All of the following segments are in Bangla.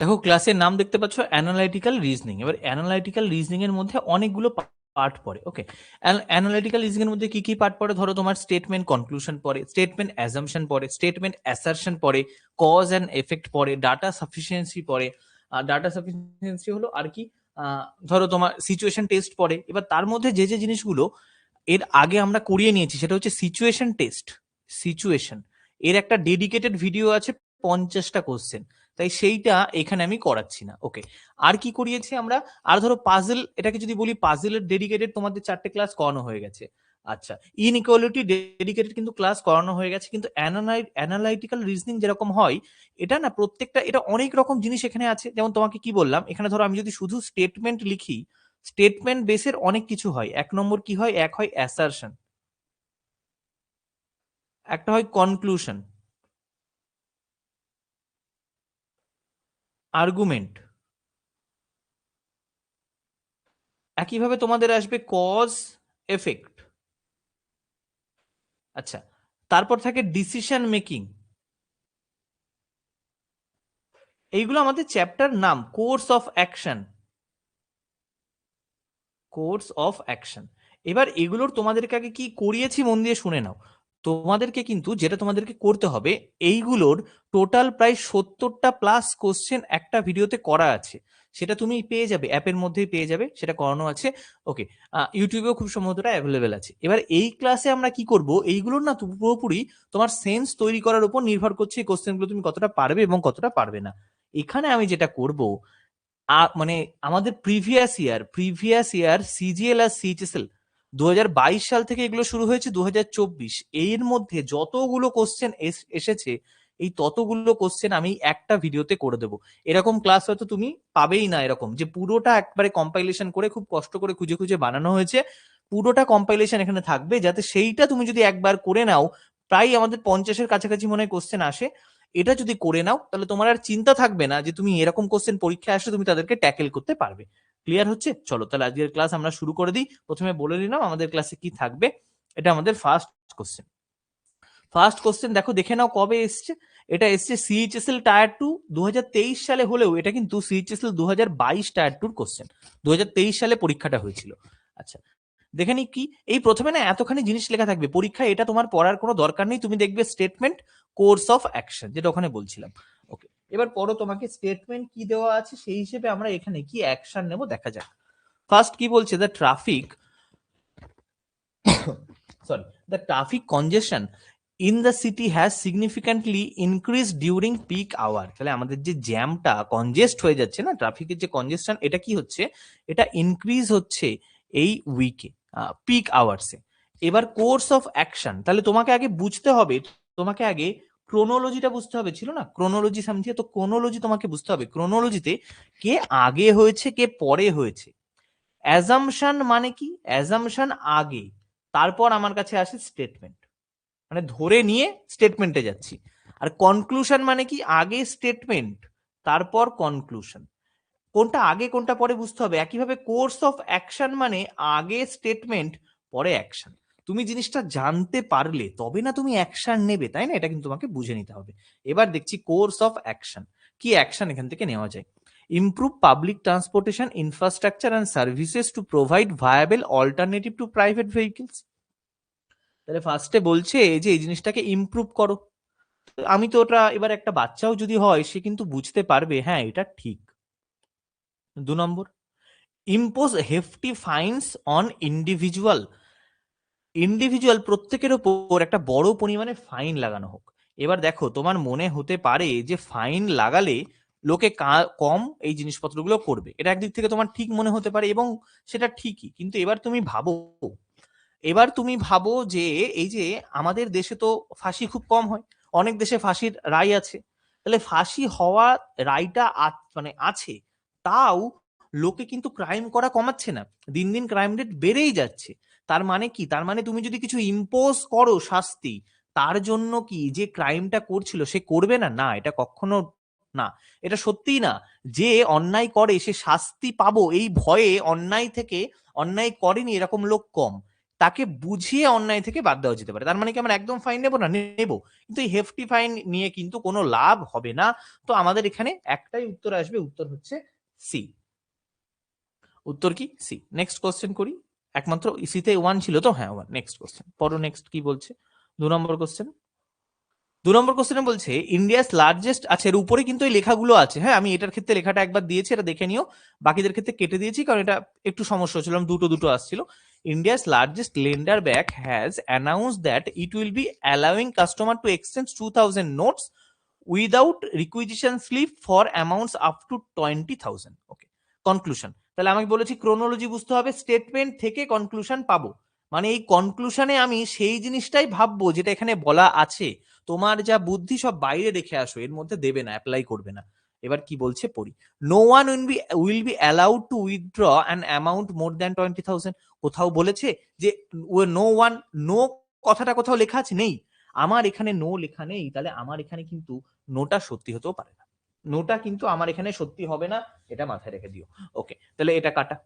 দেখো ক্লাসের নাম দেখতে পাচ্ছ অ্যানালাইটিক্যাল রিজনিং। এবার অ্যানালাইটিক্যাল রিজনিং এর মধ্যে অনেকগুলো পার্ট পড়ে। ওকে, অ্যানালাইটিক্যাল রিজনিং এর মধ্যে কি কি পার্ট পড়ে? ধরো তোমার স্টেটমেন্ট কনক্লুশন পড়ে, স্টেটমেন্ট অ্যাজাম্পশন পড়ে, স্টেটমেন্ট অ্যাসারশন পড়ে, কজ অ্যান্ড এফেক্ট পড়ে, ডাটা সাফিসিয়েন্সি পড়ে। ডাটা সাফিসিয়েন্সি হলো আর কি, ধরো তোমার সিচুয়েশন টেস্ট পড়ে। এবার তার মধ্যে যে যে জিনিসগুলো এর আগে আমরা করিয়ে নিয়েছি সেটা হচ্ছে সিচুয়েশন টেস্ট। সিচুয়েশন এর একটা ডেডিকেটেড ভিডিও আছে, 50টা কোশ্চেন, তাই সেইটা এখানে আমি করাচ্ছি না। ওকে, আর কি করিয়েছি আমরা? আর ধরো পাজল, এটাকে যদি বলি পাজলের ডেডিকেটেড তোমাদের 4টে ক্লাস করানো হয়ে গেছে। আচ্ছা, ইনইকুয়ালিটি ডেডিকেটেড কিন্তু ক্লাস করানো হয়ে গেছে। কিন্তু অ্যানালাইটিক্যাল রিজনিং যেরকম হয়, এটা না প্রত্যেকটা, এটা অনেক রকম জিনিস এখানে আছে। যেমন তোমাকে কি বললাম, এখানে ধরো আমি যদি শুধু স্টেটমেন্ট লিখি, স্টেটমেন্ট বেসের অনেক কিছু হয়। এক নম্বর কি হয়? এক হয় অ্যাসারশন, একটা হয় কনক্লুশন, আর্গুমেন্ট, একইভাবে তোমাদের আসবে কজ, এফেক্ট। আচ্ছা, তারপর থাকে ডিসিশন মেকিং। এইগুলো আমাদের চ্যাপ্টার নাম, course of action, course of action. এবার এগুলোর তোমাদেরকে আগে কি করিয়েছি মন দিয়ে শুনে নাও। তোমাদেরকে কিন্তু যেটা তোমাদেরকে করতে হবে, এইগুলোর টোটাল প্রায় 70টা প্লাস কোশ্চেন একটা ভিডিওতে করা আছে। সেটা তুমি পেয়ে যাবে, অ্যাপের মধ্যেই পেয়ে যাবে, সেটা করানো আছে। ওকে, ইউটিউবেও খুব সম্ভবত অ্যাভেলেবেল আছে। এবার এই ক্লাসে আমরা কি করব, এইগুলোর না পুরোপুরি তোমার সেন্স তৈরি করার উপর নির্ভর করছে এই কোশ্চেনগুলো তুমি কতটা পারবে এবং কতটা পারবে না। এখানে আমি যেটা করব, মানে আমাদের প্রিভিয়াস ইয়ার সিজিএল আর সিএইচএসএল 2022 সাল থেকে এগুলো শুরু হয়েছে 2024, এর মধ্যে যতগুলো কোশ্চেন এসেছে, এই ততগুলো কোশ্চেন আমি একটা ভিডিওতে করে দেবো। এরকম ক্লাস হয়তো তুমি পাবেই না, এরকম যে পুরোটা একবারে কম্পাইলেশন করে খুব কষ্ট করে খুঁজে খুঁজে বানানো হয়েছে। পুরোটা কম্পাইলেশন এখানে থাকবে, যাতে সেইটা তুমি যদি একবার করে নাও, প্রায় আমাদের 50-এর কাছাকাছি মনে হয় কোশ্চেন আসে। এটা যদি করে নাও তাহলে তোমার আর চিন্তা থাকবে না যে তুমি এরকম কোশ্চেন পরীক্ষায় আসলে তুমি তাদেরকে ট্যাকেল করতে পারবে। ক্লিয়ার হচ্ছে? চলো তাহলে আজকের ক্লাস আমরা শুরু করে দিই। প্রথমে বলে নিলাম আমাদের ক্লাসে কি থাকবে। এটা আমাদের ফার্স্ট কোশ্চেন। ফার্স্ট কোশ্চেন দেখো, দেখে নাও কবে এসছে। এটা এসছে সিএইচএসএল টায়ার 2 2023 সালে, হলেও এটা কিন্তু সিএইচএসএল 2022 টায়ার 2 কোশ্চেন। 2023 সালে পরীক্ষাটা হয়েছিল। আচ্ছা, দেখে নি কি, এই প্রথমে না এতখানি জিনিস লেখা থাকবে পরীক্ষায়, এটা তোমার পড়ার কোনো দরকার নেই। তুমি দেখবে স্টেটমেন্ট, কোর্স অফ অ্যাকশন, যেটা ওখানে বলছিলাম। ওকে, এবার পড়ো, তোমাকে স্টেটমেন্ট কি দেওয়া আছে সেই হিসেবে আমরা এখানে কি অ্যাকশন নেব দেখা যাক। ফার্স্ট কি বলছে, the traffic, sorry, the traffic congestion in the city has significantly increase during peak hour. তাহলে আমাদের যে জ্যামটা কনজেস্ট হয়ে যাচ্ছে না, ট্রাফিকের যে কনজেশন, এটা কি হচ্ছে? এটা ইনক্রিজ হচ্ছে এই উইকে, পিক আওয়ার্সে। এবার কোর্স অফ অ্যাকশন, তাহলে তোমাকে আগে বুঝতে হবে, তোমাকে আগে ক্রোনোলজিটা বুঝতে হবে। ছিল না ক্রোনোলজি সামথিং? তো ক্রোনোলজি তোমাকে বুঝতে হবে। ক্রোনোলজিতে কে আগে হয়েছে কে পরে হয়েছে। অ্যাজাম্পশন মানে কি? অ্যাজাম্পশন আগে, তারপর আমার কাছে আসে স্টেটমেন্ট, মানে ধরে নিয়ে স্টেটমেন্টে যাচ্ছি। আর কনক্লুশন মানে কি? আগে স্টেটমেন্ট, তারপর কনক্লুশন। কোনটা আগে কোনটা পরে বুঝতে হবে। একইভাবে কোর্স অফ অ্যাকশন মানে আগে স্টেটমেন্ট, পরে অ্যাকশন। তুমি জিনিসটা জানতে পারলে তবে না তুমি অ্যাকশন নেবে, তাই না? এটা কিন্তু তোমাকে বুঝে নিতে হবে। এবার দেখছি কোর্স অফ অ্যাকশন, কি অ্যাকশন এখান থেকে নেওয়া যায়। Improve public transportation infrastructure and services to provide viable alternative to private vehicles. তাহলে ফার্স্টে বলছে যে এই জিনিসটাকে ইমপ্রুভ করো। আমি তো ওটা, এবার একটা বাচ্চাও যদি হয় সে কিন্তু বুঝতে পারবে হ্যাঁ এটা ঠিক। 2 নম্বর, impose hefty fines on individual. Individual প্রত্যেকের ওপর একটা বড় পরিমাণে ফাইন লাগানো হোক। এবার দেখো, তোমার মনে হতে পারে যে ফাইন লাগালে লোকে কম এই জিনিসপত্রগুলো করবে, এটা একদিক থেকে তোমার ঠিক মনে হতে পারে এবং সেটা ঠিকই। কিন্তু এবার তুমি ভাবো যে এই যে আমাদের দেশে তো ফাঁসি খুব কম হয়, অনেক দেশে ফাঁসির রায় আছে। তাহলে ফাঁসি হওয়া রায়টা মানে আছে, তাও লোকে কিন্তু ক্রাইম করা কমাচ্ছে না, দিন দিন ক্রাইম রেট বেড়েই যাচ্ছে। তার মানে কি? তার মানে তুমি যদি কিছু ইম্পোজ করো শাস্তি, তার জন্য কি যে ক্রাইমটা করছিল সে করবে না? না, এটা কখনো না। এটা সত্যিই না। যে অন্যায় করে সে শাস্তি পাবো এই ভয়ে অন্যায় থেকে, অন্যায় করেনি এরকম লোক কম। তাকে বুঝিয়ে অন্যায় থেকে বাদ দেওয়া যেতে পারে। তার মানে কি আমরা একদম ফাইন নেবো না? নেবো, কিন্তু এই হেফটি ফাইন নিয়ে কিন্তু কোনো লাভ হবে না। তো আমাদের এখানে একটাই উত্তর আসবে, উত্তর হচ্ছে সি। উত্তর কি? সি। নেক্সট কোশ্চেন করি। একমাত্র সিতে 1 ছিল তো? হ্যাঁ 1। নেক্সট কোশ্চেন পড়ো। নেক্সট কি বলছে? 2 নম্বর কোশ্চেন। 2 নম্বর কোশ্চেনে বলছে ইন্ডিয়াস লার্জেস্ট, আচ্ছা এর উপরে কিন্তু এই লেখাগুলো আছে, হ্যাঁ আমি এটার ক্ষেত্রে লেখাটা একবার দিয়েছি, এটা দেখে নিও। বাকিদের ক্ষেত্রে কেটে দিয়েছি কারণ এটা একটু সমস্যা হচ্ছিল, দুটো দুটো আসছিল। India's largest lender bank has announce that it will be allowing customer to exchange 2000 notes without requisition slip for amounts up to 20,000। Okay, conclusion. তাহলে আমি বলেছি ক্রোনোলজি বুঝতে হবে, স্টেটমেন্ট থেকে কনক্লুশন পাবো, মানে এই কনক্লুশনে আমি সেই জিনিসটাই ভাববো যেটা এখানে বলা আছে। তোমার যা বুদ্ধি সব বাইরে রেখে আসো, এর মধ্যে দেবে না, অ্যাপ্লাই করবে না। এবার কি বলছে পড়ি। No one will be allowed to withdraw an amount more than 20,000। কোথাও বলেছে যে নো ওয়ান, নো কথাটা কোথাও লেখা আছে? নেই। আমার এখানে নো লেখা নেই, তাহলে আমার এখানে কিন্তু নোটা সত্যি হতেও পারে না, নোটা কিন্তু আমার এখানে সত্যি হবে না, এটা মাথায় রেখে দিও। ওকে, তাহলে এটা কাটা।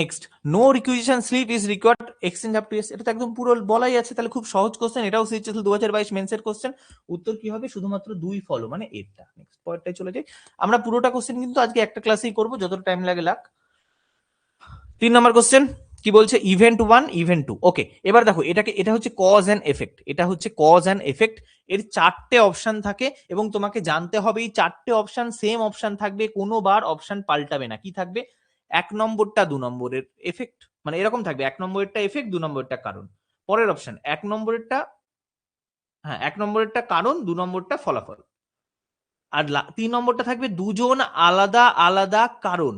Next, no requisition slip is required exchange up to এস, এটা তো একদম পুরো বলাই আছে, তাহলে খুব সহজ কোশ্চেন, এটাও সিএইচএসএল 2022 মেন্সের কোশ্চেন। উত্তর কি হবে? শুধুমাত্র 2 ফলো, মানে এটা। নেক্সট পয়েন্টটাই চলে যাই। আমরা পুরোটা কোশ্চেন কিন্তু আজকে একটা ক্লাসেই করব, যতটা টাইম লাগে লাগ। 3 নম্বর কোশ্চেন কি বলছে? Event 1, event 2। ওকে, এবার দেখো এটাকে, এটা হচ্ছে কজ অ্যান্ড এফেক্ট, এটা হচ্ছে কজ অ্যান্ড এফেক্ট। এর 4টে অপশন থাকে এবং তোমাকে জানতে হবে এই 4টে অপশন সেম অপশন থাকবে, কোনোবার অপশন পাল্টাবে না। কি থাকবে? 1 নম্বরটা 2 নম্বরের এফেক্ট, মানে এরকম থাকবে, 1 নম্বরেরটা এফেক্ট, 2 নম্বরেরটা কারণ। পরের অপশন 1 নম্বরেরটা, হ্যাঁ 1 নম্বরেরটা কারণ, 2 নম্বরটা ফলাফল। আর 3 নম্বরটা থাকবে দুজন আলাদা আলাদা কারণ,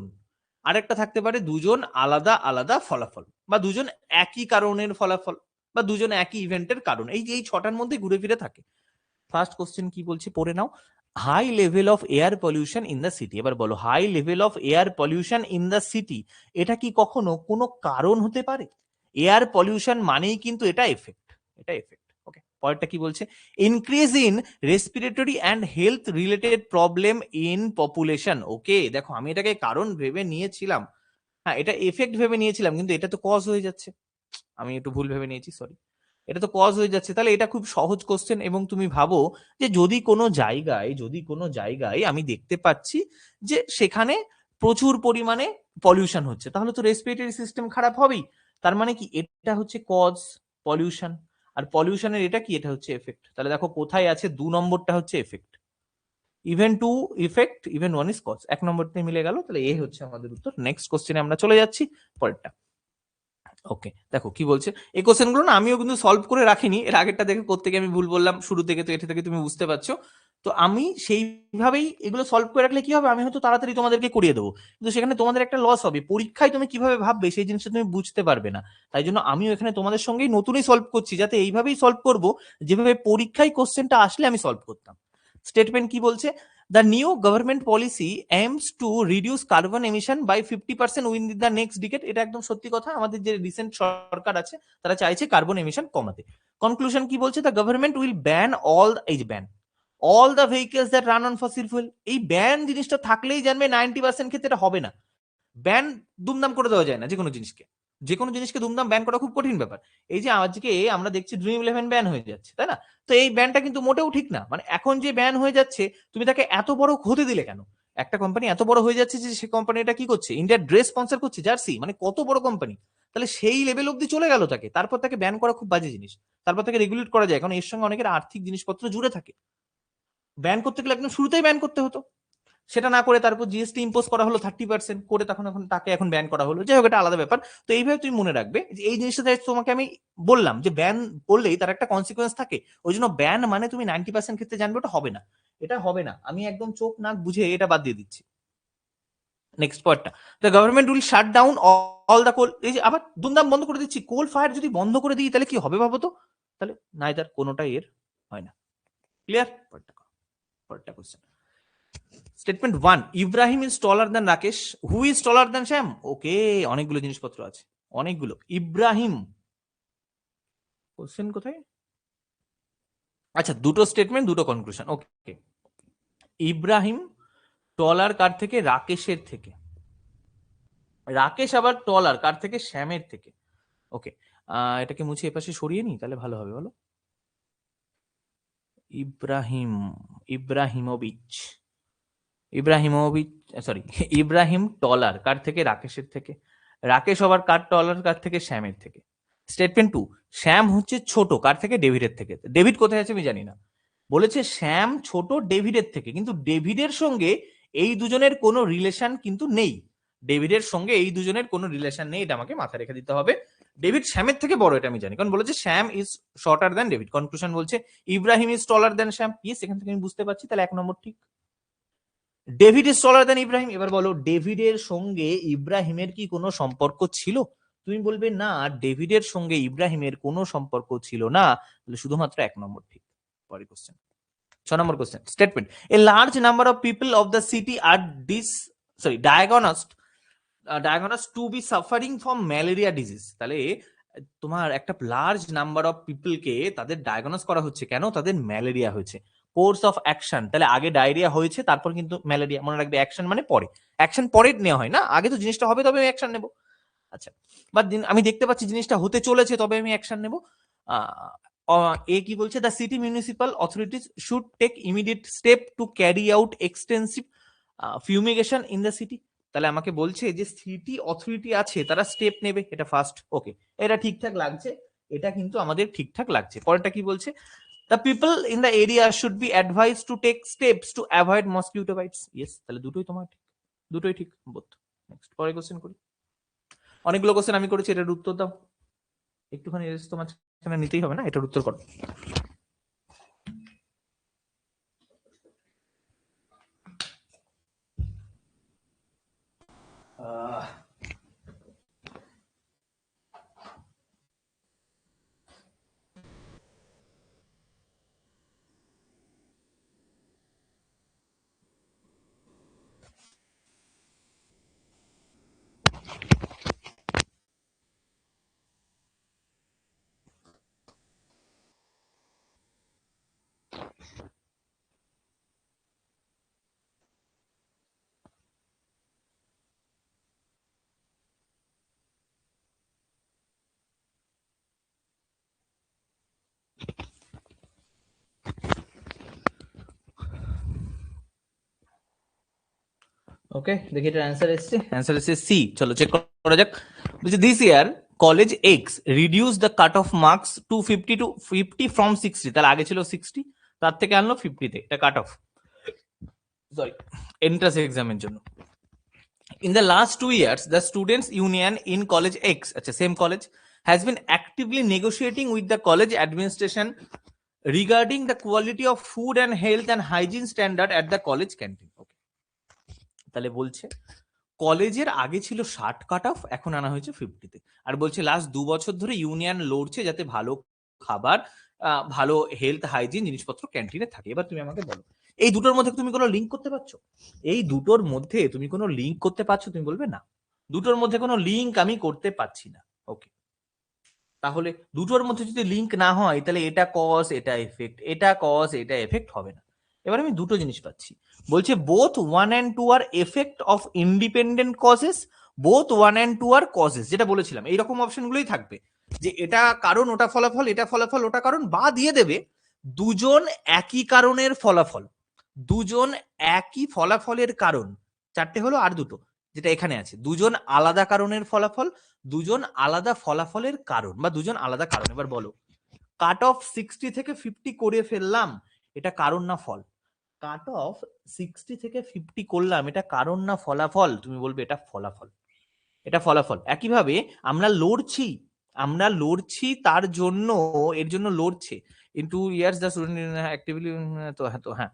আরেকটা থাকতে পারে দুজন আলাদা আলাদা ফলাফল, বা দুজন একই কারণের ফলাফল, বা দুজন একই ইভেন্টের কারণ। এই যে এই 6টার মধ্যে ঘুরে ফিরে থাকে। ফার্স্ট কোশ্চেন কি বলছে পড়ে নাও। High level of air pollution in the city. এবার বলো, high level of air pollution in the city, এটা কি কখনো কোনো কারণ হতে পারে? এয়ার পলিউশন মানেই কিন্তু এটা এফেক্ট, এটা এফেক্ট। ওকে, পরেরটা কি বলছে? Increase in respiratory and health related problem in population. Okay, দেখো আমি এটাকে কারণ ভেবে নিয়েছিলাম, হ্যাঁ এটা এফেক্ট ভেবে নিয়েছিলাম, কিন্তু এটা তো কজ হয়ে যাচ্ছে, আমি একটু ভুল ভেবে নিয়েছি, সরি। এটা তো কজ হয়ে যাচ্ছে, তাহলে এটা খুব সহজ কোশ্চেন। এবং তুমি ভাবো যে যদি কোনো জায়গায় আমি দেখতে পাচ্ছি যে সেখানে প্রচুর পরিমাণে পলিউশন হচ্ছে, তাহলে তো রেসপিরেটরি সিস্টেম খারাপ হবেই। তার মানে কি এটা হচ্ছে কজ, পলিউশন। আর পলিউশনের এটা কি? এটা হচ্ছে এফেক্ট। তাহলে দেখো কোথায় আছে, 2 নম্বরটা হচ্ছে effect. Even 2 effect, even 1 is cause, 1 নম্বরটাই মিলে গেল। তাহলে এই হচ্ছে আমাদের উত্তর। নেক্সট কোশ্চেনে আমরা চলে যাচ্ছি, পরেরটা। ওকে, দেখো কি বলছে। এই কোশ্চেন গুলো না আমিও কিন্তু সলভ করে রাখিনি, এর আগেরটা দেখে কোত্থেকে আমি ভুল বললাম শুরু থেকে, তো এটা থেকে তুমি বুঝতে পারছো। তো আমি সেইভাবেই এগুলো সলভ করে রাখলে কি হবে, আমি হয়তো তাড়াতাড়ি তোমাদেরকে করিয়ে দেবো, কিন্তু সেখানে তোমাদের একটা লস হবে, পরীক্ষায় তুমি কিভাবে ভাববে সেই জিনিসটা তুমি বুঝতে পারবে না। তাই জন্য আমিও এখানে তোমাদের সঙ্গেই নতুনই সলভ করছি, যাতে এইভাবেই সলভ করব যেভাবে পরীক্ষায় কোশ্চেনটা আসলে আমি সলভ করতাম। স্টেটমেন্ট কি বলছে? The new government policy aims to reduce carbon emission by 50% within the next decade. এটা একদম সত্যি কথা, আমাদের যে রিসেন্ট সরকার আছে তারা চাইছে কার্বন এমিশন কমাতে। কনক্লুশন কি বলছে? The government will ban all, এই ban all the vehicles that run on fossil fuel. এই ব্যান জিনিসটা থাকলেই জানবে 90% ক্ষেত্রে এটা হবে না। ব্যান দুমদাম করে দেওয়া যায় না, যে কোনো জিনিসকে, যে কোনো জিনিসকে দুমদাম ব্যান করা খুব কঠিন ব্যাপার। এই যে আজকে আমরা দেখছি ড্রিম 11 ব্যান হয়ে যাচ্ছে, তাই না? তো এই ব্যানটা কিন্তু মোটেও ঠিক না, মানে এখন যে ব্যান হয়ে যাচ্ছে তুমি তাকে এত বড় হতে দিলে কেন? একটা কোম্পানি এত বড় হয়ে যাচ্ছে যে সে কোম্পানিটা কি করছে, ইন্ডিয়ার ড্রেস স্পন্সর করছে, জার্সি, মানে কত বড় কোম্পানি, তাহলে সেই লেভেল অব্দি চলে গেল তাকে, তারপর তাকে ব্যান করা খুব বাজে জিনিস। তারপর তাকে রেগুলেট করা যায়, কারণ এর সঙ্গে অনেকের আর্থিক জিনিসপত্র জুড়ে থাকে। ব্যান করতে গেলে একদম শুরুতেই ব্যান করতে হতো, সেটা না করে তারপর জিএসটি ইম্পোজ করা হলো 30% করে, তখন এখন তাকে এখন ব্যান করা হলো। যাই হোক, এটা আলাদা ব্যাপার। তো এইভাবে তুমি মনে রাখবে যে এই জিনিসটা তোমাকে আমি বললাম যে ব্যান করলেই তার একটা কনসিকুয়েন্স থাকে, ওই জন্য ব্যান মানে তুমি 90% ক্ষেত্রে জানবে ওটা হবে না, এটা হবে না, আমি একদম চোখ নাক বুঝে এটা বাদ দিয়ে দিচ্ছি। নেক্সট পয়েন্টটা, the government will shut down all the coal. এই যে আবার দুমদাম বন্ধ করে দিচ্ছি, কোল ফায়ার যদি বন্ধ করে দিই তাহলে কি হবে ভাবো তো? তাহলে নাইদার, কোনোটাই এর হয় না। ক্লিয়ার? পরেরটা question. Statement 1, Ibrahim is taller than Rakesh, who is taller than Shyam? Okay, অনেকগুলো জিনিসপত্র আছে, অনেকগুলো। ইব্রাহিম, কোশ্চেন কোথায়? আচ্ছা, দুটো স্টেটমেন্ট, দুটো কনক্লুশন। ওকে, ইব্রাহিম টলার কার থেকে? রাকেশের থেকে। রাকেশ আবার টলার কার থেকে? শ্যামের থেকে। ওকে, এটাকে মুছে এপাশে সরিয়ে নি, তাহলে ভালো হবে, বলো। Ibrahim, Ibrahimovic, Ibrahimovic, sorry, Ibrahim taller কার থেকে? রাকেশের থেকে। রাকেশ আবার কার টলার? কার থেকে? শ্যামের থেকে। স্টেটমেন্ট টু, শ্যাম হচ্ছে ছোট কার থেকে? ডেভিডের থেকে। ডেভিড কোথায় আছে আমি জানি না, বলেছে শ্যাম ছোট ডেভিডের থেকে, কিন্তু ডেভিডের সঙ্গে এই দুজনের কোনো রিলেশন কিন্তু নেই। ডেভিডের সঙ্গে এই দুজনের কোনো রিলেশন নেই, এটা আমাকে মাথায় রেখে দিতে হবে। ডেভিড শ্যামের থেকে বড়, এটা আমি জানি, কারণ বলেছে Shyam is shorter than David. Conclusion বলছে Ibrahim is taller than Shyam. Yes, এখান থেকে আমি বুঝতে পারছি, তাহলে 1 নম্বর ঠিক। David is taller than Ibrahim. এবার বলো, ডেভিডের সঙ্গে ইব্রাহিমের কি কোনো সম্পর্ক ছিল? তুমি বলবে না, ডেভিডের সঙ্গে ইব্রাহিমের কোনো সম্পর্ক ছিল না, তাহলে শুধুমাত্র 1 নম্বর ঠিক। পরের কোশ্চেন, 6 নম্বর question. Statement, a large number of people of the city are diagnosed to be suffering from malaria disease। তাহলে তোমার একটা লার্জ নাম্বার অফ পিপলকে তাদের ডায়াগনোস করা হচ্ছে, কেন? তাদের ম্যালেরিয়া হয়েছে। কোর্স অফ অ্যাকশন, তাহলে আগে ডায়রিয়া হয়েছে, তারপর কিন্তু ম্যালেরিয়া। মনে রাখবে, অ্যাকশন মানে পরে, অ্যাকশন পরে নেওয়া হয় না, আগে তো জিনিসটা হবে তবে আমি অ্যাকশন নেব। আচ্ছা, বা আমি দেখতে পাচ্ছি জিনিসটা হতে চলেছে, তবে আমি অ্যাকশন নেব। এ কি বলছে? The city municipal authorities should take immediate step to carry out extensive fumigation in the city. তাহলে আমাকে বলছে যে সিটি অথরিটি আছে, তারা স্টেপ নেবে, এটা ফার্স্ট। ওকে, এটা ঠিকঠাক লাগছে, এটা কিন্তু আমাদের ঠিকঠাক লাগছে। পরেরটা কি বলছে? The people in the area should be advise to take steps to avoid mosquito bites. Yes, তাহলে দুটোই তোমার ঠিক, দুটোই ঠিক, বোথ। নেক্সট, পরের কোশ্চেন করি। অনেকগুলো কোশ্চেন আমি করেছি, এটার উত্তর দাও। একটুখানি তোমার নিতেই হবে না, এটার উত্তর করো। ওকে, দেখি এটার অ্যান্সার এসছে। অ্যান্সার এসছে সি। চলো চেক করা যাক। বলছে this year college X reduce the cut off marks to 50 from 60। তাহলে আগে ছিল 60, তার থেকে আনলো 50-তে, এটা কাট অফ, সরি, এন্ট্রান্স এক্সামের জন্য। In the last 2 years, the students' union in college X, same college, has been actively negotiating with the college administration regarding the quality of food and health and hygiene standard at the college canteen. Okay, তাহলে বলছে কলেজের আগে ছিল 60 কাট অফ, এখন আনা হয়েছে 50-তে। আর বলছে লাস্ট 2 বছর ধরে ইউনিয়ন লড়ছে যাতে ভালো খাবার, ভালো হেলথ হাইজিন জিনিসপত্র ক্যান্টিনে থাকে। এবার তুমি আমাকে বলো, এই দুটোর মধ্যে তুমি কোনো লিঙ্ক করতে পারছো? এই দুটোর মধ্যে তুমি কোনো লিঙ্ক করতে পারছো? তুমি বলবে না, দুটোর মধ্যে কোনো লিঙ্ক আমি করতে পারছি না। ওকে, তাহলে দুটোর মধ্যে যদি লিঙ্ক না হয়, তাহলে এটা কজ এটা এফেক্ট, এটা কজ এটা এফেক্ট হবে না। এবার আমি দুটো জিনিস পাচ্ছি, বলছে both 1 and 2 are effect of independent causes, both 1 and 2 are causes, যেটা বলেছিলাম এইরকম অপশনগুলোই থাকবে, যে এটা কারণ ওটা ফলাফল, এটা ফলাফল ওটা কারণ, বা দিয়ে দেবে দুজন একই কারণের ফলাফল, দুজন একই ফলাফলের কারণ, চারটে হলো, আর দুটো যেটা এখানে আছে, দুজন আলাদা কারণের ফলাফল, দুজন আলাদা ফলাফলের কারণ, বা দুজন আলাদা কারণ। এবার বলো, কাট অফ 60 থেকে 50 করে ফেললাম, এটা কারণ না ফল? কাট অফ 60 থেকে 50 করলাম, এটা কারণ না ফলাফল? তুমি বলবে এটা ফলাফল, এটা ফলাফল। একইভাবে আমরা লড়ছি, আমরা লড়ছি তার জন্য, এর জন্য লড়ছে। In 2 years the student actively, তো হ্যাঁ, তো হ্যাঁ,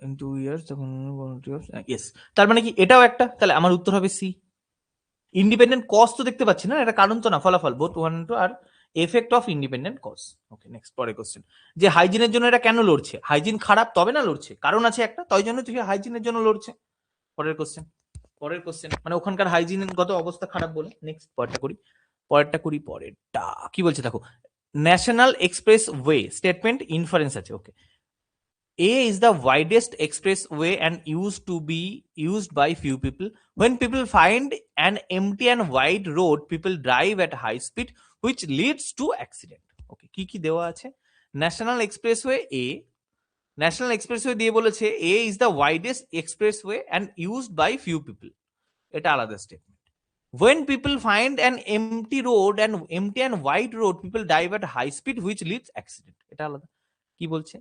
ইন 2 years তখন ইয়েস, তার মানে কি এটাও একটা, তাহলে আমার উত্তর হবে সি। ইন্ডিপেন্ডেন্ট কজ তো দেখতে পাচ্ছি না, এটা কারণ তো না, ফলাফল, both 1 and 2 are effect of independent cause. Okay, next, পরের কোশ্চেন। যে হাইজিনের জন্য এটা কেন লড়ছে? হাইজিন খারাপ তবে না লড়ছে, কারণ আছে একটা, তাই জন্য তুই হাইজিনের জন্য লড়ছে। পরের কোশ্চেন, পরের কোশ্চেন, মানে ওখানকার হাইজিনগত অবস্থা খারাপ বলে। নেক্সট, পরেরটা করি, পরেরটা কি বলছে দেখো। National express way statement inference আছে। ওকে, A is the widest expressway and used to be used by few people. When people find an empty and wide road, people drive at high speed, which leads to accident. Okay, কি দেওয়া আছে? National expressway A, national expressway দিয়ে বলেছে A is the widest expressway and used by few people, এটা আলাদা statement. When people find an empty and wide road, people drive at high speed, which leads accident, এটা আলাদা। কি বলছে?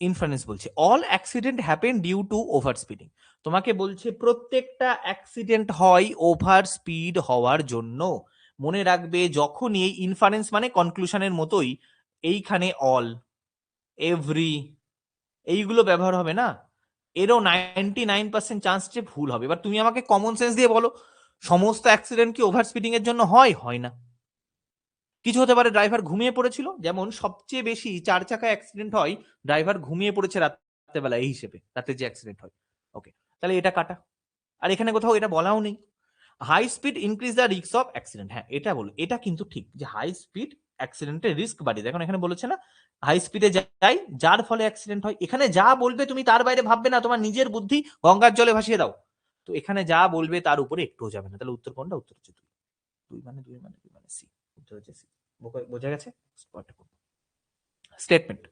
ইনফারেন্স বলছে all accident happen due to over speeding. তোমাকে বলছে প্রত্যেকটা অ্যাক্সিডেন্ট হয় ওভার স্পিড হওয়ার জন্য। মনে রাখবে যখনই এই ইনফারেন্স মানে কনক্লুশনের মতোই এইখানে অল, এভরি এইগুলো ব্যবহার হবে না, এরও 99% চান্স যে ভুল হবে। এবার তুমি আমাকে কমন সেন্স দিয়ে বলো সমস্ত অ্যাক্সিডেন্ট কি ওভার স্পিডিং এর জন্য হয়? হয় না। কিছু হতে পারে ড্রাইভার ঘুমিয়ে পড়েছিল, যেমন সবচেয়ে বেশি 4 চাকা অ্যাক্সিডেন্ট হয় ড্রাইভার ঘুমিয়ে পড়েছে রাত্রেবেলা, এই হিসেবে রাতে যে অ্যাক্সিডেন্ট হয়। ওকে, তাহলে এটা কাটা। আর এখানে কোথাও এটা বলাও নেই high speed increase the risk of accident. হ্যাঁ এটা বলো, এটা কিন্তু ঠিক যে হাই স্পিড অ্যাক্সিডেন্টের রিস্ক বাড়িয়ে দেয়। এখন এখানে বলেছে না হাই স্পিডে যাই যার ফলে অ্যাক্সিডেন্ট হয়, এখানে যা বলবে তুমি তার বাইরে ভাববে না, তোমার নিজের বুদ্ধি গঙ্গার জলে ভাসিয়ে দাও। তো এখানে যা বলবে তার উপরে একটুও যাবে না। তাহলে উত্তর কোনটা? উত্তর হচ্ছে দুই। দুই মানে সি, উত্তর হচ্ছে সি। বোঝা গেছে? স্টেটমেন্ট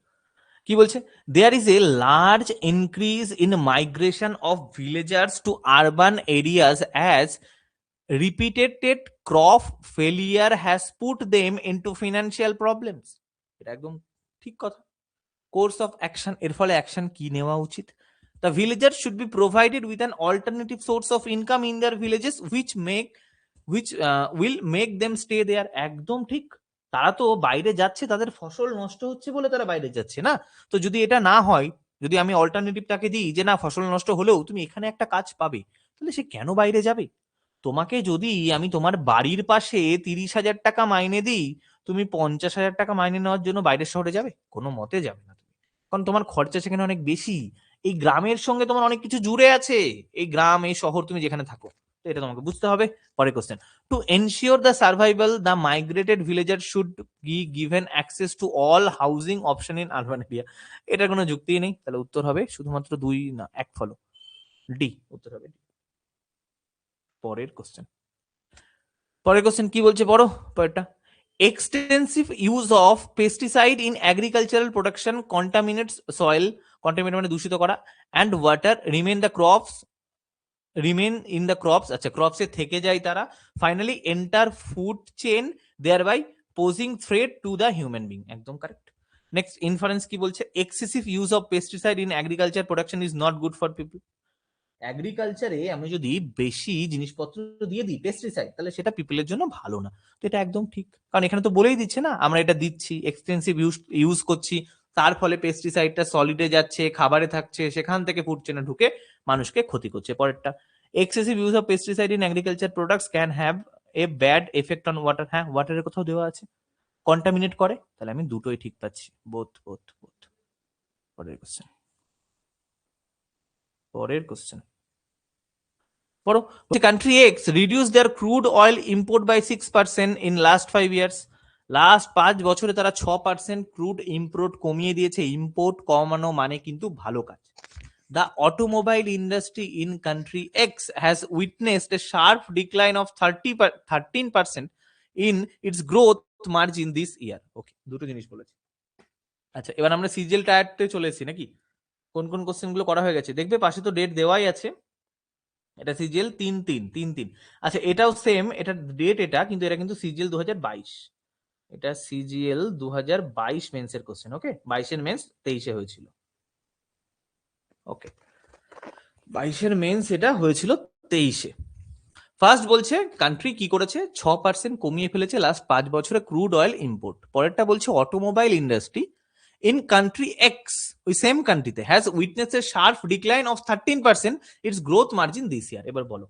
কি বলছে? There is a large increase in migration of villagers to urban areas as repeated crop failure has put them into financial problems. এটা একদম ঠিক কথা। কোর্স অফ অ্যাকশন, এর ফলে অ্যাকশন কি নেওয়া উচিত? The villagers should be provided with an alternative source of income in their villages which will make them stay there. একদম ঠিক। তারা তো বাইরে যাচ্ছে, তাদের ফসল নষ্ট হচ্ছে বলে তারা বাইরে যাচ্ছে না। তো যদি এটা না হয়, যদি আমি অল্টারনেটিভটাকে দিই যে না ফসল নষ্ট হলেও তুমি এখানে একটা কাজ পাবে, তাহলে সে কেন বাইরে যাবে? তোমাকে যদি আমি তোমার বাড়ির পাশে 30,000 টাকা মাইনে দিই, তুমি 50,000 টাকা মাইনে নেওয়ার জন্য বাইরের শহরে যাবে? কোনো মতে যাবে না তুমি, কারণ তোমার খরচা সেখানে অনেক বেশি। এই গ্রামের সঙ্গে তোমার অনেক কিছু জুড়ে আছে, এই গ্রাম এই শহর তুমি যেখানে থাকো। তো এটা তোমাকে বুঝতে হবে। পরের question, to ensure the survival the migrated villager should be given access to all housing option in urban area. এটার কোনো যুক্তি নেই, তাহলে উত্তর হবে শুধুমাত্র দুই না এক ফলো, ডি, উত্তর হবে ডি। পরের কোশ্চেন, পরের কোশ্চেন কি বলছে পড়ো পরেরটা। Extensive use of pesticide in agricultural production contaminates soil, contaminate মানে দূষিত করা, and water remain in the crops, আচ্ছা ক্রপসে থেকে যায় তারা, finally enter food chain there by posing threat to the human being. একদম কারেক্ট। নেক্সট ইনফারেন্স কি বলছে? Excessive use of pesticide in agriculture production is not good for people. এগ্রিকালচারে আমি যদি বেশি জিনিসপত্র দিয়ে দিই পেস্টিসাইড, তাহলে সেটা পিপলের জন্য ভালো না। তো এটা একদম ঠিক, কারণ এখানে তো বলেই দিচ্ছে না আমরা এটা দিচ্ছি, এক্সটেন্সিভ ইউজ করছি, তার ফলে পেস্টিসাইডটা সলিডে যাচ্ছে, খাবারে থাকছে, সেখান থেকে ফুড চেনে ঢুকে মানুষকে ক্ষতি করছে। পরেরটা, excessive use of pesticide in agriculture products can have a bad effect on water. হ্যাঁ ওয়াটারের কোথাও দেওয়া আছে কন্টামিনেট করে, তাহলে আমি দুটোই ঠিক পাচ্ছি, বোথ বোথ বোথ। পরের কোশ্চেন, পরের কোশ্চেন পড়ো। Country X reduce their crude oil import by 6% in last 5 years. Last 5 বছরে তারা 6% ক্রুড ইম্পোর্ট কমিয়ে দিয়েছে। ইম্পোর্ট কমানো মানে কিন্তু ভালো কাজ। The automobile industry in country X has witnessed a sharp decline of 13% in its growth margin this year. ওকে, দুটো জিনিস বলেছি। আচ্ছা এবার আমরা সিজিএল টায়ারতে চলে এসেছি নাকি? কোন কোন কোশ্চেন গুলো করা হয়ে গেছে দেখবে, পাশে তো ডেট দেওয়াই আছে। এটা সিজিএল 3-3-3-3। আচ্ছা এটাও সেম, এটা ডেট এটা, কিন্তু এটা কিন্তু সিজিএল 2022। এটা সিজিএল 2022 মেন্সের কোশ্চেন। ওকে, 22-এর মেন্স 23-এ হয়েছিল। ওকে, 22-এর মেন্স এটা হয়েছিল 23-এ। ফার্স্ট বলছে কান্ট্রি কি করেছে, 6% কমিয়ে ফেলেছে লাস্ট 5 বছরে ক্রুড অয়েল ইম্পোর্ট। পরেরটা বলছে automobile industry in country x, ওই সেম কান্ট্রিতে, has witness A sharp decline of 13% it's growth margin this ইয়ার। এবার বলো,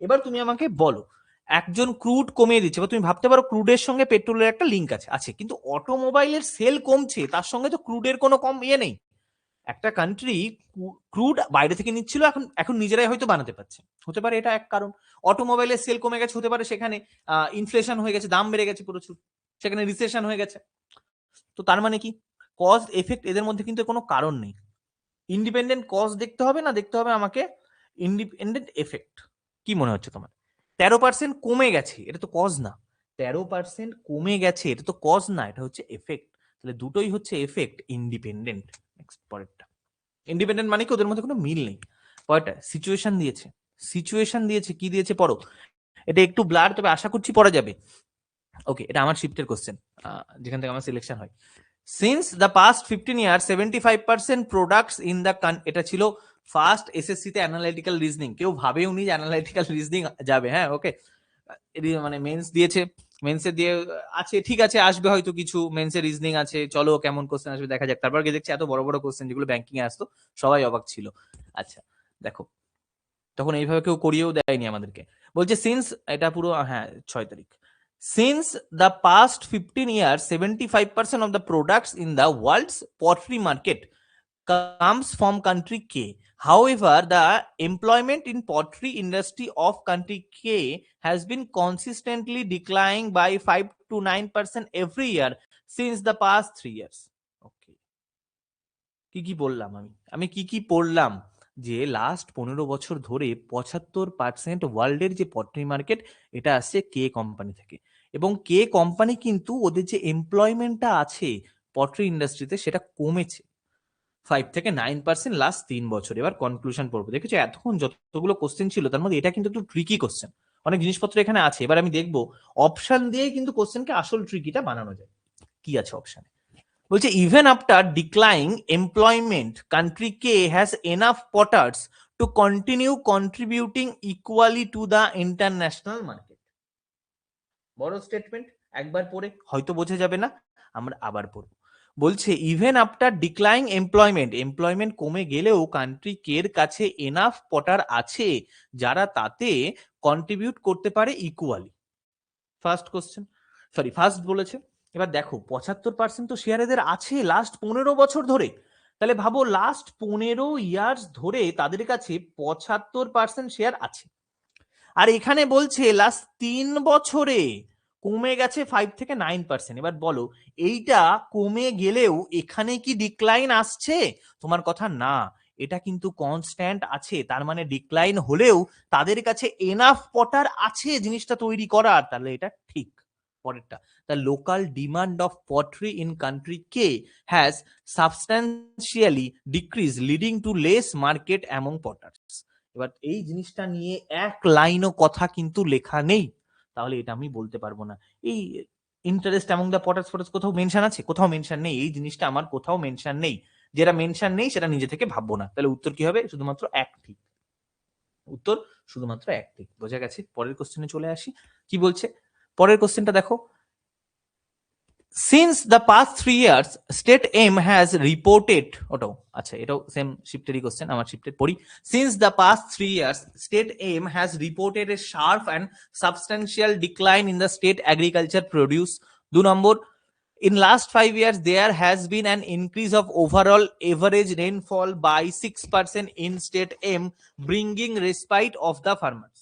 এবার তুমি আমাকে বলো, একজন ক্রুড কমিয়ে দিচ্ছে, বা তুমি ভাবতে পারো ক্রুডের সঙ্গে পেট্রোলের একটা লিঙ্ক আছে, আছে, কিন্তু অটোমোবাইলের সেল কমছে, তার সঙ্গে তো ক্রুডের কোনো কম ইয়ে নেই। একটা কান্ট্রি ক্রুড বাইরে থেকে নিচ্ছিল, এখন এখন নিজেরাই হয়তো বানাতে পারছে, হতে পারে এটা এক কারণ। অটোমোবাইলের সেল কমে গেছে, হতে পারে সেখানে ইনফ্লেশন হয়ে গেছে, দাম বেড়ে গেছে প্রচুর, সেখানে রিসেশন হয়ে গেছে। তো তার মানে কি, কজ এফেক্ট এদের মধ্যে কিন্তু কোনো কারণ নেই। ইন্ডিপেন্ডেন্ট কজ দেখতে হবে না, দেখতে হবে আমাকে ইন্ডিপেন্ডেন্ট এফেক্ট। কি মনে হচ্ছে তোমার? 13% কমে গেছে, এটা তো কজ না। 13% কমে গেছে, এটা তো কজ না, এটা হচ্ছে এফেক্ট। তাহলে দুটোই হচ্ছে এফেক্ট, ইন্ডিপেন্ডেন্ট। নেক্সট পরেরটা। ইন্ডিপেন্ডেন্ট মানে কি ওদের মধ্যে কোনো মিল নেই। পরেরটা সিচুয়েশন দিয়েছে। সিচুয়েশন দিয়েছে, কি দিয়েছে পড়ো। এটা একটু ব্লার, তবে আশা করছি পড়া যাবে। ওকে, এটা আমার শিফটের কোশ্চেন, যেখান থেকে আমার সিলেকশন হয়। Since the past 15 years 75% products in the, এটা ছিল ফার্স্ট এসএসসি তে অ্যানালাইটিক্যাল রিজনিং। কেউ ভাবে উনি যে অ্যানালাইটিক্যাল রিজনিং যাবে, হ্যাঁ ওকে। মানে মেন্স দিয়েছে, মেন্সে দিয়ে আছে, ঠিক আছে, আসবে হয়তো কিছু মেন্সে রিজনিং আছে, চলো কেমন কোশ্চেন আসবে দেখা যাক। তারপর গিয়ে দেখছি এত বড় বড় কোশ্চেন যেগুলো ব্যাংকিং এ আসতো, সবাই অবাক ছিল। আচ্ছা দেখো, তখন এইভাবে কেউ করিয়েও দেয়নি আমাদেরকে। বলছে সিন্স, এটা পুরো হ্যাঁ 6 তারিখ। Since the past 15 years 75% of the products in the world's pottery market comes from country K. However, the employment in pottery industry of country K has been consistently declining by 5 to 9% every year since the past 3 years. Okay. কি কি বললাম আমি, কি কি পড়লাম? যে লাস্ট 15 বছর ধরে 75% ওয়ার্ল্ডের যে পটরি মার্কেট, এটা আসছে কে কোম্পানি থেকে। এবং কে কোম্পানি কিন্তু ওদের যে এমপ্লয়মেন্টটা আছে পটরি ইন্ডাস্ট্রিতে, সেটা কমেছে 5 থেকে 9% লাস্ট 3 বছর। এবার কনক্লুশন পড়বো। দেখেছো এতক্ষণ যতগুলো কোশ্চেন ছিল তার মধ্যে এটা কিন্তু একটু ট্রিকি কোশ্চেন, অনেক জিনিসপত্র এখানে আছে। এবার আমি দেখবো অপশন দিয়েই কিন্তু কোশ্চেনকে আসল ট্রিকিটা বানানো যায়। কি আছে অপশনে? বলছে even after declining employment country K has enough potters to continue contributing equally to the international market. বড় স্টেটমেন্ট, একবার পড়ে হয়তো বোঝা যাবে না, আমরা আবার পড়বো। বলছে even after declining employment, employment কমে গেলেও কান্ট্রি কের কাছে এনাফ পটার আছে যারা তাতে কন্ট্রিবিউট করতে পারে equally. First question, sorry first বলেছে। এবার দেখো 75% তো শেয়ার এদের আছে লাস্ট 15 বছর ধরে। তাহলে ভাবো লাস্ট 15 ইয়ার্স ধরে তাদের কাছে 75% শেয়ার আছে। আর এখানে বলছে লাস্ট 3 বছরে কমে গেছে 5 থেকে 9%। এবার বলো এইটা কমে গেলেও এখানে কি ডিক্লাইন আসছে? তোমার কথা না, এটা কিন্তু কনস্ট্যান্ট আছে। তার মানে ডিক্লাইন হলেও তাদের কাছে এনাফ পটার আছে জিনিসটা তৈরি করার, তাহলে এটা ঠিক। পরেরটা, the local demand of pottery in country K has substantially decrease leading to less market among potters. এবার এই জিনিসটা নিয়ে এক লাইনও কথা কিন্তু লেখা নেই, তাহলে এটা আমি বলতে পারবো না। এই ইন্টারেস্ট অ্যামং দ্য পটার্স ফটার্স কোথাও মেনশন আছে? কোথাও মেনশন নেই। এই জিনিসটা আমার কোথাও মেনশন নেই। যেটা মেনশন নেই সেটা নিজে থেকে ভাববো না। তাহলে উত্তর কি হবে? শুধুমাত্র এক ঠিক। উত্তর শুধুমাত্র এক ঠিক, বোঝা গেছে। পরের কোশ্চেনে চলে আসি। কি বলছে পরের কোশ্চেনটা দেখো। Since the past 3 years, state aim has reported, ওটাও আচ্ছা, এটাও সেম শিফটেরই কোশ্চেন, আমার শিফটের পড়ি। Since the past 3 years, state aim has reported a sharp and substantial decline in the state agriculture produce. 2 number, in last 5 years, there has been an increase of overall average rainfall by 6% in state aim, bringing respite of the farmers.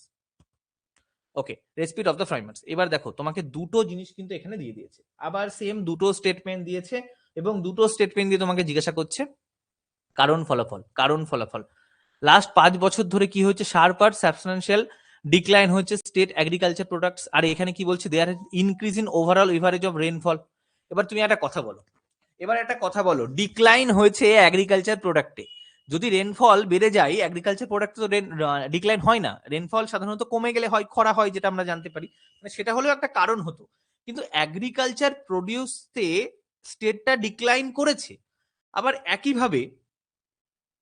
Okay, respite of the farmers. এবার দেখো তোমাকে দুটো জিনিস কিন্তু এখানে দিয়ে দিয়েছে, আবার সেম দুটো স্টেটমেন্ট দিয়েছে, এবং দুটো স্টেটমেন্ট দিয়ে তোমাকে জিজ্ঞাসা করছে কারণ ফলাফল। কারণ ফলাফল লাস্ট 5 বছর ধরে কি হচ্ছে? শার্প আর সাবস্টান্সিয়াল ডিক্লাইন হচ্ছে স্টেট এগ্রিকালচার প্রোডাক্টস। আর এখানে কি বলছে? There increase in overall average of rainfall. এবার তুমি একটা কথা বলো, ডিক্লাইন হয়েছে এগ্রিকালচার প্রোডাক্টে। যদি রেনফল বেড়ে যায় এগ্রিকালচার প্রোডাক্ট তো ডিক্লাইন হয় না। রেনফল সাধারণত কমে গেলে হয় খরা হয়, যেটা আমরা জানতে পারি, মানে সেটা হলেও একটা কারণ হতো। কিন্তু এগ্রিকালচার প্রডিউসতে স্টেটটা ডিক্লাইন করেছে, আবার একইভাবে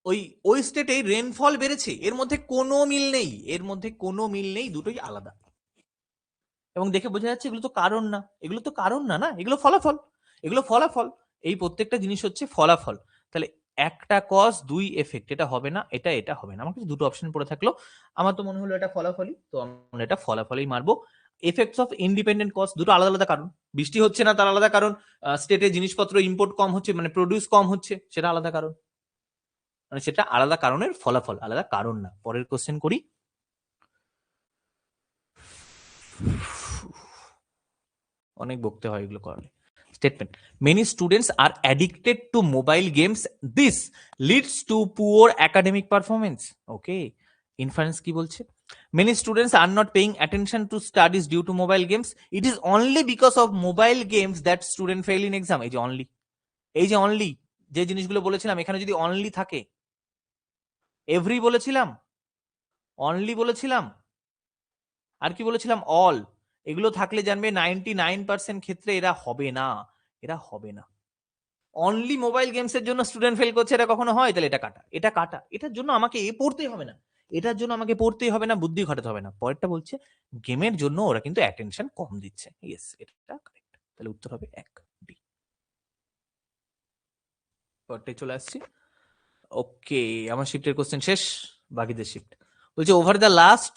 ওই ওই স্টেটে রেনফল বেড়েছে, এর মধ্যে কোনো মিল নেই, এর মধ্যে কোনো মিল নেই, দুটোই আলাদা। এবং দেখে বোঝা যাচ্ছে এগুলো তো কারণ না, এগুলো তো কারণ না, না এগুলো ফলাফল, এগুলো ফলাফল। এই প্রত্যেকটা জিনিস হচ্ছে ফলাফল। তাহলে একটা কজ দুই এফেক্ট, এটা হবে না, এটা এটা হবে না। আমার কাছে দুটো অপশন পড়ে থাকলো, আমার তো মনে হলো এটা ফলাফলই, তো আমরা এটা ফলাফলই মারবো। এফেক্টস অফ ইন্ডিপেন্ডেন্ট কজ, দুটো আলাদা আলাদা কারণ। বৃষ্টি হচ্ছে না তার আলাদা কারণ, স্টেটে জিনিসপত্র ইম্পোর্ট কম হচ্ছে মানে প্রডিউস কম হচ্ছে, সেটা আলাদা কারণ। মানে সেটা আলাদা কারণের ফলাফল, আলাদা কারণ না। পরের কোশ্চেন করি। অনেক বকতে হয় এগুলো করলে। Statement, many students are addicted to mobile games, this leads to poor academic performance. Okay, inference কি বলছে? Many students are not paying attention to studies due to mobile games. It is only because of mobile games that student fail in exam. এই যে অনলি যে জিনিসগুলো বলেছিলাম, এখানে যদি অনলি থাকে, এভরি বলেছিলাম, অনলি বলেছিলাম, আর কি বলেছিলাম, অল, এগুলো থাকলে জানবে 99% ক্ষেত্রে এরা হবে না, এরা হবে না। অনলি মোবাইল গেমস এর জন্য স্টুডেন্ট ফেল করছে, এটা কখনো হয়? তাহলে এটা কাটা, এটা কাটা। এটার জন্য আমাকে পড়তেই হবে না, এটার জন্য আমাকে পড়তেই হবে না, বুদ্ধি ঘটাতে হবে না। পরেরটা বলছে গেমের জন্য ওরা কিন্তু অ্যাটেনশন কম দিচ্ছে। ইয়েস, এটা কারেক্ট। তাহলে উত্তর হবে 1 ডি। পরেরটাই চলে আসছি। ওকে, আমার শিফটের কোশ্চেন শেষ, বাকিদের শিফট। বলছে ওভার দ্য লাস্ট,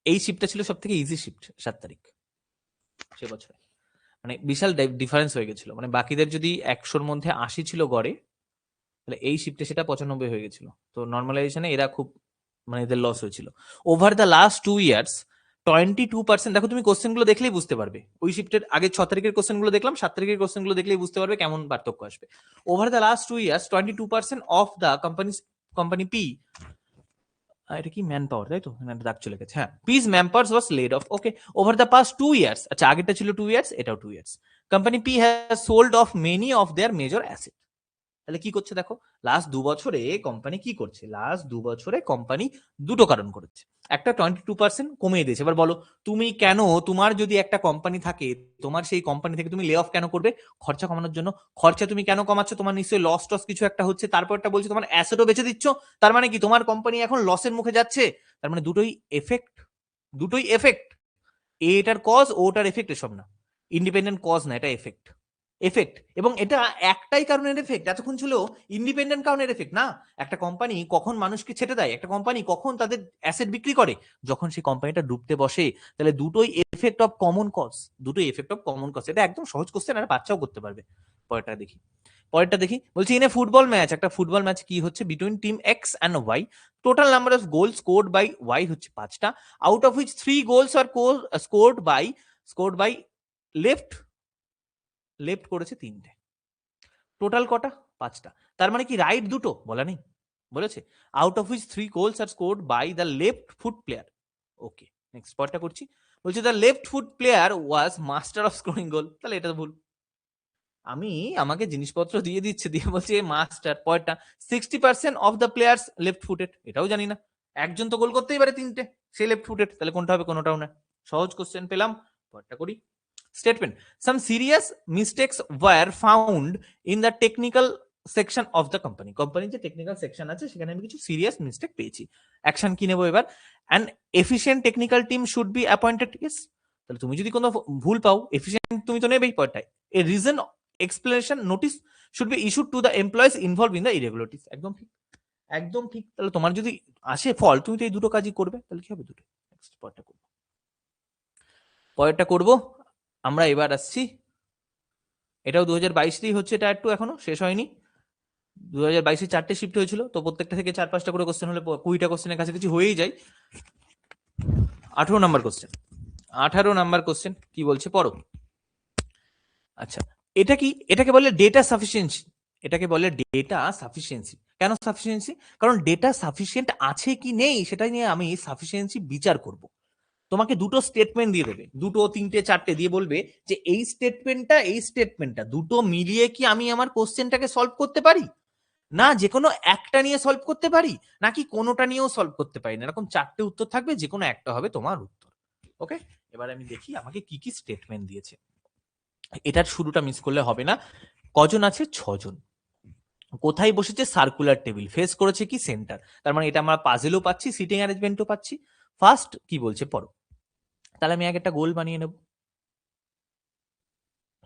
এই শিফটটা ছিল সব থেকে ইজি শিফট 7 তারিখ সে বছরে, মানে বিশাল ডিফারেন্স হয়ে গেছিল। মানে বাকিদের যদি 100-র মধ্যে 80 ছিল গড়ে, তাহলে এই শিফটে সেটা 95 হয়ে গেছিল। তো নর্মালাইজেশনে এরা খুব, মানে এদের লস হয়েছিল। ওভার দ্য লাস্ট 2 ইয়ার্স 22%, দেখো তুমি কোশ্চেন গুলো দেখলেই বুঝতে পারবে, ওই শিফটের আগে 6 তারিখের কোশ্চেন গুলো দেখলাম, 7 তারিখের কোশ্চেন গুলো দেখলেই বুঝতে পারবে কেমন পার্থক্য আসবে। Over the last 2 years 22% of the company P, এটা কি ম্যান পাওয়ার, তাই তো? দাগ চলে গেছে, হ্যাঁ, piece man power was lead of. Okay, over the past 2 years, আচ্ছা আগেরটা ছিল 2 ইয়ার্স, এটাও 2 years, company P has sold of many of their major asset. তাহলে কি করছে দেখো, লাস্ট 2 বছরে কোম্পানি কি করছে, লাস্ট 2 বছরে কোম্পানি দুটো কারণ করেছে। একটা 22% কমিয়ে দিয়েছে। এবার বলো তুমি কেন, তোমার যদি একটা কোম্পানি থাকে, তোমার সেই কোম্পানি থেকে তুমি লে অফ কেন করবে? খরচা কমানোর জন্য। খরচা তুমি কেন কমাচ্ছ? তোমার নিশ্চয়ই লস টস কিছু একটা হচ্ছে, তারপরটা বলছে তোমার অ্যাসেটও বেচে দিচ্ছ, তার মানে কি তোমার কোম্পানি এখন লসের মুখে যাচ্ছে। তার মানে দুটোই এফেক্ট, দুটোই এফেক্ট, এটার কজ ওটার এফেক্ট, এসব না, ইন্ডিপেন্ডেন্ট কজ না, এটা এফেক্ট, এফেক্ট। এবং এটা একটাই কারণের এফেক্ট, এতক্ষণ ছিল ইন্ডিপেন্ডেন্ট কারণের এফেক্ট না। একটা কোম্পানি কখন মানুষকে ছেড়ে দেয়, একটা কোম্পানি কখন তাদের অ্যাসেট বিক্রি করে, যখন সেই কোম্পানিটা ডুবতে বসে। তাহলে দুটোই এফেক্ট অফ কমন কজ, দুটোই এফেক্ট অফ কমন কজ। এটা একদম সহজ কোশ্চেন, আর বাচ্চাও করতে পারবে। পরেরটা দেখি, পরেরটা দেখি। বলছি ইন এ ফুটবল ম্যাচ, একটা ফুটবল ম্যাচ কি হচ্ছে, between team X and Y, total number of goal scored by Y হচ্ছে 5টা, out of which 3 goals are scored by left, left করেছে 3টে, টোটাল কটা? 5টা। তার মানে কি রাইট দুটো বলা নেই, বলেছে out of which 3 goals are scored by the left foot player. Okay, next পয়েন্টটা করছি। বলছে the left foot player was master of scoring goal, তাহলে এটা ভুল। আমি, আমাকে জিনিসপত্র দিয়ে দিচ্ছে, দিয়ে বলছে মাস্টার। পয়েন্টটা 60% of the players left footed, এটাও জানি না, একজন তো গোল করতেই পারে 3টে, সে লেফট ফুটেড, তাহলে কোনটা হবে? কোনোটাও না। সহজ কোশ্চেন পেলাম, পয়েন্টটা করি। Statement, some serious mistakes were found in the technical section of the company. কোম্পানির যে টেকনিক্যাল সেকশন আছে সেখানে আমি কিছু সিরিয়াস মিস্টেক পেয়েছি। অ্যাকশন কি নেব এবার? an efficient technical team should be appointed. Yes, তাহলে তুমি যদি কোনো ভুল পাও, এফিশিয়েন্ট তুমি তো নেবেই পয়েন্টটাই। a reason explanation notice should be issued to the employees involved in the irregularities. একদম ঠিক, একদম ঠিক। তাহলে তোমার যদি আসে ফল, তুমি তো এই দুটো কাজই করবে, তাহলে কি হবে? দুটো। নেক্সট পয়েন্টটা করব, পয়েন্টটা করব আমরা। এবার আসছি, এটাও 2022তেই হচ্ছে, এটা একটু এখনো শেষ হয়নি। 2022-এ 4টে শিফট হয়েছিল, তো প্রত্যেকটা থেকে 4-5টা করে কোশ্চেন হলে 20টা কোশ্চেনের কাছাকাছি হয়েই যায়। 18 নাম্বার কোশ্চেন, 18 নাম্বার কোশ্চেন কি বলছে পড়ো। আচ্ছা, এটা কি? এটাকে বলে ডেটা সাফিসিয়েন্সি, এটাকে বলে ডেটা সাফিসিয়েন্সি। কেন সাফিসিয়েন্সি? কারণ ডেটা সাফিসিয়েন্ট আছে কি নেই সেটা নিয়ে আমি সাফিসিয়েন্সি বিচার করব। তোমাকে দুটো স্টেটমেন্ট দিয়ে দেবে, 2, 3, 4টে দিয়ে বলবে যে এই স্টেটমেন্টটা, এই স্টেটমেন্টটা দুটো মিলিয়ে কি আমি আমার কোশ্চেনটাকে সলভ করতে পারি, না যে কোনো একটা নিয়ে সলভ করতে পারি, নাকি কোনোটা নিয়েও সলভ করতে পারি না। এরকম 4টে উত্তর থাকবে, যে কোনো একটা হবে তোমার উত্তর। ওকে, এবার আমি দেখি আমাকে কি কি স্টেটমেন্ট দিয়েছে। এটার শুরুটা মিস করলে হবে না। কজন আছে? 6 জন। কোথায় বসেছে? Circular table. ফেস করেছে কি? সেন্টার। তার মানে এটা আমরা পাজেলও পাচ্ছি, সিটিং অ্যারেঞ্জমেন্টও পাচ্ছি। ফার্স্ট কি বলছে পড়ো। তাহলে আমি আগে একটা গোল বানিয়ে নেব।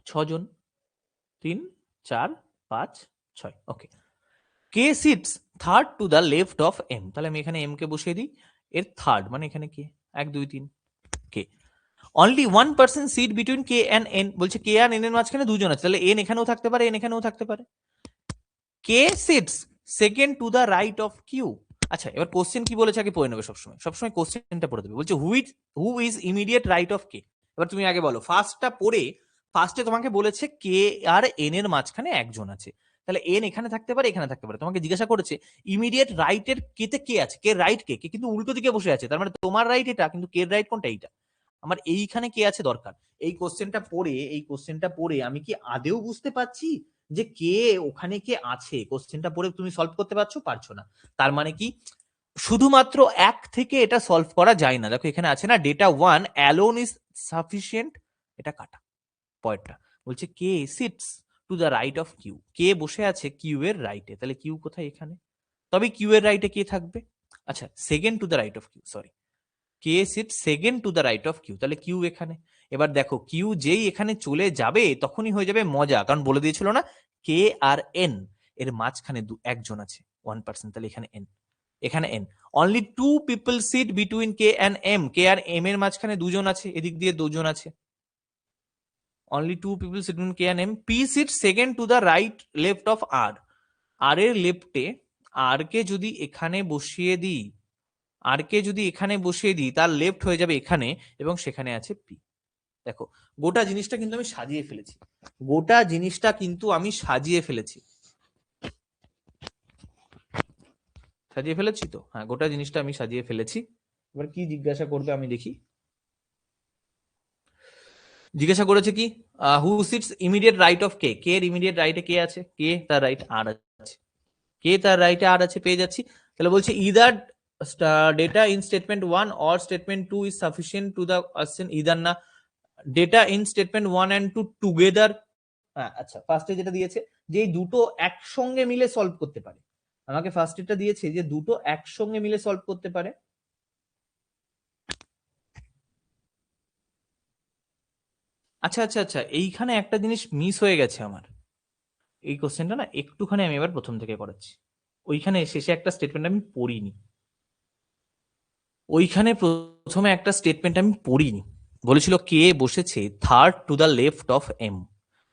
6 জন, 3, 4, 5, 6। Okay, K sits third to the left of M, তাহলে আমি এখানে এম কে বসিয়ে দিই, এর থার্ড মানে এখানে কে, 1, 2, 3 কে। Only 1% seat between K and N, বলছে কে আর এন এর মাঝখানে 2 জন আছে, তাহলে এন এখানেও থাকতে পারে, এন এখানেও থাকতে পারে। K sits second to the right of Q. আচ্ছা, এবার কোশ্চেন কি বলেছে আগে পড়ে নেবে, সবসময় সবসময় কোশ্চেনটা পড়ে দেবে। বলছে who is immediate right of K. এবার তুমি আগে বলো, ফার্স্টটা পড়ে ফার্স্টে তোমাকে বলেছে কে আর এন এর মাঝখানে একজন আছে, তাহলে এন এখানে থাকতে পারে এখানে থাকতে পারে। তোমাকে জিজ্ঞাসা করেছে ইমিডিয়েট রাইটের কেতে কে আছে, কে রাইট কে, কে কিন্তু উল্টো দিকে বসে আছে, তার মানে তোমার রাইট এটা, কিন্তু কে রাইট কোনটা, এইটা। আমার এইখানে কে আছে দরকার। এই কোশ্চেনটা পড়ে আমি কি আদেও বুঝতে পারছি যে কে ওখানে কে আছে? কোশ্চেনটা পড়ে তুমি সলভ করতে পারছো? পারছো না। তার মানে কি শুধুমাত্র এক থেকে এটা সলভ করা যায় না। দেখো এখানে আছে না data one alone is sufficient, এটা কাটা পয়েন্টটা। বলছে K sits to the right of Q, K বসে আছে কিউ এর রাইটে, তাহলে কিউ কোথায়? এখানে। তবে কিউ এর রাইটে কে থাকবে? আচ্ছা, second to the right of Q, sorry, কে sit second to the right of Q, তাহলে কিউ এখানে। এবার দেখো কিউ যেই এখানে চলে যাবে তখনই হয়ে যাবে মজা, কারণ বলে দিয়েছিল না কে আর এন এর মাঝখানে একজন আছে 1%, তাহলে এখানে এন, এখানে N. Only two people sit between K and M, K আর এম এর মাঝখানে দুজন আছে, এদিক দিয়ে দুজন আছে। Only two people sit between K and M, P sit second to the right left of R, R এর লেফটে আর কে যদি এখানে বসিয়ে দিই, আর কে যদি এখানে বসিয়ে দিই তার লেফট হয়ে যাবে এখানে, এবং সেখানে আছে পি। দেখো গোটা জিনিসটা কিন্তু আমি সাজিয়ে ফেলেছি, গোটা জিনিসটা কিন্তু আমি সাজিয়ে ফেলেছি, সাজিয়ে ফেলেছি তো, হ্যাঁ গোটা জিনিসটা আমি সাজিয়ে ফেলেছি। এবার কি জিজ্ঞাসা করবে আমি দেখি। জিজ্ঞাসা করেছে কি হু সিটস ইমিডিয়েট রাইট অফ কে, কে এর ইমিডিয়েট রাইটে কে আছে, কে তার রাইট আর আছে, কে তার রাইটে আর আছে, পেয়ে যাচ্ছি। তাহলে বলছে either data in statement one or statement two is sufficient to the question, either না data in statement one and two together. আচ্ছা, ফার্স্টে যেটা দিয়েছে যে এই দুটো একসঙ্গে মিলে সলভ করতে পারে, আমাকে ফার্স্ট এটা দিয়েছে যে দুটো একসঙ্গে মিলে সলভ করতে পারে। আচ্ছা আচ্ছা আচ্ছা, এইখানে একটা জিনিস মিস হয়ে গেছে আমার, এই কোশ্চেনটা না একটুখানি আমি এবার প্রথম থেকে করাচ্ছি। ওইখানে শেষে একটা স্টেটমেন্ট আমি পড়িনি, ওইখানে প্রথমে একটা স্টেটমেন্ট আমি পড়িনি। বলেছিল কে বসেছে third to the left of M,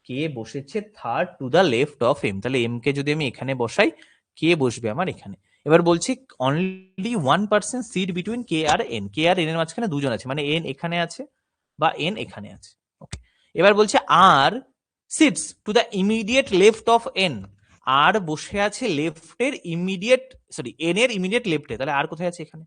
K বসেছে third to the left of M, তাহলে এম কে যদি আমি এখানে বসাই কে বসবে আমার এখানে। এবার বলছি অনলি 1% সিট বিটুইন কে আর এন, কে আর এন এর মাঝখানে দুজন আছে, মানে এন এখানে আছে বা এন এখানে আছে। ওকে, এবার বলছে R sits to the immediate left of N, R বসে আছে লেফটের ইমিডিয়েট, সরি এন এর ইমিডিয়েট লেফটে, তাহলে আর কোথায় আছে? এখানে।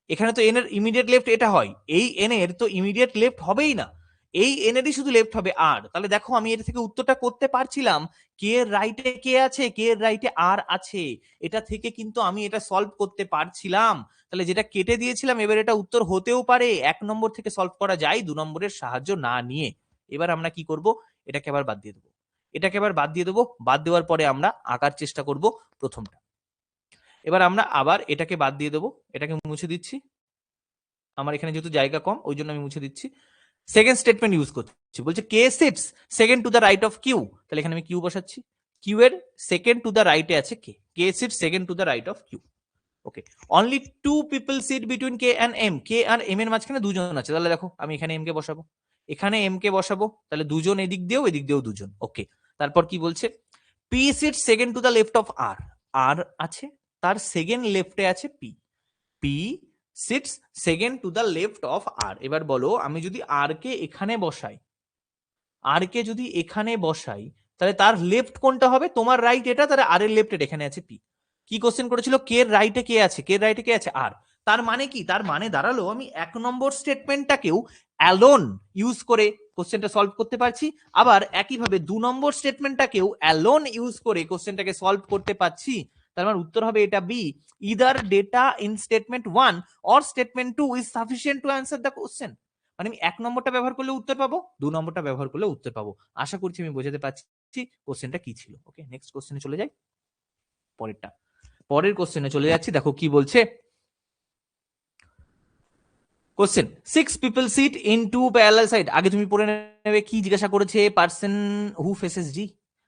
এখানে তো এন এর ইমিডিয়েট লেফট এটা হয়, এই এন এর তো ইমিডিয়েট লেফট হবেই না, এই এন এরই শুধু লেফট হবে আর। তাহলে দেখো আমি এটা থেকে উত্তরটা করতে পারছিলাম কে এর রাইটে কে আছে, কে এর রাইটে আর আছে, এটা থেকে কিন্তু আমি এটা সলভ করতে পারছিলাম। তাহলে যেটা কেটে দিয়েছিলাম এবার এটা উত্তর হতেও পারে, 1 নম্বর থেকে সলভ করা যায় 2 নম্বরের সাহায্য না নিয়ে। এবার আমরা কি করব, এটাকে আবার বাদ দিয়ে দেবো, এটাকে আবার বাদ দিয়ে দেবো, বাদ দেওয়ার পরে আমরা আঁকার চেষ্টা করব প্রথমটা। এবার আমরা আবার এটাকে বাদ দিয়ে দেবো, এটাকে মুছে দিচ্ছি, আমার এখানে যেহেতু জায়গা কম ওই জন্য আমি মুছে দিচ্ছি। সেকেন্ড স্টেটমেন্ট ইউজ করছি, বলছে K sits second to the right of Q, তাহলে এখানে আমি কিউ বসাচ্ছি, কিউ এর সেকেন্ড টু দ্য রাইটে আছে K, K sits second to the right of Q. Okay, only two people sit between K and M, K আর এম এর মাঝখানে দুজন আছে, তাহলে দেখো আমি এখানে এম কে বসাবো, এখানে এম কে বসাবো, তাহলে দুজন এদিক দিয়েও দুজন। ওকে, তারপর কি বলছে P sit second to the left of R, R আছে তার সেকেন্ড লেফটে আছে P, P sits second to the left of R. এবার বলো আমি যদি আর কে এখানে বসাই, আর কে যদি এখানে বসাই তাহলে তার লেফট কোনটা হবে? তোমার রাইট এটা, তাহলে আর এর লেফট এটা, এখানে আছে পি। কি কোশ্চেন করেছিল? কে রাইটে কে আছে, কে রাইটে কে আছে আর। তার মানে কি? তার মানে দাঁড়ালো আমি 1 নম্বর স্টেটমেন্টটাকেও অ্যালোন ইউজ করে কোশ্চেনটা সলভ করতে পারছি, আবার একইভাবে 2 নম্বর স্টেটমেন্টটাকেও অ্যালোন ইউজ করে কোশ্চেনটাকে সলভ করতে পারছি। তার মানে উত্তর হবে এটা B, either data in statement one or statement two is sufficient to answer the question. মানে আমি 1 নম্বরটা ব্যবহার করলে উত্তর পাবো, 2 নম্বরটা ব্যবহার করলে উত্তর পাবো। আশা করছি আমি বোঝাতে পারছি কোশ্চেনটা কি ছিল। ওকে, নেক্সট কোশ্চেনে চলে যাই, পরেরটা, পরের কোশ্চেনে চলে যাচ্ছি। দেখো কি বলছে question, 6 people sit in 2 parallel side. আগে তুমি পড়ে নেবে কি জিজ্ঞাসা করেছে, পার্সন হু ফেসেস ডি।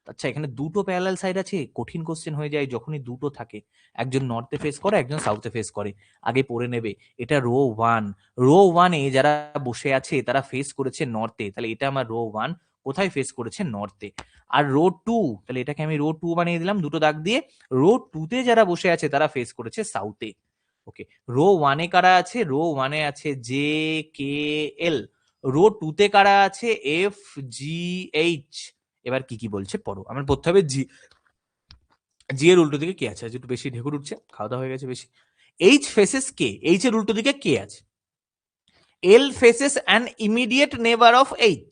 আচ্ছা, এখানে দুটো প্যারালাল সাইড আছে, কঠিন কোশ্চেন হয়ে যায় যখনই দুটো থাকে, একজন নর্থে ফেস করে একজন সাউথে ফেস করে। আগে পড়ে নেবে এটা রো ওয়ান, রো ওয়ানে যারা বসে আছে তারা ফেস করেছে নর্থে, তাহলে এটা আমার রো ওয়ান কোথায় ফেস করেছে? নর্থে। আর রো টু, তাহলে এটাকে আমি রো টু বানিয়ে দিলাম দুটো দাগ দিয়ে, রো টুতে যারা বসে আছে তারা ফেস করেছে সাউথে। ওকে, রো ওয়ানে কারা আছে? রো ওয়ানে আছে জে কে এল, রো 2 তে কারা আছে? F G H. এবার কি কি বলছে পড়ো। আমার পড়তে হবে জি, জি এর উল্টো দিকে কে আছে? আজ একটু বেশি ঢেকুর উঠছে, খাওয়া দাওয়া হয়ে গেছে বেশি। এইচ ফেসেস কে, এইচ এর উল্টো দিকে কে আছে? এল faces an immediate neighbour of H.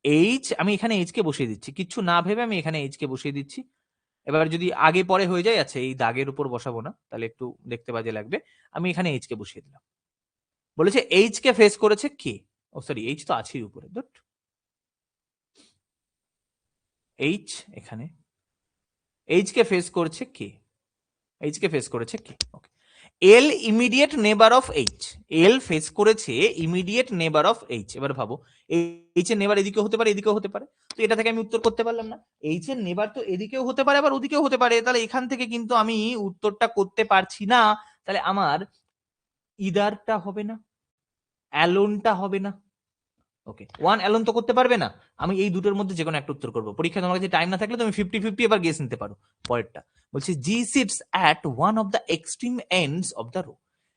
H, আমি এখানে এইচ কে বসিয়ে দিচ্ছি, কিচ্ছু না ভেবে আমি এখানে এইচ কে বসিয়ে দিচ্ছি। এবার যদি আগে পরে হয়ে যায়, আচ্ছা এই দাগের উপর বসাবো না, তাহলে একটু দেখতে বাজে লাগবে। আমি এখানে এইচ কে বসিয়ে দিলাম। বলেছে এইচ কে ফেস করেছে কে? ও সরি, এইচ তো আছেই উপরে, এইচ এখানে, এইচ কে ফেস করছে কে? এইচ কে ফেস করেছে কে? ওকে। এল immediate neighbour of H, L face করেছে ইমিডিয়েট নেবার অফ এইচ। এবার ভাবো, এইচ এর নেবার এদিকেও হতে পারে এদিকেও হতে পারে, তো এটা থেকে আমি উত্তর করতে পারলাম না। এইচ এর নেবার তো এদিকেও হতে পারে আবার ওদিকেও হতে পারে, তাহলে এখান থেকে কিন্তু আমি উত্তরটা করতে পারছি না। তাহলে আমার ইদারটা হবে না, অ্যালোনটা হবে না। ওকে, ওয়ান অ্যালোন তো করতে পারবে না, আমি এই দুটোর মধ্যে যে কোনো একটা উত্তর করবো। পরীক্ষা তোমার কাছে টাইম না থাকলে তুমি 50-50 এবার গেস নিতে পারো। পরেরটা বলছে G sits at one of the extreme ends of the row.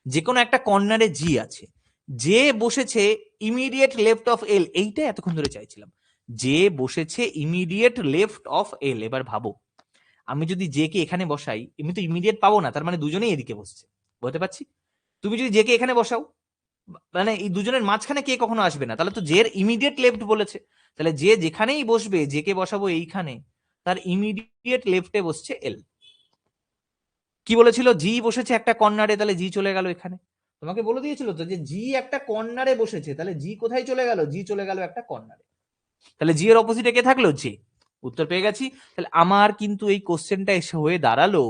যে কোনো একটা কর্নারে জি আছে, যে বসেছে ইমিডিয়েট লেফট অফ এল। এইটা এতক্ষণ ধরে চাইছিলাম, যে বসেছে ইমিডিয়েট লেফট অফ এল। এবার ভাবো, আমি যদি জে কে এখানে বসাই, আমি তো ইমিডিয়েট পাবো না, তার মানে দুজনেই এদিকে বসছে, বলতে পারছি। তুমি যদি জে কে এখানে বসাও, মানে এই দুজনের মাঝখানে কে কখনো আসবে না, তাহলে তো জের ইমিডিয়েট লেফট বলেছে, তাহলে যে যেখানেই বসবে, যে কে বসাবো এইখানে, তার ইমিডিয়েট লেফটে বসছে এল। কি বলেছিল? জি বসেছে একটা কর্নারে, তাহলে জি চলে গেল এখানে। তোমাকে বলে দিয়েছিল তো যে জি একটা কর্নারে বসেছে, তাহলে জি কোথায় চলে গেল? জি চলে গেল একটা কর্নারে, তাহলে জি এর অপোজিটে কে থাকলো? জে। উত্তর পেয়ে গেছি। তাহলে আমার কিন্তু এই কোশ্চেনটা এসে হয়ে দাঁড়ালো,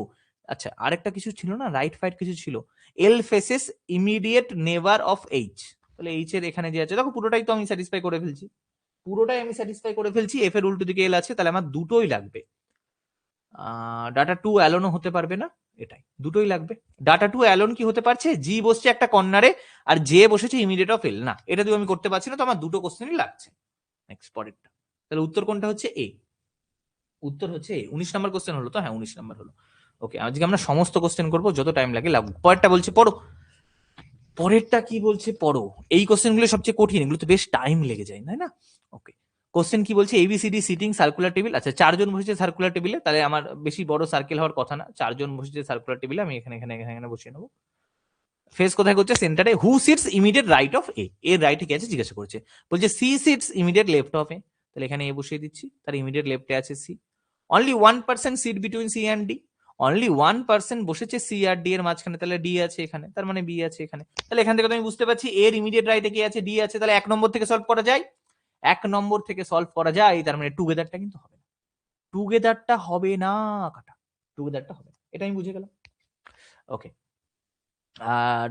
আচ্ছা আরেকটা কিছু ছিল না, রাইট ফাইট কিছু ছিল, L faces immediate neighbour of H. তাহলে এইচ এর এখানে যে আছে, দেখো পুরোটাই তো আমি স্যাটিসফাই করে ফেলছি, পুরোটাই আমি স্যাটিসফাই করে ফেলছি। এফ এর উল্টো দিকে এল আছে, তাহলে আমার দুটোই লাগবে। ডাটা টু অ্যালোনও হতে পারবে না, এটাই দুটোই লাগবে। ডাটা টু অ্যালোন কি হতে পারছে? জি বসছে একটা কর্নারে, আর জে বসেছে ইমিডিয়েট অফ এল। না, এটা দিয়ে আমি করতে পারছি না, তো আমার দুটো কোশ্চেনই লাগছে। নেক্সট পরেরটা, তাহলে উত্তর কোনটা হচ্ছে? এ। উত্তর হচ্ছে 19 নম্বর কোশ্চেন হলো তো? হ্যাঁ 19 নম্বর হলো। ওকে, আজকে আমরা সমস্ত কোশ্চেন করবো, যত টাইম লাগে লাগুক। পরেরটা বলছে পড়ো। পরেরটা কি বলছে পড়ো। এই কোশ্চেন গুলো সবচেয়ে কঠিন, এগুলো তো বেশ টাইম লেগে যায়, তাই না? ওকে, কোশ্চেন কি বলছে? A B C D sitting circular table. আচ্ছা, চারজন বসেছে সার্কুলার টেবিলে, তাহলে আমার বেশি বড় সার্কেল হওয়ার কথা না, চারজন বসেছে সার্কুলার টেবিলে, আমি এখানে এখানে এখানে এখানে বসিয়ে নেবো। ফেস কোথায় করছে? সেন্টারে। Who sits immediate right of A, এর রাইটে কি আছে জিজ্ঞাসা করছে। বলছে C sits immediate left of A, তাহলে এখানে এ বসিয়ে দিচ্ছি, তার ইমিডিয়েট লেফটে আছে C. Only 1% seat between C and D, only 1% বসেছে সি আর ডি এর মাঝখানে, তাহলে ডি আছে এখানে, তার মানে বি আছে এখানে। তাহলে এখান থেকে আমি বুঝতে পারছি এর ইমিডিয়েট রাইটে কি আছে? ডি আছে, তাহলে 1 নম্বর থেকে সলভ করা যায়, 1 নম্বর থেকে সলভ করা যায়। তার মানে টুগেদারটা কিন্তু হবে না, টুগেদারটা হবে না কাটা, টুগেদারটা হবে না, এটা আমি বুঝে গেলাম। ওকে, আর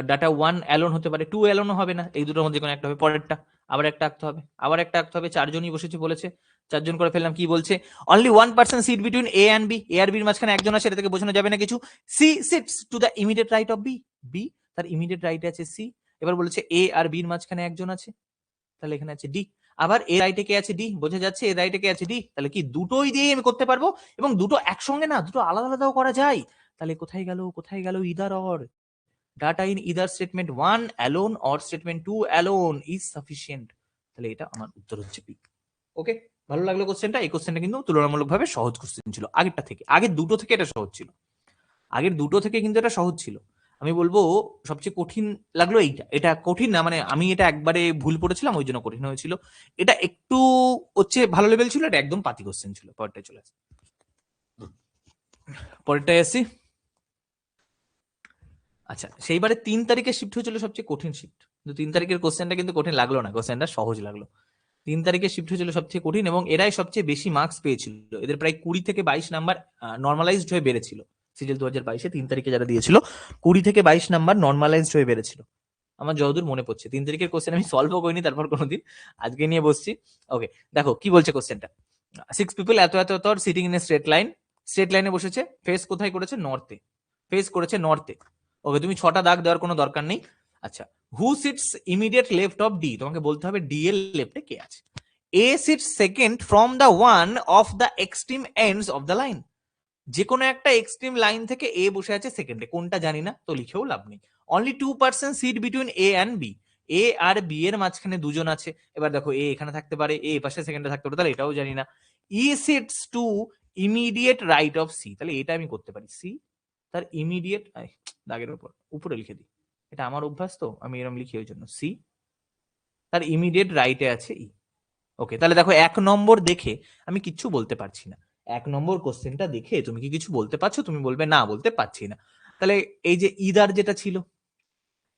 ডাটা ওয়ান অ্যালোন হতে পারে, টু অ্যালোনও হবে না, এই দুটোর মধ্যে কোনো একটা হবে। পরেরটা আবার একটা আঁকতে হবে, আবার একটা আঁকতে হবে। চারজনই বসেছে বলেছে, চারজন করে ফেললাম। কি বলছে? Only 1% seat between A and B, A আর বির মাঝখানে একজন আছে, এটা থেকে বোঝানো যাবে না কিছু। C sits to the immediate right of B, B তার ইমিডিয়েট রাইটে আছে সি। এবার বলেছে এ আর বির মাঝখানে একজন আছে, তাহলে এখানে আছে ডি। আবার এ রাইটে কে আছে? ডি, বোঝা যাচ্ছে এ রাইটে কে আছে? ডি। তাহলে কি দুটোই দিয়ে আমি করতে পারবো, এবং দুটো একসঙ্গে না, দুটো আলাদা আলাদাও করা যায়। তাহলে কোথায় গেল, কোথায় গেল either or? Data in either statement 1 alone or statement 2 alone is sufficient। তাহলে এটা আমার উত্তর হচ্ছে বি। ওকে, ভালো লাগলো কোশ্চেনটা। এই কোশ্চেনটা কিন্তু তুলনামূলকভাবে সহজ কোশ্চেন ছিল আগেরটা থেকে, আগের দুটো থেকে এটা সহজ ছিল, আগের দুটো থেকে কিন্তু এটা সহজ ছিল। আমি বলবো সবচেয়ে কঠিন লাগলো এইটা, এটা কঠিন না, মানে আমি এটা একবারে ভুল পড়েছিলাম ওই জন্য কঠিন হয়েছিল। এটা একটু হচ্ছে ভালো লেভেল ছিল, এটা একদম পাতি কোশ্চেন ছিল। পরেরটায় চলে আসি, পরেরটায় আসি। আচ্ছা, সেইবারে 3 তারিখে শিফট হয়েছিল সবচেয়ে কঠিন শিফট, কিন্তু 3 তারিখের কোশ্চেনটা কিন্তু কঠিন লাগলো না, কোশ্চেনটা সহজ লাগলো। 3 তারিখে শিফট হয়েছিল সবচেয়ে কঠিন, এবং এরাই সবচেয়ে বেশি মার্কস পেয়েছিল। এদের প্রায় 20 থেকে 22 নাম্বার নর্মালাইজড হয়ে বেড়েছিল। সিজিএল 2022-এ 3 তারিখে যারা দিয়েছিল, 20 থেকে 22 নাম্বার নর্মালাইজড হয়ে বেড়েছিল। আমার যতদূর মনে পড়ছে 3 তারিখের কোশ্চেন আমি সলভও করিনি তারপর কোনোদিন, আজকে নিয়ে বসছি। ওকে, দেখো কি বলছে কোশ্চেনটা। 6 পিপল এত এত এত sitting in a straight line, straight লাইনে বসেছে, ফেস কোথায় করেছে? নর্থে, ফেস করেছে নর্থে। ওকে, তুমি 6টা দাগ দেওয়ার কোনো দরকার নেই। আচ্ছা, who sits immediate left of D, তোমাকে বলতে হবে ডি এর লেফটে কে আছে। A sits second from the one of the extreme ends of the line, যে কোনো একটা এক্সট্রিম লাইন থেকে এ বসে আছে সেকেন্ডে, কোনটা জানি না, তো লিখেও লাভ নেই। Only 2% sit between A and B, A আর বি এর মাঝখানে দুজন আছে, এবার দেখো এ এখানে থাকতে পারে, এ পাশে সেকেন্ডে থাকতে পারে, তাহলে এটাও জানি না। E sits to immediate right of C, তাহলে এটা আমি করতে পারি, সি তার ইমিডিয়েট, দাগের উপর উপরে লিখে দিই, এটা আমার অভ্যাস তো আমি এরকম লিখি, ওই জন্য সি তার ইমিডিয়েট রাইটে আছে ই। ওকে, তাহলে দেখো 1 নম্বর দেখে আমি কিচ্ছু বলতে পারছি না। 1 নম্বর কোশ্চেনটা দেখে তুমি কি কিছু বলতে পারছো? তুমি বলবে না, বলতে পারছি না। তাহলে এই যে ইদার যেটা ছিল,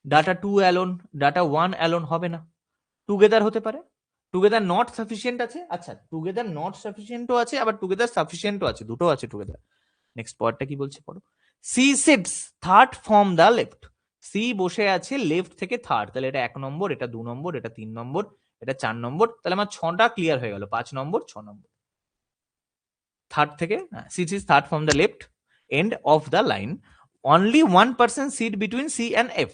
ডাটা 2 অ্যালোন, ডাটা 1 অ্যালোন হবে না, টুগেদার হতে পারে। টুগেদার নট সাফিসিয়েন্ট আছে, আচ্ছা টুগেদার নট সাফিসিয়েন্টও আছে, আবার টুগেদার সাফিসিয়েন্টও আছে, দুটো আছে টুগেদার। নেক্সট পয়েন্টটা কি বলছে পড়ো। C sits third from the left, C বসে আছে লেফট থেকে থার্ড, তাহলে এটা 1 নম্বর, এটা 2 নম্বর, এটা 3 নম্বর, এটা 4 নম্বর, তাহলে আমার 6টা ক্লিয়ার হয়ে গেল, 5 নম্বর, 6 নম্বর। থার্ড থেকে, sit is third from the left end of the line, only 1% seat between C and F,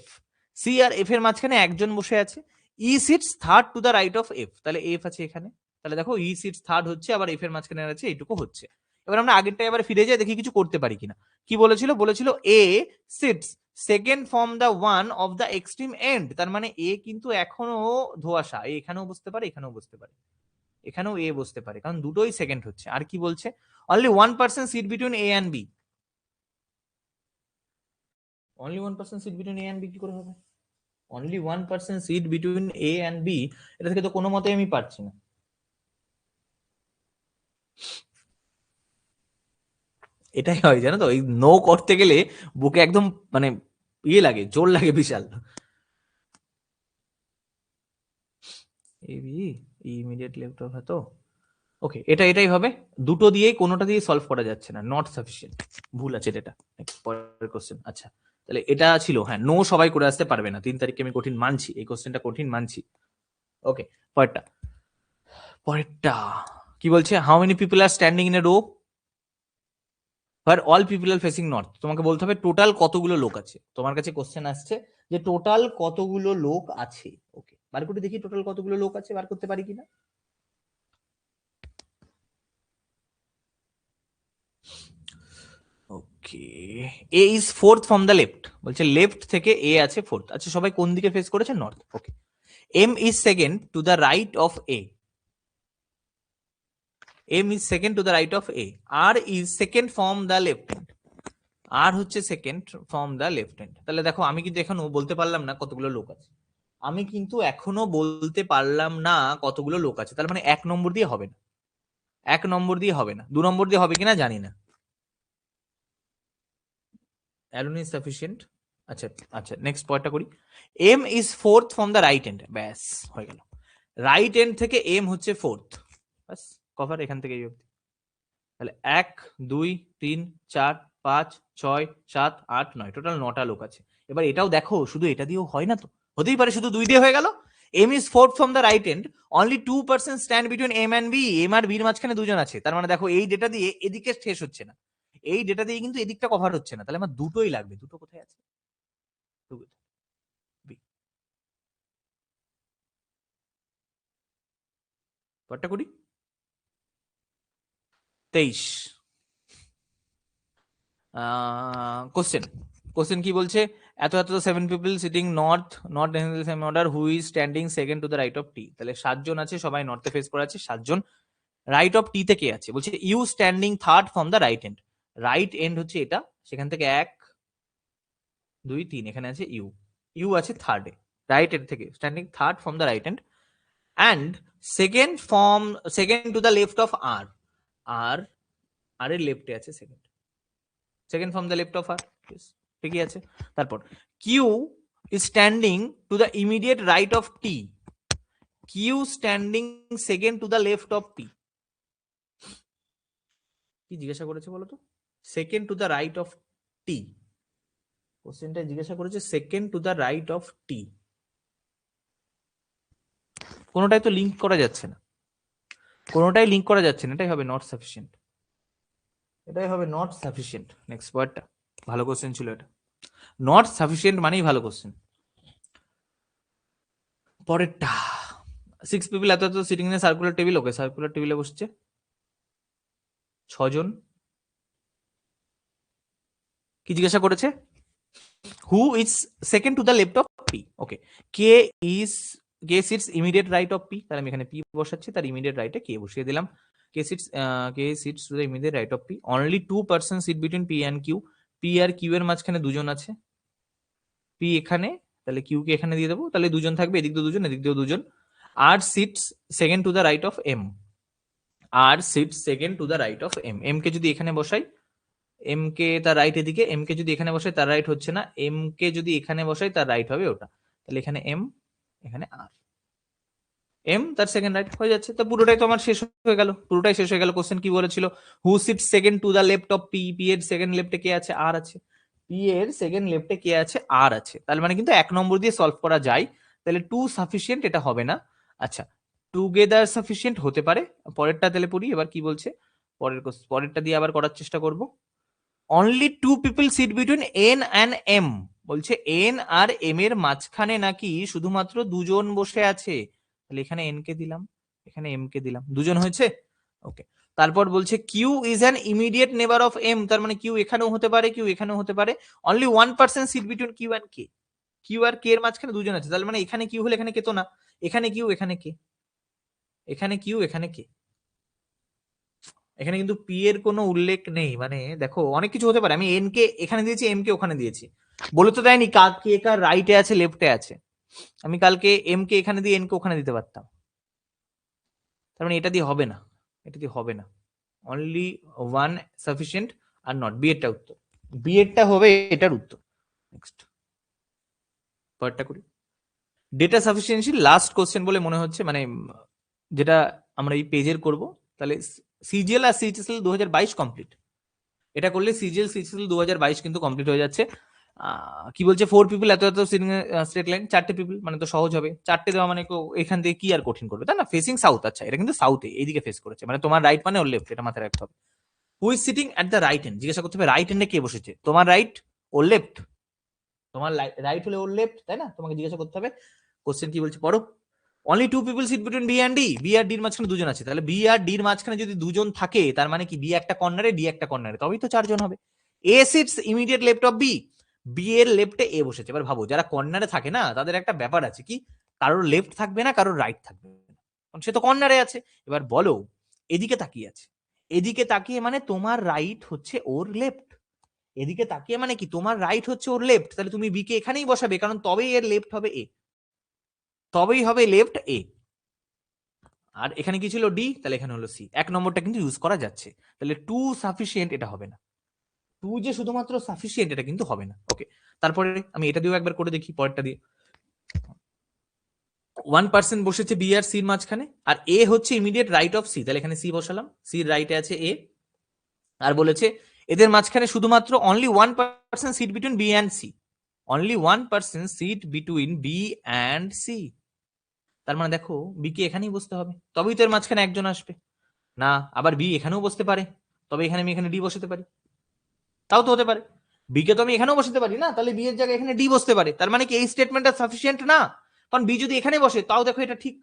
C আর এফ এর মাঝখানে একজন বসে আছে। E sits third to the right of F, তাহলে এফ আছে এখানে, তাহলে দেখো ই সিটস থার্ড হচ্ছে, আবার এফ এর মাঝখানে আছে, এইটুকু হচ্ছে। এবার আমরা আগেরটা এবার ফিরে যাই, দেখি কিছু করতে পারি কিনা। কি বলেছিল? বলেছিল A sits second from the one of the extreme end, তার মানে এ কিন্তু এখনো ধোঁয়াশা, এ এখানেও বসতে পারে, এখানেও বসতে পারে, এখানেও এ বসতে পারে, কারণ দুটোই সেকেন্ড হচ্ছে। আর কি বলছে? Only 1% seat between A and B, only 1% seat between A and B কি করে হবে? Only 1% seat between A and B, এটা থেকে তো কোনো মতে আমি পারছি না। এটাই হয় জানো তো, এই নো করতে গেলে বুকে একদম মানে ইয়ে লাগে, জোর লাগে বিশাল। A B immediate left of, তো ওকে, এটাই হবে। দুটো দিয়ে কোনোটা দিয়ে সলভ করা যাচ্ছে না, নট সাফিসিয়েন্ট, ভুল আছে এটা। পরের কোশ্চেন, আচ্ছা তাহলে এটা ছিল, হ্যাঁ নো সবাই করে আসতে পারবে না, 3 তারিখে আমি কঠিন মানছি, এই কোশ্চেনটা কঠিন মানছি। ওকে, পরেরটা, পরেরটা কি বলছে? How many people are standing in a row where all people are facing north, তোমাকে বলতে হবে টোটাল কতগুলো লোক আছে। তোমার কাছে কোশ্চেন আসছে যে টোটাল কতগুলো লোক আছে। ওকে, বার করে দেখি টোটাল কতগুলো লোক আছে, বার করতে পারি কিনা। Okay, A is fourth from the left, বলছে লেফট থেকে এ আছে ফোর্থ, আচ্ছা সবাই কোন দিকে ফেস করেছে? North. Okay, M is second to the right of A, M is second to the right of A, R is second from the left hand, R হচ্ছে second from the left hand. তাহলে দেখো আমি কিন্তু এখনো বলতে পারলাম না কতগুলো লোক আছে, আমি কিন্তু এখনো বলতে পারলাম না কতগুলো লোক আছে, তার মানে 1 নম্বর দিয়ে হবে না, 1 নম্বর দিয়ে হবে না, 2 নম্বর দিয়ে হবে কিনা জানি না। অ্যালোন ইজ সাফিসিয়েন্ট, আচ্ছা আচ্ছা নেক্সট পয়েন্টটা করি। M is fourth from the right end, ব্যাস হয়ে গেল, রাইট এন্ড থেকে এম হচ্ছে ফোর্থ, ব্যাস কভার এখান থেকে এই অবধি। তাহলে 1 2 3 4 5 6 7 8 9, টোটাল 9টা লোক আছে। এবার এটাও দেখো, শুধু এটা দিয়েও হয় না তো, হতেই পারে শুধু 2 দিয়ে হয়ে গেল। M is fourth from the right end, only 2% stand between M and B, M আর বির মাঝখানে দুজন আছে, তার মানে দেখো এই ডেটা দিয়ে এদিকে শেষ হচ্ছে না, এই ডেটা দিয়ে কিন্তু এদিকটা কভার হচ্ছে না, তাহলে আমার দুটোই লাগবে, দুটো কোথায় আছে? কটা করি? 23। কোশ্চেন, কোশ্চেন কি বলছে? এত এত 7 people sitting north, not in the same order, who is standing second to the right of T, তাহলে 7 জন আছে, সবাই নর্থে ফেস করে আছে, 7 জন। রাইট অফ টি তে কে আছে? বলছে U standing third from the right end, right end হচ্ছে এটা, সেখান থেকে 1 2 3, এখানে আছে ইউ, ইউ আছে থার্ডে, রাইট এন্ড থেকে standing third from the right end, and second to the left of R, R R এর লেফটে আছে second, second from the left of R, ঠিকই আছে। তারপর Q is standing to the immediate right of T, Q standing second to the left of T, কি জিজ্ঞাসা করেছে বলো তো? Second to the right of T, কোশ্চেনটা জিজ্ঞাসা করেছে second to the right of টি, কোনোটাই তো লিঙ্ক করা যাচ্ছে না, কোনোটাই লিঙ্ক করা যাচ্ছে না, এটাই হবে নট সাফিসিয়েন্ট, এটাই হবে নট সাফিসিয়েন্ট। নেক্সট ওয়ার্ডটা, ভালো কোশ্চেন ছিল এটা, নট সাফিসিয়েন্ট মানেই ভালো কোশ্চেন। পরেরটা, 6 পিপল এত এত sitting in circular table, okay circular টেবিলে বসছে 6 জন। কি জিজ্ঞাসা করেছে? Who is second to the left of P. Okay, K is K sits immediate right of P, তাহলে আমি এখানে পি বসাচ্ছি, তার ইমিডিয়েট রাইটে কে বসিয়ে দিলাম। K sits to the immediate right of P, only 2% sit between P and Q, P আর কিউ এর মাঝখানে দুজন আছে, পি এখানে, তাহলে কিউ কে এখানে দিয়ে দেবো, তাহলে দুজন থাকবে, এদিক দিয়ে দুজন, এদিক দিয়েও দুজন। R sits second to the right of M, R sits second to the right of M, M কে যদি এখানে বসাই, এম কে তার রাইট এদিকে, এম কে যদি এখানে বসাই তার রাইট হচ্ছে না, এম কে যদি এখানে বসাই তার রাইট হবে ওটা, তাহলে এখানে এম, এখানে আর, এম তার সেকেন্ড রাইট হয়ে যাচ্ছে। তো পুরোটাই তো আমার শেষ হয়ে গেল, পুরোটাই শেষ হয়ে গেল। কোশ্চেন কি বলেছিল? Who sit second to the left of P, P এর সেকেন্ড লেফটে কে আছে? আর আছে। পি এর সেকেন্ড লেফটে কে আছে? আর আছে। তার মানে কিন্তু 1 নম্বর দিয়ে সলভ করা যায়। তাহলে টু সাফিসিয়েন্ট এটা হবে না। আচ্ছা, টুগেদার সাফিসিয়েন্ট হতে পারে। পরেরটা তাহলে পড়ি এবার কি বলছে, পরেরটা দিয়ে আবার করার চেষ্টা করব। Only two people sit between N and M, বলছে এন আর এম এর মাঝখানে নাকি শুধুমাত্র দুজন বসে আছে, তাহলে এখানে এন কে দিলাম, এখানে এম কে দিলাম, দুজন হয়েছে। ওকে, তারপর বলছে Q is an immediate neighbour of M, তার মানে কিউ এখানেও হতে পারে, কিউ এখানেও হতে পারে। Only 1% seat between Q and K, Q আর কে এর মাঝখানে দুজন আছে, তাহলে মানে এখানে কিউ হলে এখানে কে তো না, এখানে কিউ এখানে কে, এখানে কিউ এখানে কে, এখানে কিন্তু পি এর কোনো উল্লেখ নেই। মানে দেখো অনেক কিছু হতে পারে, আমি এন কে এখানে দিয়েছি, এম কে ওখানে দিয়েছি, বলে তো দেয়নি কে কার রাইটে আছে লেফটে আছে। আমি কালকে এম কে এখানে দিয়ে এন কে ওখানে দিতে পারতাম, তার মানে এটা দিয়ে হবে না, এটা দিয়ে হবে না। Only one sufficient or not, B এরটা উত্তর, বি এরটা হবে এটার উত্তর। নেক্সট পরেরটা করি। ডেটা সাফিসিয়েন্সি লাস্ট কোশ্চেন বলে মনে হচ্ছে, মানে যেটা আমরা এই পেজের করব। তাহলে সিজিএল আর সিএইচএসএল 2022 কমপ্লিট, এটা করলে সিজিএল সিএইচএসএল 2022 কিন্তু কমপ্লিট হয়ে যাচ্ছে। কি বলছে, 4 পিপল এত এত স্ট্রেট লাইন, 4টে পিপল মানে তো সহজ হবে, 4টে দেওয়া মানে এখান থেকে কি আর কঠিন করবে, তাই না? ফেসিং সাউথ, আচ্ছা এটা কিন্তু সাউথে এইদিকে ফেস করেছে, মানে তোমার রাইট মানে ওর লেফট, এটা মাথায় রাখতে হবে। Who is sitting at the right end, জিজ্ঞাসা করতে হবে রাইট এন্ডে কে বসেছে, তোমার রাইট ওর লেফট, তোমার রাইট হলে ওর লেফট, তাই না? তোমাকে জিজ্ঞাসা করতে হবে। কোশ্চেন কি বলছে পড়ো। Only 2 people sit between B and D, B আর ডির মাঝখানে দুজন আছে, তাহলে বি আর ডির মাঝখানে যদি দুজন থাকে তার মানে কি বি একটা কর্নারে ডি একটা কর্নারে, তবেই তো 4জন হবে। A sits immediate left of B, B এর লেফটে এ বসেছে। এবার ভাবো যারা কর্নারে থাকে না তাদের একটা ব্যাপার আছে কি, কারোর লেফট থাকবে না, কারোর রাইট থাকবে না, কারণ সে তো কর্নারে আছে। এবার বলো এদিকে তাকিয়ে আছে, এদিকে তাকিয়ে মানে তোমার রাইট হচ্ছে ওর লেফট, এদিকে তাকিয়ে মানে কি তোমার রাইট হচ্ছে ওর লেফট, তাহলে তুমি বি কে এখানেই বসাবে, কারণ তবেই এর লেফট হবে এ, তবেই হবে লেফট এ। আর এখানে কি ছিল ডি, তাহলে এখানে হলো সি। 1 নম্বরটা কিন্তু ইউজ করা যাচ্ছে, তাহলে টু সাফিসিয়েন্ট এটা হবে না, টু যে শুধুমাত্র সাফিসিয়েন্ট এটা কিন্তু হবে না। ওকে, তারপরে আমি এটা দিয়েও একবার করে দেখি, পরেরটা দিয়ে। 1% বসেছে বি আর সির মাঝখানে, আর এ হচ্ছে ইমিডিয়েট রাইট অফ সি, তাহলে এখানে সি বসালাম, সির রাইটে আছে এ। আর বলেছে এদের মাঝখানে শুধুমাত্র only 1% seat between B and C, only 1% seat between B and C, তার মানে দেখো বি কে এখানেই বসতে হবে, তবেই তো এর মাঝখানে একজন আসবে। না, আবার বি এখানেও বসতে পারে, তবে এখানে আমি এখানে ডি বসাতে পারি, তাও তো হতে পারে। বি কে তো আমি এখানেও বসাতে পারি না, তাহলে বি এর জায়গায় এখানে ডি বসতে পারে, তার মানে কি এই স্টেটমেন্টটা সাফিসিয়েন্ট না, কারণ বি যদি এখানে বসে তাও দেখো এটা ঠিক,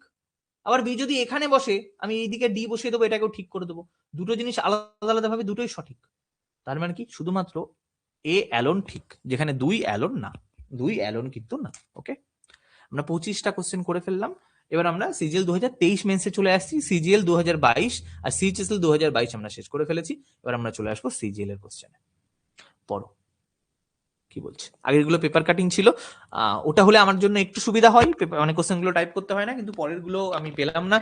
আবার বি যদি এখানে বসে আমি এইদিকে ডি বসিয়ে দেবো, এটাকেও ঠিক করে দেবো, দুটো জিনিস আলাদা আলাদা ভাবে দুটোই সঠিক। তার মানে কি শুধুমাত্র এ অ্যালোন ঠিক, যেখানে দুই অ্যালোন না, দুই অ্যালোন কিন্তু না। ওকে, আমরা 25টা কোশ্চেন করে ফেললাম। এবার আমরা সিজিএল 2023 মেন্সে চলে আসছি, সিজিএল 2022 আর সিএইচএসএল 2022 আমরা শেষ করে ফেলেছি। এবার আমরা চলে আসবো সিজিএল এর কোশ্চেনে। পড়ো কি বলছে। আগের গুলো পেপার কাটিং ছিল, ওটা হলে আমার জন্য একটু সুবিধা হয়, মানে কোশ্চেন গুলো টাইপ করতে হয় না, কিন্তু পরের গুলো আমি পেলাম না,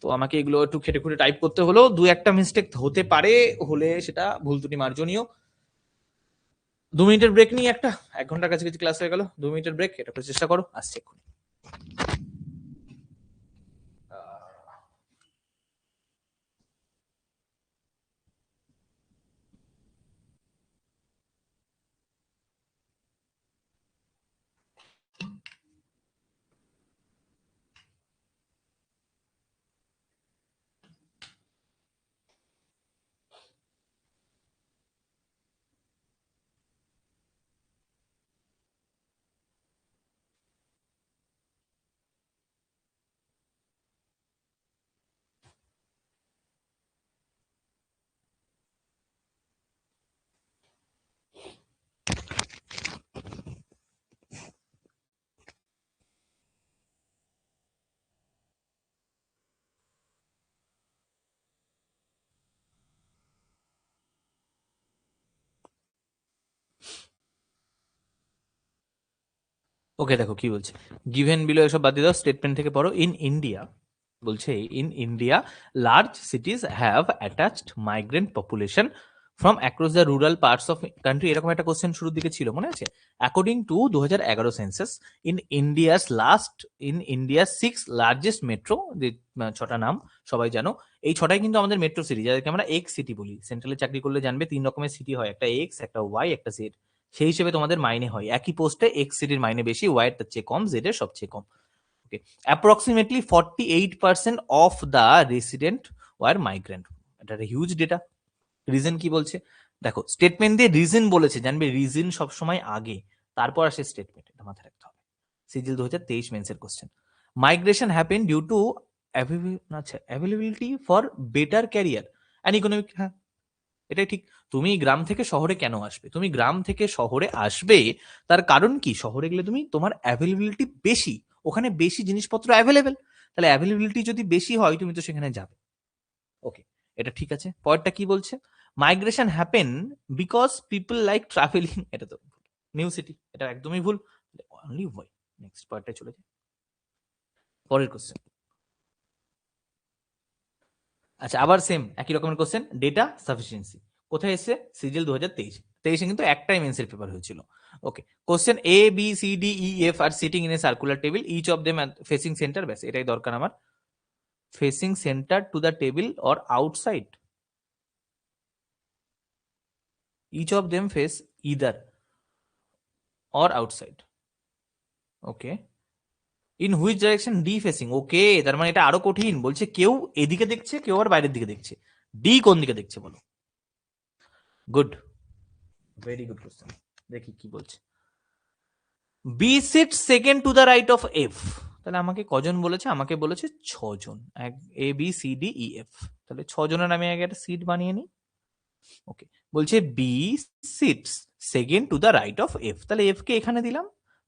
তো আমাকে এগুলো একটু খেটে খুঁটে টাইপ করতে হলো, দু একটা মিস্টেক হতে পারে, হলে সেটা ভুল ত্রুটি মার্জনীয়। 2 মিনিটের ব্রেক নিয়ে একটা, 1 ঘন্টার কাছাকাছি ক্লাস হয়ে গেল, 2 মিনিটের ব্রেক, এটা করে চেষ্টা করো, আসছে এক্ষুনি। ওকে, দেখো কি বলছে, গিভেন বিলো এসব বাদ দিয়ে দাও, স্টেটমেন্ট থেকে পড়ো। ইন ইন্ডিয়া বলছে, in India large সিটিজ have attached migrant population from across the rural parts of country, এরকম একটা কোশ্চেন শুরুর দিকে ছিল, মনে আছে? According to 2011 census, in India's last in India's 6 largest metro, যে ছটা নাম সবাই জানো, এই ছটাই কিন্তু আমাদের মেট্রো সিটি, যাদেরকে আমরা এক্স সিটি বলি। সেন্ট্রালে চাকরি করলে জানবে 3 রকমের সিটি হয়, একটা এক্স, একটা ওয়াই, একটা জেড। সেই হিসেবে তোমাদের মাইনে হয়, একই পোস্টে এক্স সিটির মাইনে বেশি, ওয়াই এর তার চেয়ে কম, জেড এর সবচেয়ে কম। Okay, approximately 48% of the resident were migrant. এটা একটা হিউজ ডেটা। রিজন কি বলছে দেখো, স্টেটমেন্ট দিয়ে রিজন বলেছে, জানবে রিজন সবসময় আগে, তারপর আসে স্টেটমেন্ট, এটা মাথায় রাখতে হবে। সিজিল 2023 মেন্সের question. Migration happen due to availability for better career and economic. হ্যাঁ, এটাই ঠিক। তুমি গ্রাম থেকে শহরে কেন আসবে? তুমি গ্রাম থেকে শহরে আসবে, তার কারণ কি? শহরে গেলে তুমি, তোমার অ্যাভেলেবিলিটি বেশি, ওখানে বেশি জিনিসপত্র অ্যাভেলেবেল, তাহলে অ্যাভেলেবিলিটি যদি বেশি হয় তুমি তো সেখানে যাবে। ওকে, এটা ঠিক আছে। পরেরটা কি বলছে, migration happen because people like travelling, এটা তো নিউ সিটি, এটা একদমই ভুল। Only Y. নেক্সট পয়েন্টে চলে যায়, পরের কোশ্চেন। আচ্ছা, আবার সেম একই রকমের কোশ্চেন, ডেটা সাফিসিয়েন্সি কোথায় এসছে? সিজিএল 2023 কিন্তু একটাই মেন্সের পেপার হয়েছিল। Okay, question, A B C D E F are sitting in a circular table, each of them facing centre, ব্যাস এটাই দরকার আমার। Facing centre to the table or outside, each of them face either or outside. Okay, in which direction D facing. Okay, তার মানে এটা আরো কঠিন, বলছে কেউ এদিকে দেখছে, কেউ আর বাইরের দিকে দেখছে, ডি কোন দিকে দেখছে বলো? Good, very good question. দেখি কি বলছে, B sit second to the right of F. তাহলে আমাকে কজন বলেছে? আমাকে বলেছে 6 জন, A B C D E F. তাহলে 6 জনের আমি আগে একটা সিট বানিয়ে নিই। ওকে, বলছে B sits second to the right of F, তাহলে এফ কে এখানে দিলাম,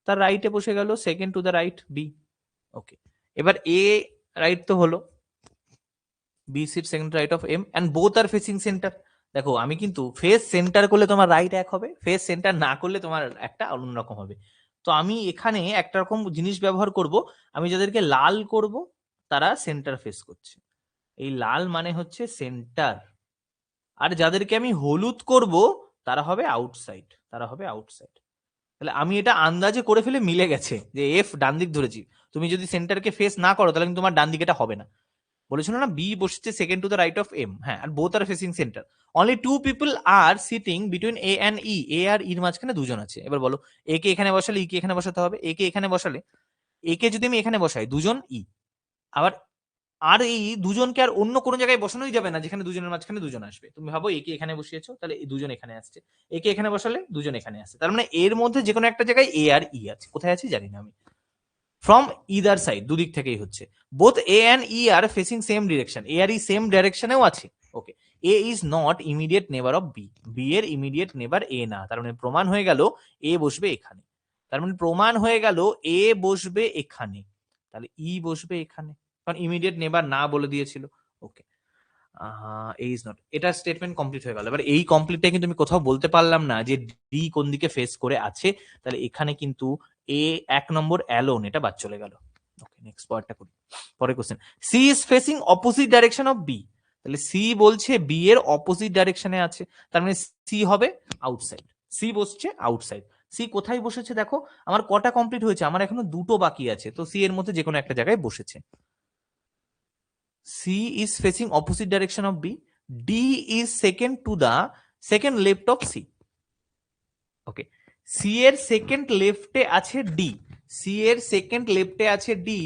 তার রাইটে বসে গেল second to the right B. Okay, এবার এ রাইট তো হলো, B sit second right of M and both are facing centre. দেখো আমি কিন্তু ফেস সেন্টার করলে তোমার রাইট এক হবে, ফেস সেন্টার না করলে তোমার একটা অন্যরকম হবে। তো আমি এখানে একটা রকম জিনিস ব্যবহার করব, আমি যাদেরকে লাল করব তারা সেন্টার ফেস করছে, এই লাল মানে হচ্ছে সেন্টার। আর যাদেরকে আমি হলুদ করব তারা হবে আউটসাইড, তারা হবে আউটসাইড। তাহলে আমি এটা আন্দাজে করে ফেলে মিলে গেছে যে এফ ডান দিক ধরেছি। তুমি যদি সেন্টারকে ফেস না করো তাহলে কিন্তু তোমার ডান দিকে এটা হবে না। বলেছিল না বি বসছে second to the right of M, হ্যাঁ, আর both are facing centre. Only 2 people are sitting between A and E, A আর ইর মাঝখানে 2 জন আছে। এবার বলো, এ কে এখানে বসালে ই কে এখানে বসাতে হবে, এ কে এখানে বসালে, এ কে যদি আমি এখানে বসাই 2 জন ই, আবার আর এই 2 জনকে আর অন্য কোনো জায়গায় বসানোই যাবে না যেখানে 2 জনের মাঝখানে 2 জন আসবে। তুমি ভাবো একে এখানে বসিয়েছো, তাহলে এই 2 জন এখানে আসছে, একে এখানে বসালে 2 জন এখানে আসছে, তার মানে এর মধ্যে যে কোনো একটা জায়গায় এ আর ই আছে, কোথায় আছে জানি না আমি। ফ্রম ইদার সাইড, দুদিক থেকেই হচ্ছে। Both A and E are facing same direction, A আর ই সেম ডাইরেকশনেও আছে। Okay, A is not immediate neighbour of B, B এর ইমিডিয়েট নেবার এ না, তার মানে প্রমাণ হয়ে গেল এ বসবে এখানে। তার মানে প্রমাণ হয়ে গেল এ বসবে এখানে, তাহলে ই বসবে এখানে, কারণ ইমিডিয়েট নেবার না বলে দিয়েছিল। ওকে, এ ইজ নট, এটা স্টেটমেন্ট কমপ্লিট হয়ে গেল। এবার এই কমপ্লিটটা কিন্তু আমি কোথাও বলতে পারলাম না যে ডি কোন দিকে ফেস করে আছে, তাহলে এখানে কিন্তু এ 1 নম্বর অ্যালোন, এটা বাদ চলে গেল। ওকে, নেক্সট পয়েন্টটা করি, পরের question. C is facing opposite direction of B, তাহলে সি বলছে বি এর অপোজিট ডাইরেকশনে আছে, তার মানে সি হবে আউটসাইড, সি বসছে আউটসাইড। সি কোথায় বসেছে দেখো, আমার কটা কমপ্লিট হয়েছে, আমার এখনো 2টো বাকি আছে, তো সি এর মধ্যে যে কোনো একটা জায়গায় বসেছে। C is facing opposite direction of B. D is second to the second left of C. Okay. C এর সেকেন্ড লেফটে আছে ডি, সি এর সেকেন্ড লেফটে আছে ডি,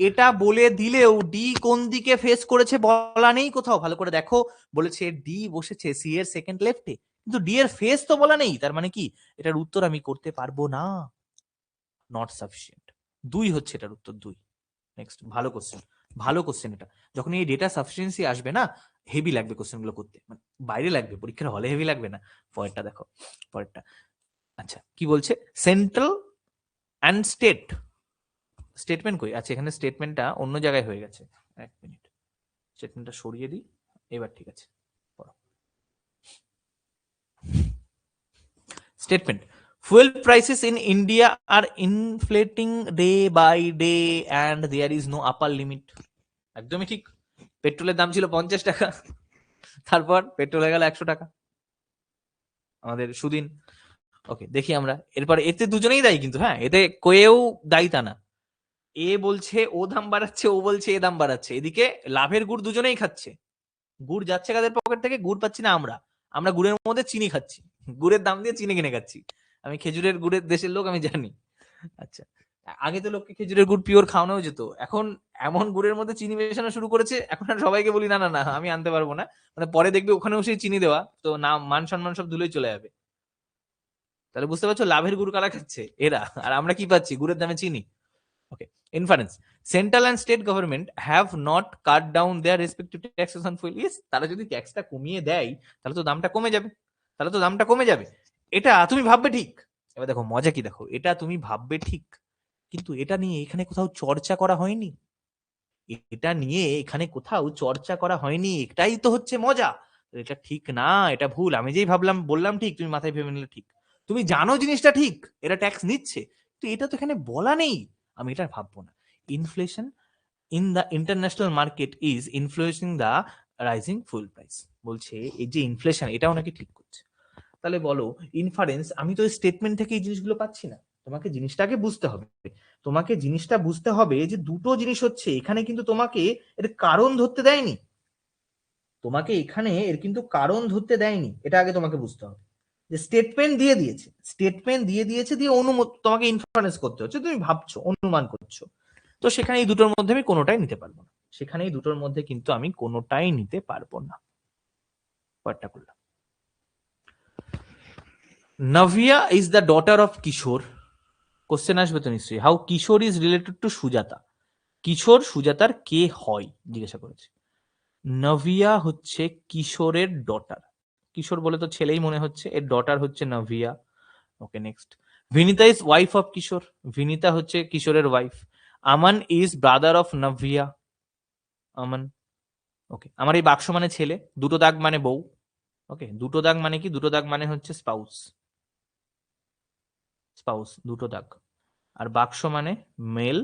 এটা বলে দিলেও ডি কোন দিকে ফেস করেছে বলা নেই কোথাও, ভালো করে দেখো। বলেছে ডি বসেছে সি এর সেকেন্ড লেফটে, কিন্তু ডি এর ফেস তো বলা নেই, তার মানে কি এটার উত্তর আমি করতে পারবো না, নট সাফিসিয়েন্ট। 2 হচ্ছে এটার উত্তর, 2। নেক্সট, ভালো কোশ্চেন, ভালো কোশ্চেন এটা। যখন এই ডেটা সাফিসিয়েন্সি আসবে না, হেভি লাগবে কোশ্চেন গুলো করতে, মানে বাইরে লাগবে, পরীক্ষার হলে হেভি লাগবে না। পরেরটা দেখো, পরেরটা। আচ্ছা, কি বলছে, সেন্ট্রাল অ্যান্ড স্টেট, স্টেটমেন্ট কই? আচ্ছা, এখানে স্টেটমেন্টটা অন্য জায়গায় হয়ে গেছে, 1 মিনিট, স্টেটমেন্টটা সরিয়ে দিই, এবার ঠিক আছে। Statement, fuel prices in India are inflating day by day and there is no upper limit. একদমই ঠিক। পেট্রোলের দাম ছিল 50 টাকা, তারপর পেট্রোল হয়ে গেল 100 টাকা, আমাদের সুদিন। ওকে, দেখি আমরা এরপর। এতে দুজনেই দায়ী কিন্তু, হ্যাঁ, এতে কেউ দায়ী তা না। এ বলছে ও দাম বাড়াচ্ছে, ও বলছে এ দাম বাড়াচ্ছে। এদিকে লাভের গুড় দুজনেই খাচ্ছে। গুড় যাচ্ছে কাদের পকেট থেকে? গুড় পাচ্ছি না আমরা, আমরা গুড়ের মধ্যে চিনি খাচ্ছি, গুড়ের দাম দিয়ে চিনি কিনে খাচ্ছি। আমি খেজুরের গুড়ের দেশের লোক, আমি জানি। আচ্ছা, আগে তো লোককে খেজুরের গুড় পিওর খাওয়ানো যেত, এখন এমন গুড়ের মধ্যে চিনি মেশানো শুরু করেছে, এখন আর সবাইকে বলি না না না আমি আনতে পারবো না, মানে পরে দেখবে ওখানেও সেই চিনি দেওয়া, তো নাম মান সম্মান সব ধুলোই চলে যাবে। তাহলে বুঝতে পারছো লাভের গুড় কারা খাচ্ছে? এরা। আর আমরা কি পাচ্ছি? গুড়ের দামে চিনি। Okay, inference, central and state government have not cut down their respective taxes on fuel. Yes, তারা যদি ট্যাক্সটা কমিয়ে দেয় তাহলে তো দামটা কমে যাবে, তাহলে তো দামটা কমে যাবে। এটা তুমি ভাববে ঠিক। এবার দেখো মজা কি, দেখো এটা তুমি ভাববে ঠিক, কিন্তু এটা নিয়ে এখানে কোথাও চর্চা করা হয়নি, এটা নিয়ে এখানে কোথাও চর্চা করা হয়নি, এটাই তো হচ্ছে মজা। এটা ঠিক না, এটা ভুল। আমি যেই ভাবলাম বললাম ঠিক, তুমি মাথায় ভেবে নিলে ঠিক। তুমি জানো জিনিসটা ঠিক, এরা ট্যাক্স নিচ্ছে, তো এটা তো এখানে বলা নেই। আমি এটা ভাববো না। Inflation in the international market is influencing the rising fuel price. বলছে এই যে ইনফ্লেশন, এটাও নাকি ঠিক করছে। তাহলে বলো ইনফারেন্স, আমি তো স্টেটমেন্ট থেকে এই জিনিসগুলো পাচ্ছি না। তোমাকে জিনিসটাকে বুঝতে হবে, তোমাকে জিনিসটা বুঝতে হবে যে দুটো জিনিস হচ্ছে এখানে, কিন্তু তোমাকে এর কারণ ধরতে দেয়নি, তোমাকে এখানে এর কিন্তু কারণ ধরতে দেয়নি, এটা আগে তোমাকে বুঝতে হবে। যে স্টেটমেন্ট দিয়ে দিয়েছে, স্টেটমেন্ট দিয়ে দিয়েছে, দিয়ে তোমাকে ইনফারেন্স করতে হচ্ছে, তুমি ভাবছো, অনুমান করছো। তো সেখানে এই দুটোর মধ্যে আমি কোনোটাই নিতে পারবো না, সেখানে এই দুটোর মধ্যে কিন্তু আমি কোনোটাই নিতে পারবো না। পরেরটা করলাম, Navya is the daughter of Kishore. Question আসবে তো নিশ্চয়ই, how Kishore is related to Sujata. Kishore সুজাতার কে হয় জিজ্ঞাসা করেছে। নাভিয়া হচ্ছে কিশোরের ডটার, কিশোর বলে তো ছেলেই মনে হচ্ছে, এর ডটার হচ্ছে Navya. Okay, next. Vinita is wife of Kishore, Vinita হচ্ছে কিশোরের wife. Aman is brother of Navya, Aman. Okay, আমার এই বাক্স মানে ছেলে, দুটো দাগ মানে বউ। ওকে, দুটো দাগ মানে কি? দুটো দাগ মানে হচ্ছে স্পাউস, স্পাউস দুটো দাগ। আর বাক্স মানে মেল,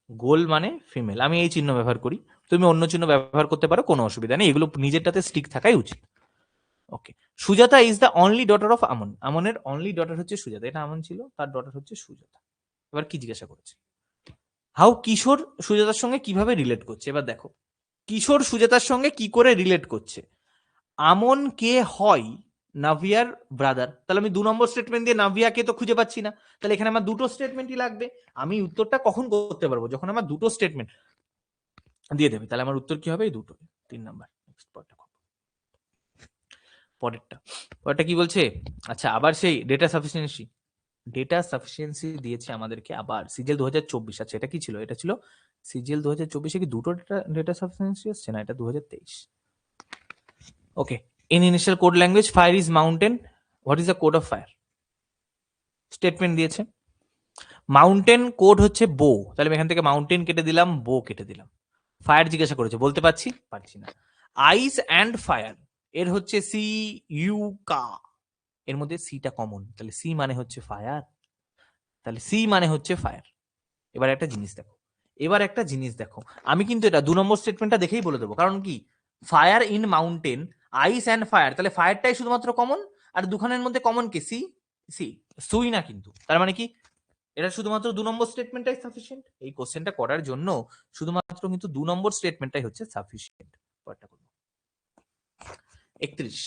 গোল মানে ফিমেল। আমি এই চিহ্ন ব্যবহার করি, তুমি অন্য চিহ্ন ব্যবহার করতে পারো, কোনো অসুবিধা নেই, এগুলো নিজেরটাতে স্টিক থাকাই উচিত। Okay, Sujata is the only daughter of Aman, আমনের অনলি ডটার হচ্ছে সুজাতা, এটা আমন ছিল, তার ডটার হচ্ছে সুজাতা। এবার কি জিজ্ঞাসা করেছে, হাউ কিশোর সুজাতার সঙ্গে কিভাবে রিলেট করছে। এবার দেখো কিশোর সুজাতার সঙ্গে কি করে রিলেট করছে। আমন কে হয় নাভিয়ার ব্রাদার, তাহলে আমি 2 নম্বর স্টেটমেন্ট দিয়ে নাভিয়াকে তো খুঁজে পাচ্ছি না, তাহলে এখানে আমার দুটো স্টেটমেন্টই লাগবে। আমি উত্তরটা কখন করতে পারবো? যখন আমার দুটো স্টেটমেন্ট দিয়ে দেবে, তাহলে আমার উত্তর কি হবে? এই দুটো। 3 নম্বর। পরেরটা, পরেরটা কি বলছে? আচ্ছা, আবার সেই ডেটা সাফিসিয়েন্সি, ডেটা সাফিসিয়েন্সি দিয়েছে আমাদেরকে আবার সিজিএল 2024। আচ্ছা, এটা কি ছিল? এটা ছিল সিজিএল 2024। কি দুটো ডেটা সাফিসিয়েন্সি আসছে? না, এটা 2023। Okay, in initial code language fire is mountain, what is the code of fire? Statement দিয়েছে, মাউন্টেন কোড হচ্ছে বো, তাহলে আমি এখান থেকে মাউন্টেন কেটে দিলাম, বো কেটে দিলাম। ফায়ার জিজ্ঞাসা করেছে, বলতে পারছি? পারছি না। আইস অ্যান্ড ফায়ার, এর হচ্ছে সি ইউ কা, এর মধ্যে সিটা কমন, তাহলে সি মানে হচ্ছে ফায়ার, তাহলে সি মানে হচ্ছে ফায়ার। এবার একটা জিনিস দেখো, এবার একটা জিনিস দেখো, আমি কিন্তু এটা 2 নম্বর স্টেটমেন্টটা দেখেই বলে দেবো, কারণ কি fire in mountain, ice and fire, তাহলে ফায়ারটাই শুধুমাত্র কমন, আর দুখানের মধ্যে কমন কে? সি, সি, সুই না কিন্তু। তার মানে কি এটা শুধুমাত্র 2 নম্বর স্টেটমেন্টটাই সাফিসিয়েন্ট এই কোশ্চেনটা করার জন্য, শুধুমাত্র কিন্তু 2 নম্বর স্টেটমেন্টটাই হচ্ছে সাফিসিয়েন্ট। 31,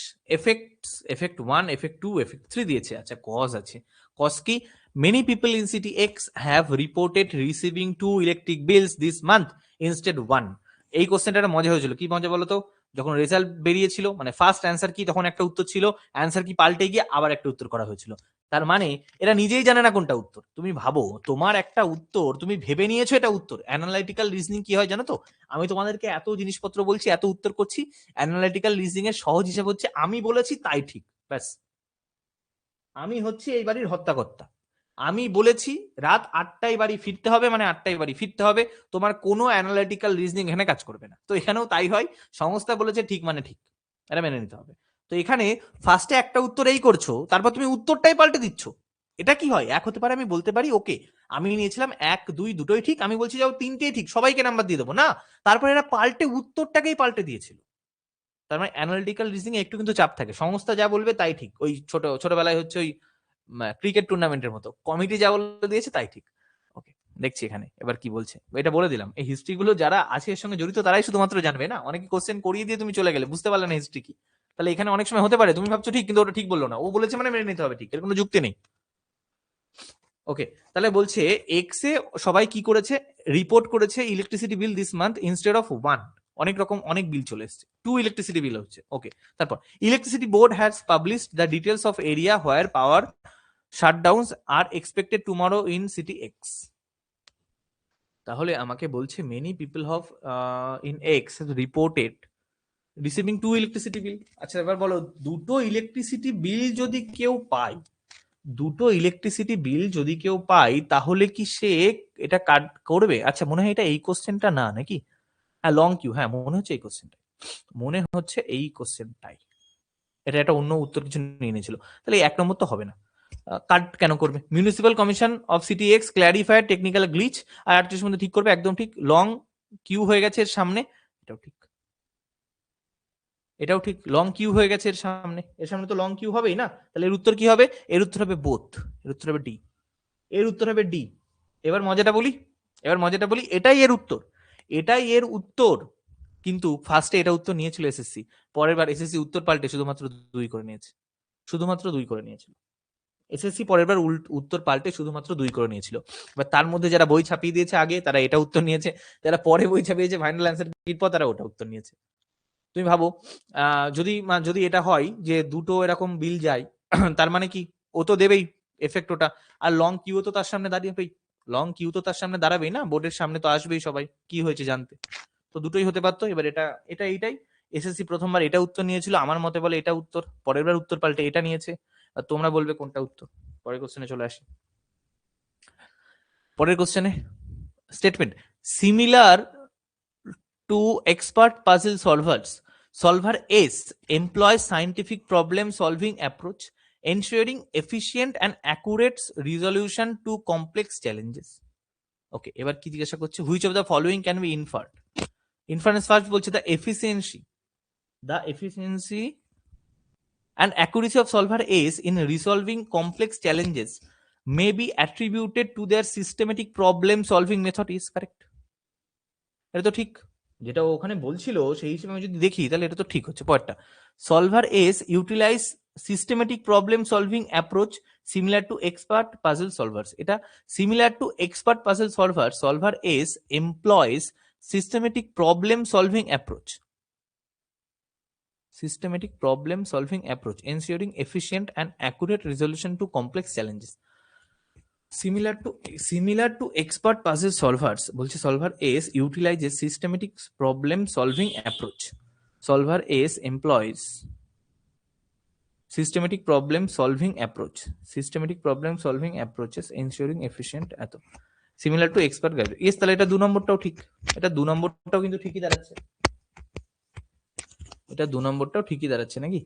এফেক্ট 1, এফেক্ট 2, এফেক্ট 3 দিয়েছে। আচ্ছা, কজ আছে। কজ কি? Many people in city X have reported receiving 2 electric bills this month instead 1। এই কোশ্চেনটা মজা হয়েছিল। কি মজা বলতো? যখন রেজাল্ট বেরিয়েছিল, মানে ফার্স্ট অ্যান্সার কি, তখন একটা উত্তর ছিল, অ্যান্সার কি পাল্টে গিয়ে আবার একটা উত্তর করা হয়েছিল। তার মানে এরা নিজেই জানে না কোনটা উত্তর। তুমি ভাবো, তোমার একটা উত্তর তুমি ভেবে নিয়েছো এটা উত্তর। অ্যানালাইটিক্যাল রিজনিং কি হয় জানো তো? আমি তোমাদেরকে এত জিনিসপত্র বলছি, এত উত্তর করছি, অ্যানালাইটিক্যাল রিজনিং এর সহজ হিসাব হচ্ছে আমি বলেছি তাই ঠিক, ব্যাস। আমি হচ্ছি এই বাড়ির হত্যাকর্তা। আমি বলেছি রাত 8টায় বাড়ি ফিরতে হবে, মানে 8টায় বাড়ি ফিরতে হবে। তোমার কোনো অ্যানালাইটিক্যাল রিজনিং এখানে কাজ করবে না। তো এখানেও তাই হয়, সংস্থা বলেছে ঠিক মানে ঠিক, এটা মেনে নিতে হবে। তো এখানে ফার্স্টে একটা উত্তর এই করছো, তারপর তুমি উত্তরটাই পাল্টে দিচ্ছ। এটা কি হয়, এক হতে পারে, আমি বলতে পারি ওকে আমি নিয়েছিলাম 1 2 দুটোই ঠিক, আমি বলছি যাও 3টেই ঠিক, সবাইকে নাম্বার দিয়ে দেবো না, তারপরে এরা পাল্টে উত্তরটাকেই পাল্টে দিয়েছিল। তার মানে অ্যানালিটিক্যাল রিজনিং একটু কিন্তু চাপ থাকে, সংস্থা যা বলবে তাই ঠিক, ওই ছোটবেলায় হচ্ছে ওই ক্রিকেট টুর্নামেন্টের মতো, কমিটি যা বলে দিয়েছে তাই ঠিক। ওকে, দেখছি এখানে এবার কি বলছে, এটা বলে দিলাম। এই হিস্ট্রি গুলো যারা আছে এর সঙ্গে জড়িত তারাই শুধুমাত্র জানবে, না অনেকে কোশ্চেন করিয়ে দিয়ে তুমি চলে গেলে বুঝতে পারলে না হিস্ট্রি কি, তাহলে এখানে অনেক সময় হতে পারে তুমি ভাবছো ঠিক কিন্তু ওটা ঠিক বললো না, ও বলেছে মানে মেনে নিতে হবে ঠিক, এর কোনো যুক্তি নেই। ওকে, তাহলে বলছে এক্স এ সবাই কি করেছে, রিপোর্ট করেছে electricity bill this month instead of 1, অনেক রকম অনেক বিল চলে এসেছে, 2 ইলেকট্রিসিটি বিল হচ্ছে। ওকে, তারপর electricity board has published the details of area where power shutdowns are expected tomorrow in city X. তাহলে আমাকে বলছে many people have in X reported receiving 2 electricity bill. আচ্ছা এবার বলো, দুটো ইলেকট্রিসিটি বিল যদি কেউ পায়, দুটো ইলেকট্রিসিটি বিল যদি কেউ পায় তাহলে কি সে এটা কাট করবে? আচ্ছা মনে হয় এটা এই কোশ্চেনটা না নাকি, হ্যাঁ লং কিউ, হ্যাঁ মনে হচ্ছে এই কোশ্চেনটাই, মনে হচ্ছে এই কোশ্চেনটাই, এটা একটা অন্য উত্তর কিছু নিয়ে নিয়েছিল, তাহলে এই 1 নম্বর তো হবে না। কাট কেন করবে? Municipal commission of city X clarifier technical glitch, আর 38 মধ্যে ঠিক করবে, একদম ঠিক, লং কিউ হয়ে গেছে এর সামনে, এটাও ঠিক, এটাও ঠিক, লং কিউ হয়ে গেছে এর সামনে, এর সামনে তো লং কিউ হবেই না, তাহলে এর উত্তর কি হবে? এর উত্তর হবে বোথ, এর উত্তর হবে ডি, এর উত্তর হবে ডি। এবার মজাটা বলি, এবার মজাটা বলি, এটাই এর উত্তর, এটাই এর উত্তর, কিন্তু ফার্স্টে এটা উত্তর নিয়েছিল এসএসসি, পরের বার এসএসসি উত্তর পাল্টে শুধুমাত্র 2 করে নিয়েছে, শুধুমাত্র 2 করে নিয়েছিল এসএসসি, পরের বার উত্তর পাল্টে শুধুমাত্র 2 করে নিয়েছিল। এবার তার মধ্যে যারা বই ছাপিয়ে দিয়েছে আগে তারা এটা উত্তর নিয়েছে, যারা পরে বই ছাপিয়েছে ফাইনাল অ্যান্সার পর তারা ওটা উত্তর নিয়েছে। তুমি ভাবো যদি যদি এটা হয় যে দুটো এরকম বিল যায় তার মানে কি, ও তো দেবেই এফেক্ট ওটা, আর লং কিউ তো তার সামনে দাঁড়িয়েবেই, লং কিউ তো তার সামনে দাঁড়াবেই না, বোর্ডের সামনে তো আসবেই সবাই কি হয়েছে জানতে, তো দুটোই হতে পারতো। এবার এটা এটা এইটাই, এসএসসি প্রথমবার এটা উত্তর নিয়েছিল, আমার মতে বলে এটা উত্তর, পরের বার উত্তর পাল্টে এটা নিয়েছে, আর তোমরা বলবে কোনটা উত্তর। পরের কোশ্চেনে চলে আসি, পরের কোশ্চেনে statement similar to expert puzzle solvers, solver S employs scientific problem solving approach ensuring efficient and accurate resolution to complex challenges. ওকে, এবার কি জিজ্ঞাসা করছে, which of the following can be inferred? Inference first বলছে the efficiency and accuracy of solver S in resolving complex challenges may be attributed to their systematic problem solving method is correct. এটা তো ঠিক, যেটা ওখানে বলছিল সেই হিসেবে আমি যদি দেখি তাহলে এটা তো ঠিক হচ্ছে। পরেরটা, solver S utilise systematic problem solving approach similar to expert puzzle solvers, এটা similar to expert puzzle solver, solver S employs systematic problem solving approach, systematic problem solving approach ensuring efficient and accurate resolution to complex challenges. Similar to expert puzzle solvers, বলছে solver S utilizes systematic problem solving approach, solver S employs systematic problem solving approaches ensuring efficient এত similar to expert guide, yes তাহলে এটা 2 নম্বরটাও ঠিক, এটা 2 নম্বরটাও কিন্তু ঠিকই দাঁড়াচ্ছে, এটা 2 নম্বরটাও ঠিকই দাঁড়াচ্ছে নাকি?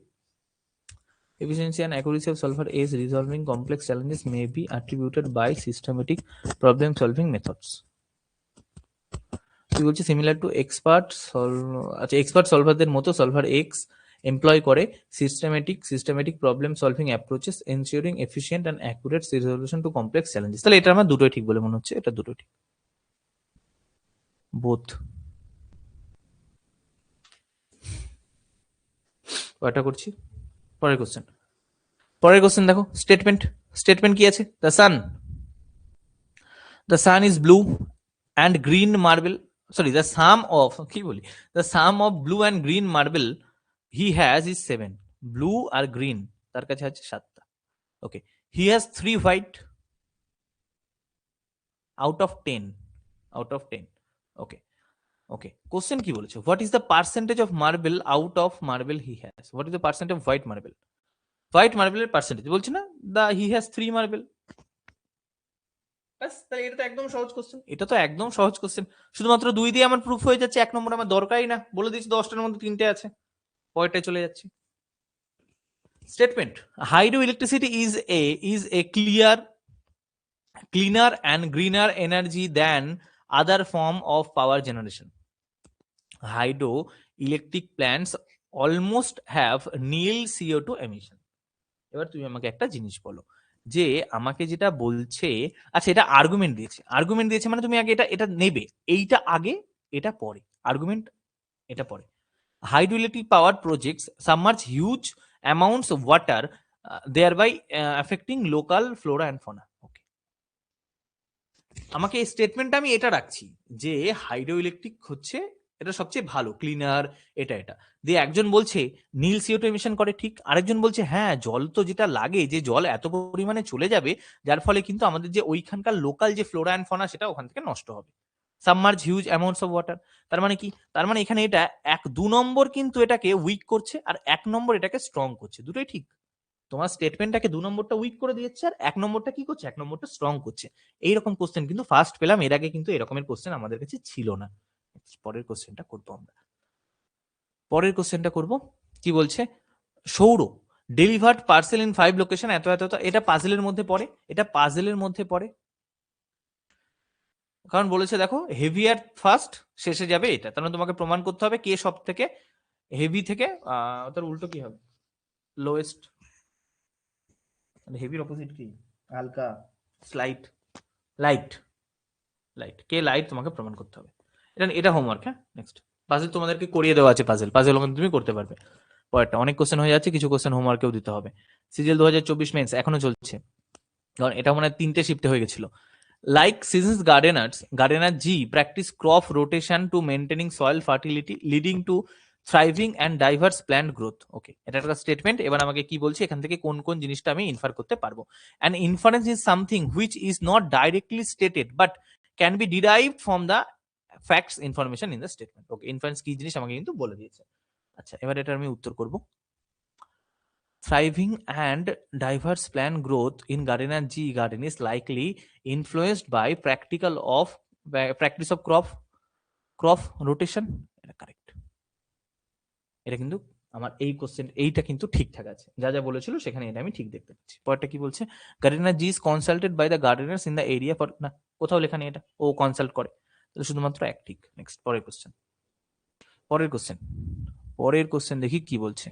Efficiency and accuracy of solver is resolving complex challenges may be attributed by systematic problem solving methods. তুই বলছিস সিমিলার টু এক্সপার্ট আচ্ছা এক্সপার্ট সলভারদের মতো সলভার এক্স এমপ্লয় করে systematic problem solving approaches ensuring efficient and accurate resolution to complex challenges, তাহলে এটা আমার দুটোই ঠিক বলে মনে হচ্ছে, এটা দুটোই ঠিক, বোথ। ওটা করছি, পরের কোশ্চেন দেখো, স্টেটমেন্ট কি আছে, the sun is blue and green marble, sorry the sum of কি বলি, the sum of blue and green marble he has is 7, blue আর গ্রিন তার কাছে আছে 7টা। Okay, he has 3 white out of 10, okay question কি বলেছে, what is the percentage of marble out of marble he has, what is the percentage of white মার্বেলের পার্সেন্টেজ বলছে না, দা হি হ্যাজ 3 মার্বেল, তাহলে এটা তো একদম সহজ কোশ্চেন, এটা তো একদম সহজ কোশ্চেন, শুধুমাত্র 2 দিয়ে আমার প্রুফ হয়ে যাচ্ছে, 1 নম্বর আমার দরকারই না, বলে দিচ্ছি 10টার মধ্যে 3টে আছে, পরেরটায় চলে যাচ্ছি। Statement: hydroelectricity is a cleaner and greener energy than other form of power generation. Hydroelectric plants almost have nil CO2 emission. এবার তুমি আমাকে একটা জিনিস বলো, যে আমাকে যেটা বলছে, আচ্ছা এটা আর্গুমেন্ট দিয়েছে মানে তুমি আগে এটা এটা নেবে, এইটা আগে এটা পরে, আর্গুমেন্ট এটা পরে। Hydroelectric power projects submerge huge amounts of water, thereby affecting local flora and fauna. Okay. আমাকে এই স্টেটমেন্টটা আমি এটা রাখছি যে হাইড্রো ইলেকট্রিক হচ্ছে এটা সবচেয়ে ভালো, ক্লিনার, এটা দিয়ে একজন বলছে নীল সিওটু এমিশন করে, ঠিক, আরেকজন বলছে হ্যাঁ জল তো যেটা লাগে, যে জল এত পরিমাণে চলে যাবে যার ফলে কিন্তু আমাদের যে ওইখানকার লোকাল যে ফ্লোরা অ্যান্ড ফনা সেটা ওখান থেকে নষ্ট হবে। Submerge huge amounts of water, তার মানে কি, তার মানে এখানে এটা 2 নম্বর কিন্তু এটাকে উইক করছে আর 1 নম্বর এটাকে স্ট্রং করছে, দুটোই ঠিক। তোমার স্টেটমেন্টটাকে 2 নম্বরটা উইক করে দিচ্ছে আর 1 নম্বরটা কি করছে, 1 নম্বরটা স্ট্রং করছে। এইরকম কোশ্চেন কিন্তু ফার্স্ট পেলাম, এর আগে কিন্তু এরকমের কোশ্চেন আমাদের কাছে ছিল না। পরের কোশ্চেনটা করবো আমরা, কি বলছে, সৌর ডেলিভার্ড পার্সেল ইন 5 লোকেশন, এত এত, এটা পাজেলের মধ্যে পড়ে, কারণ বলেছে দেখো হেভিয়ার ফার্স্ট, শেষে যাবে এটা, তাহলে তোমাকে প্রমাণ করতে হবে কে সব থেকে হেভি থেকে তার উল্টো কি হবে, লোয়েস্ট। হেভির অপোজিট কি, হালকা, স্লাইট, লাইট, কে লাইট তোমাকে প্রমাণ করতে হবে। এটা হোমওয়ার্ক। হ্যাঁ, নেক্সট পাজেল তোমাদেরকে করিয়ে দেওয়া আছে, পাজেল তুমি করতে পারবে। পরেরটা অনেক কোশ্চেন হয়ে যাচ্ছে, কিছু কোশ্চেন হোমওয়ার্কেও দিতে হবে। সিজিএল 2024 মেন্স এখনো চলছে, কারণ এটা মনে হয় 3টে শিফটে হয়ে গেছিল। Like seasons gardener G practice crop rotation to maintaining soil fertility leading to thriving and diverse plant growth. Okay, এটা একটা স্টেটমেন্ট। এবার আমাকে কি বলছে, এখান থেকে কোন কোন জিনিসটা আমি ইনফার করতে পারবো। An inference is something which is not directly stated but can be derived from the facts information in the statement. Okay, inference কি জিনিস আমাকে কিন্তু বলে দিয়েছে। আচ্ছা, এবার এটা আমি উত্তর করব। Thriving and diverse plant growth in Gardner G garden is likely influenced by practice of crop rotation. এটা কারেক্ট, এটা কিন্তু আমার এই কোশ্চেন এইটা কিন্তু ঠিকঠাক আছে, যা যা বলেছিল সেখানে এটা আমি ঠিক দেখতে পাচ্ছি। পরেরটা কি বলছে, gardener G is consulted by the gardeners in the area for, না কোথাও লেখা নেই এটা, ও কনসাল্ট করে, তাহলে শুধুমাত্র এক ঠিক। নেক্সট পরের কোশ্চেন দেখি কি বলছে।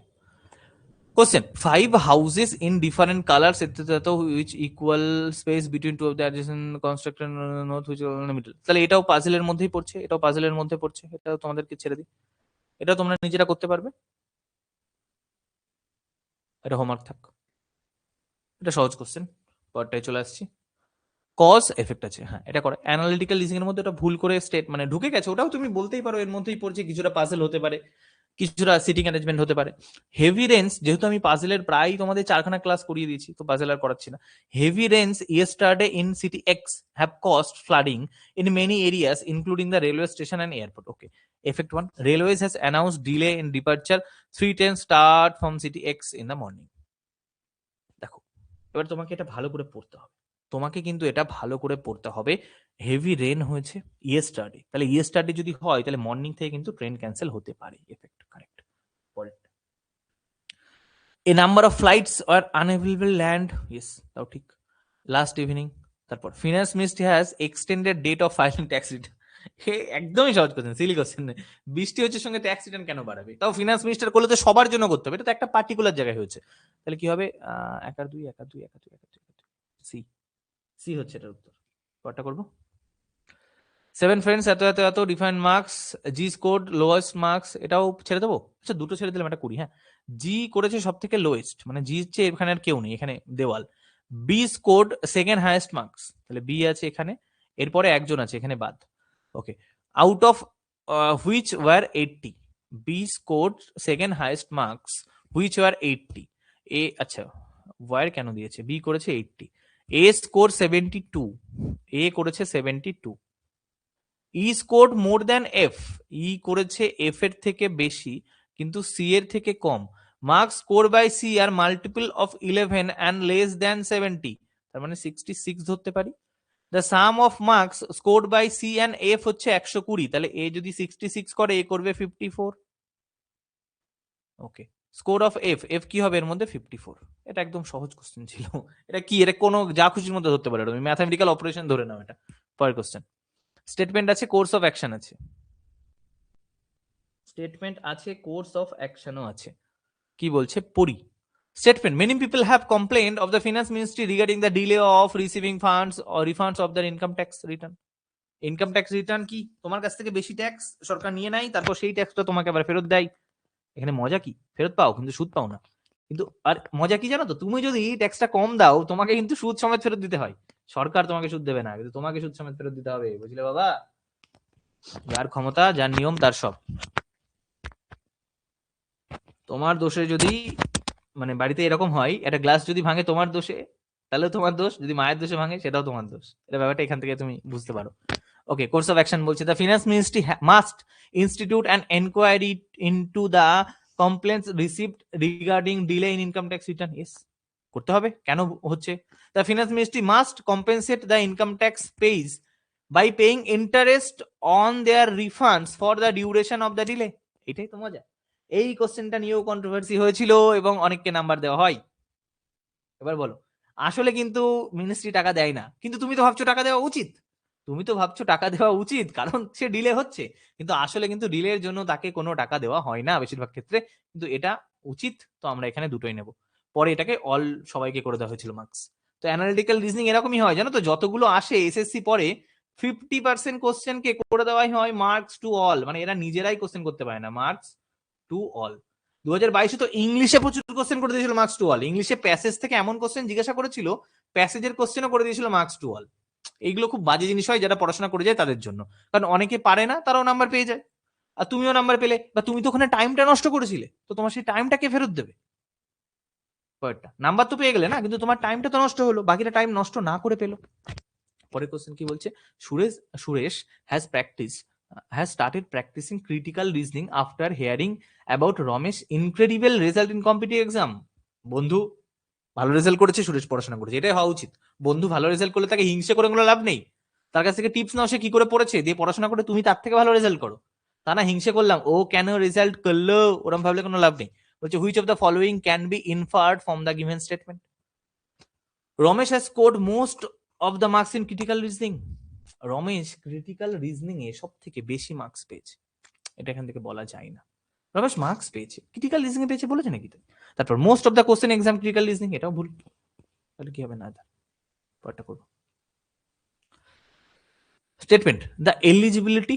Question: 5 houses in different colors, etc., which equal space between two of the adjacent constructed north which are in the middle. তাহলে এটাও পাজেলের মধ্যেই পড়ছে, এটাও তোমাদেরকে ছেড়ে দিই, এটা তোমরা নিজেরা করতে পারবে, এটা হোমওয়ার্ক থাক, এটা সহজ কোশ্চেন। পরটায় চলে আসছি, কজ এফেক্ট আছে, হ্যাঁ এটা করে অ্যানালিটিক্যাল লিসিং এর মধ্যে, এটা ভুল করে স্টেট মানে ঢুকে গেছে, ওটাও তুমি বলতেই পারো এর মধ্যেই পড়ছে, কিছুটা পাজেল হতে পারে, কিছুটা সিটিং অ্যারেঞ্জমেন্ট হতে পারে। হেভি রেন্স, যেহেতু আমি পাজেলের প্রায় তোমাদের 4খানা ক্লাস করিয়ে দিয়েছি, তো পাজেল আর করাচ্ছি না। Heavy Reigns yesterday in city X have cost flooding in many areas including the railway station and airport. Okay, effect 1, railways has announced delay in departure 3:10 start from city x in the morning. দেখো, এবার তোমাকে এটা ভালো করে পড়তে হবে, হেভি রেন হয়েছে ইয়েস্টারডে, তাহলে ইয়েস্টারডে যদি হয় তাহলে মর্নিং থেকে কিন্তু ট্রেন ক্যান্সেল হতে পারে, এফেক্ট কারেক্ট। পরেরটা, a number of flights are unavailable land, yes তাও ঠিক, লাস্ট ইভিনিং। তারপর finance ministry has extended date of filing tax return, একদমই সহজ কোশ্চেন, সিলি কোশ্চেন। বৃষ্টি হচ্ছে সঙ্গে ট্যাক্স রিটার্ন কেন বাড়াবে, তাও ফিনান্স মিনিস্টার করলে তো সবার জন্য করতে হবে, এটা তো একটা পার্টিকুলার জায়গায় হয়েছে, তাহলে কি হবে, 1 আর 2 সি, হচ্ছে এটার উত্তর। কটা করবো, 7 ফ্রেন্ডস এত এত এত ডিফাইন্ড মার্কস, জি স্কোর লোয়েস্ট মার্কস, এটাও ছেড়ে দেবো। আচ্ছা, দুটো ছেড়ে দিলাম, এটা করি। হ্যাঁ, জি করেছে সব থেকে লোয়েস্ট, মানে জি হচ্ছে এখানে আর কেউ নেই, এখানে দেওয়াল। B scored second highest marks, তাহলে বি আছে এখানে, এরপরে একজন আছে এখানে বাদ। Okay, out of which were 80, B scored second highest marks which were 80, A আচ্ছা ওয়ার কেন দিয়েছে, বি করেছে 80, এ স্কোর 72, এ করেছে 72, E scored more than F, E করেছে এফ এর থেকে বেশি কিন্তু সি এর থেকে কম, marks score by C are multiple of 11 and less than 70, তার মানে 66 ধরতে পারি। The sum of marks scored by C and F হচ্ছে 120, তাহলে এ যদি 66 করে এ করবে 54। ওকে, স্কোর অফ এফ, এফ কি হবে এর মধ্যে 54। এটা একদম সহজ কোশ্চেন ছিল। এটা কি, এটা কোনো যা খুশির মধ্যে ধরতে পারো তুমি, ম্যাথামেটিক্যাল অপারেশন ধরে নাও এটা। পরের কোশ্চেন, স্টেটমেন্ট আছে, কোর্স অফ অ্যাকশন আছে, স্টেটমেন্ট আছে, কোর্স অফ অ্যাকশনও আছে। কি বলছে পড়ি। Statement: Many people have complained of the finance ministry regarding the delay of receiving funds or refunds of their income tax return. Income tax return কি, তোমার কাছ থেকে বেশি ট্যাক্স সরকার নিয়ে নেয়, তারপর সেই ট্যাক্সটা তোমাকে আবার ফেরত দেয়। এখানে মজা কি, ফেরত পাও কিন্তু সুদ পাও না। কিন্তু আর মজা কি জানো তো, তুমি যদি ট্যাক্সটা কম দাও তোমাকে কিন্তু সুদ সমেত ফেরত দিতে হয়। সরকার তোমাকে সুদ দেবে না, কিন্তু তোমাকে সুদ সমেত ফেরত দিতে হবে, বুঝলে বাবা? যার ক্ষমতা, যার নিয়ম, তার সব। তোমার দোষে যদি মানে বাড়িতে এরকম হয়, একটা গ্লাস যদি ভাঙে তোমার দোষে, তাহলে তোমার দোষ, যদি মায়ের দোষে ভাঙে সেটাও তোমার দোষ। এটা ব্যাপারটা এখান থেকে তুমি বুঝতে পারো। ওকে, কোর্স অফ অ্যাকশন বলছে, the finance ministry must institute an enquiry into the complaints received regarding delay in income tax return. Yes, করতে হবে। কেন হচ্ছে? The finance ministry must compensate the income tax pays by paying interest on their refunds for the duration of the delay. এটাই তো মজা। এই কোশ্চেনটা নিয়েও কন্ট্রোভার্সি হয়েছিল এবং অনেককে নাম্বার দেওয়া হয়। এবার বলো, আসলে কিন্তু মিনিস্ট্রি টাকা দেয় না, কিন্তু তুমি তো ভাবছো টাকা দেওয়া উচিত, তুমি তো ভাবছো টাকা দেওয়া উচিত কারণ সে ডিলে হচ্ছে, কিন্তু আসলে কিন্তু ডিলের জন্য তাকে কোনো টাকা দেওয়া হয় না বেশিরভাগ ক্ষেত্রে, কিন্তু এটা উচিত। তো আমরা এখানে দুটোই নেব। পরে এটাকে অল সবাইকে করে দেওয়া হয়েছিল মার্কস। তো অ্যানালিটিক্যাল রিজনিং এরকমই হয় জানো তো, যতগুলো আসে এসএসসি পরে 50% কোশ্চেন কে করে দেওয়াই হয় মার্কস টু অল, মানে এরা নিজেরাই কোশ্চেন করতে পারে না, মার্কস টু অল। 2022 তো ইংলিশে প্রচুর কোশ্চেন করে দিয়েছিল মার্কস টু অল, ইংলিশে প্যাসেজ থেকে এমন কোশ্চেন জিজ্ঞাসা করেছিল, প্যাসেজের কোশ্চেনও করে দিয়েছিল মার্কস টু অল। এইগুলো খুব বাজে জিনিস হয় যারা পড়াশোনা করে যায় তাদের জন্য, কারণ অনেকে পারে না, তারাও নাম্বার পেয়ে যায়। আর তুমিও নাম্বার পেলে, বা তুমি তো ওখানে টাইমটা নষ্ট করেছিলে, তো তোমার সেই টাইমটা কে ফেরত দেবে? পরেরটা, নাম্বার তো পেয়ে গেলে না, কিন্তু তোমার টাইমটা তো নষ্ট হলো, বাকিটা টাইম নষ্ট না করে পেলো। পরের কোশ্চেন কি বলছে, Suresh has started practicing critical reasoning after hearing about Ramesh incredible result in competitive exam. বন্ধু ভালো রেজাল্ট করেছে, সুরেশ পড়াশোনা করেছে, এটাই হওয়া উচিত। বন্ধু ভালো রেজাল্ট করলে তাকে হিংসে করে কোনো লাভ নেই, তার কাছ থেকে টিপস নাও সে কি করে পড়েছে, দিয়ে পড়াশোনা করে তুমি তার থেকে ভালো রেজাল্ট করো। তা না হিংসে করলাম, ও কেন রেজাল্ট করলো, ওরকম ভাবলে কোনো লাভ নেই। বলছে, which of the following can be inferred from the given statement? Ramesh has scored most of the marks in critical reasoning. Ramesh critical reasoning এ সব থেকে বেশি মার্কস পেয়েছে, এটা এখান থেকে বলা যায় না। রমেশ মার্কস পেয়েছে, ক্রিটিক্যাল রিজনিং এ পেয়েছে বলেছে নাকি? তারপর most of the question exam critical reasoning, এটাও ভুল। তাহলে কি হবে? না, পরটা করবো। Statement: The eligibility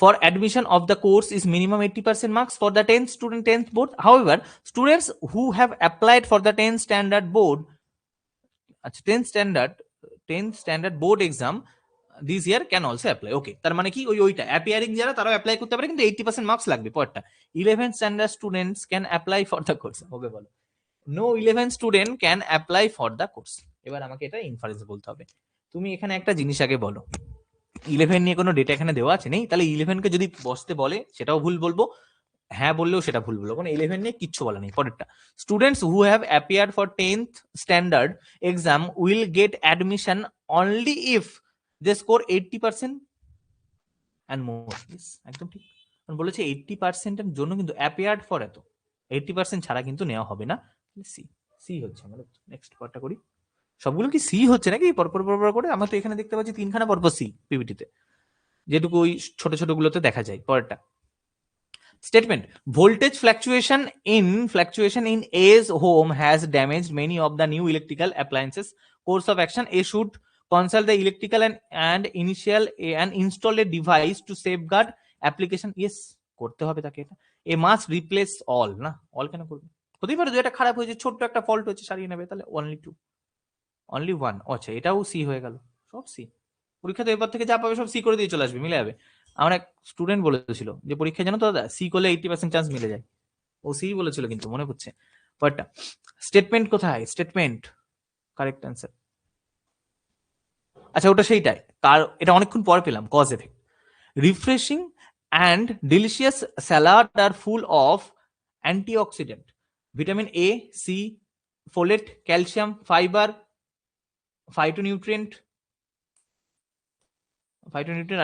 for admission of the course is minimum 80% marks for the 10th student 10th board. However, students who have applied for the 10th standard board 10th standard board exam this year can also apply. Okay, তার মানে কি, ওইটা অ্যাপিয়ারিং যারা তারাও অ্যাপ্লাই করতে পারে, কিন্তু 80% মার্কস লাগবে। পরটা, 11th standard students can apply for the course. হবে বলো, no 11 student can apply for the course। এবার আমাকে এটা ইনফারেন্স বলতে হবে। তুমি এখানে একটা জিনিস আগে বলো, 11 নিয়ে কোনো ডেটা এখানে দেওয়া আছে? নেই। তাহলে 11 কে যদি বসতে বলে সেটাও ভুল বলবো, হ্যাঁ বললেও সেটা ভুল বলবো, কোনো 11 নিয়ে কিচ্ছু বলা নেই। পরেরটা, students who have appeared for 10th standard exam will get admission only if they score 80% and more. একদম ঠিক, বলেছে 80% এর জন্য, কিন্তু অ্যাপিয়ার্ড ফর এত 80% ছাড়া কিন্তু নেওয়া হবে না। সি, সি হচ্ছে আমাদের। নেক্সট পার্টটা করি। সবগুলো কি সি হচ্ছে নাকি পরপর পরপর করে? আমরা তো এখানে দেখতে পাচ্ছি তিনখানা পরপর সি পিপিটিতে, যেটুকু ওই ছোট ছোট গুলোতে দেখা যায়। পরেরটা, statement: voltage fluctuation in A's home has damaged many of the new electrical appliances. Course of action: A should consult the electrical and install a device to safeguard application. Yes, করতে হবে তাকে এটা। A must replace all, না অল কেন করবে? হতেই পারে যেটা খারাপ হয়েছে, ছোট্ট একটা ফল্ট হয়েছে, সারিয়ে নেবে, তাহলে অনলি ওয়ান। আচ্ছা, এটাও সি হয়ে গেল, সব সি। পরীক্ষাতে এবার থেকে যা পাবে সব সি করে দিয়ে চলে আসবে, মিলে যাবে। আমার এক স্টুডেন্ট বলেছিল যে পরীক্ষায় জানো তো দাদা, সি করলে 80% চান্স মিলে যায়। ও সি বলেছিল, কিন্তু মনে পড়ছে। বাটটা স্টেটমেন্ট কোথায়? Statement correct answer. আচ্ছা, ওটা সেইটাই, কার এটা অনেকক্ষণ পর পেলাম, cause effect. Refreshing and delicious salad are full of antioxidant, vitamin A, C, folate, calcium, fibre, phytonutrient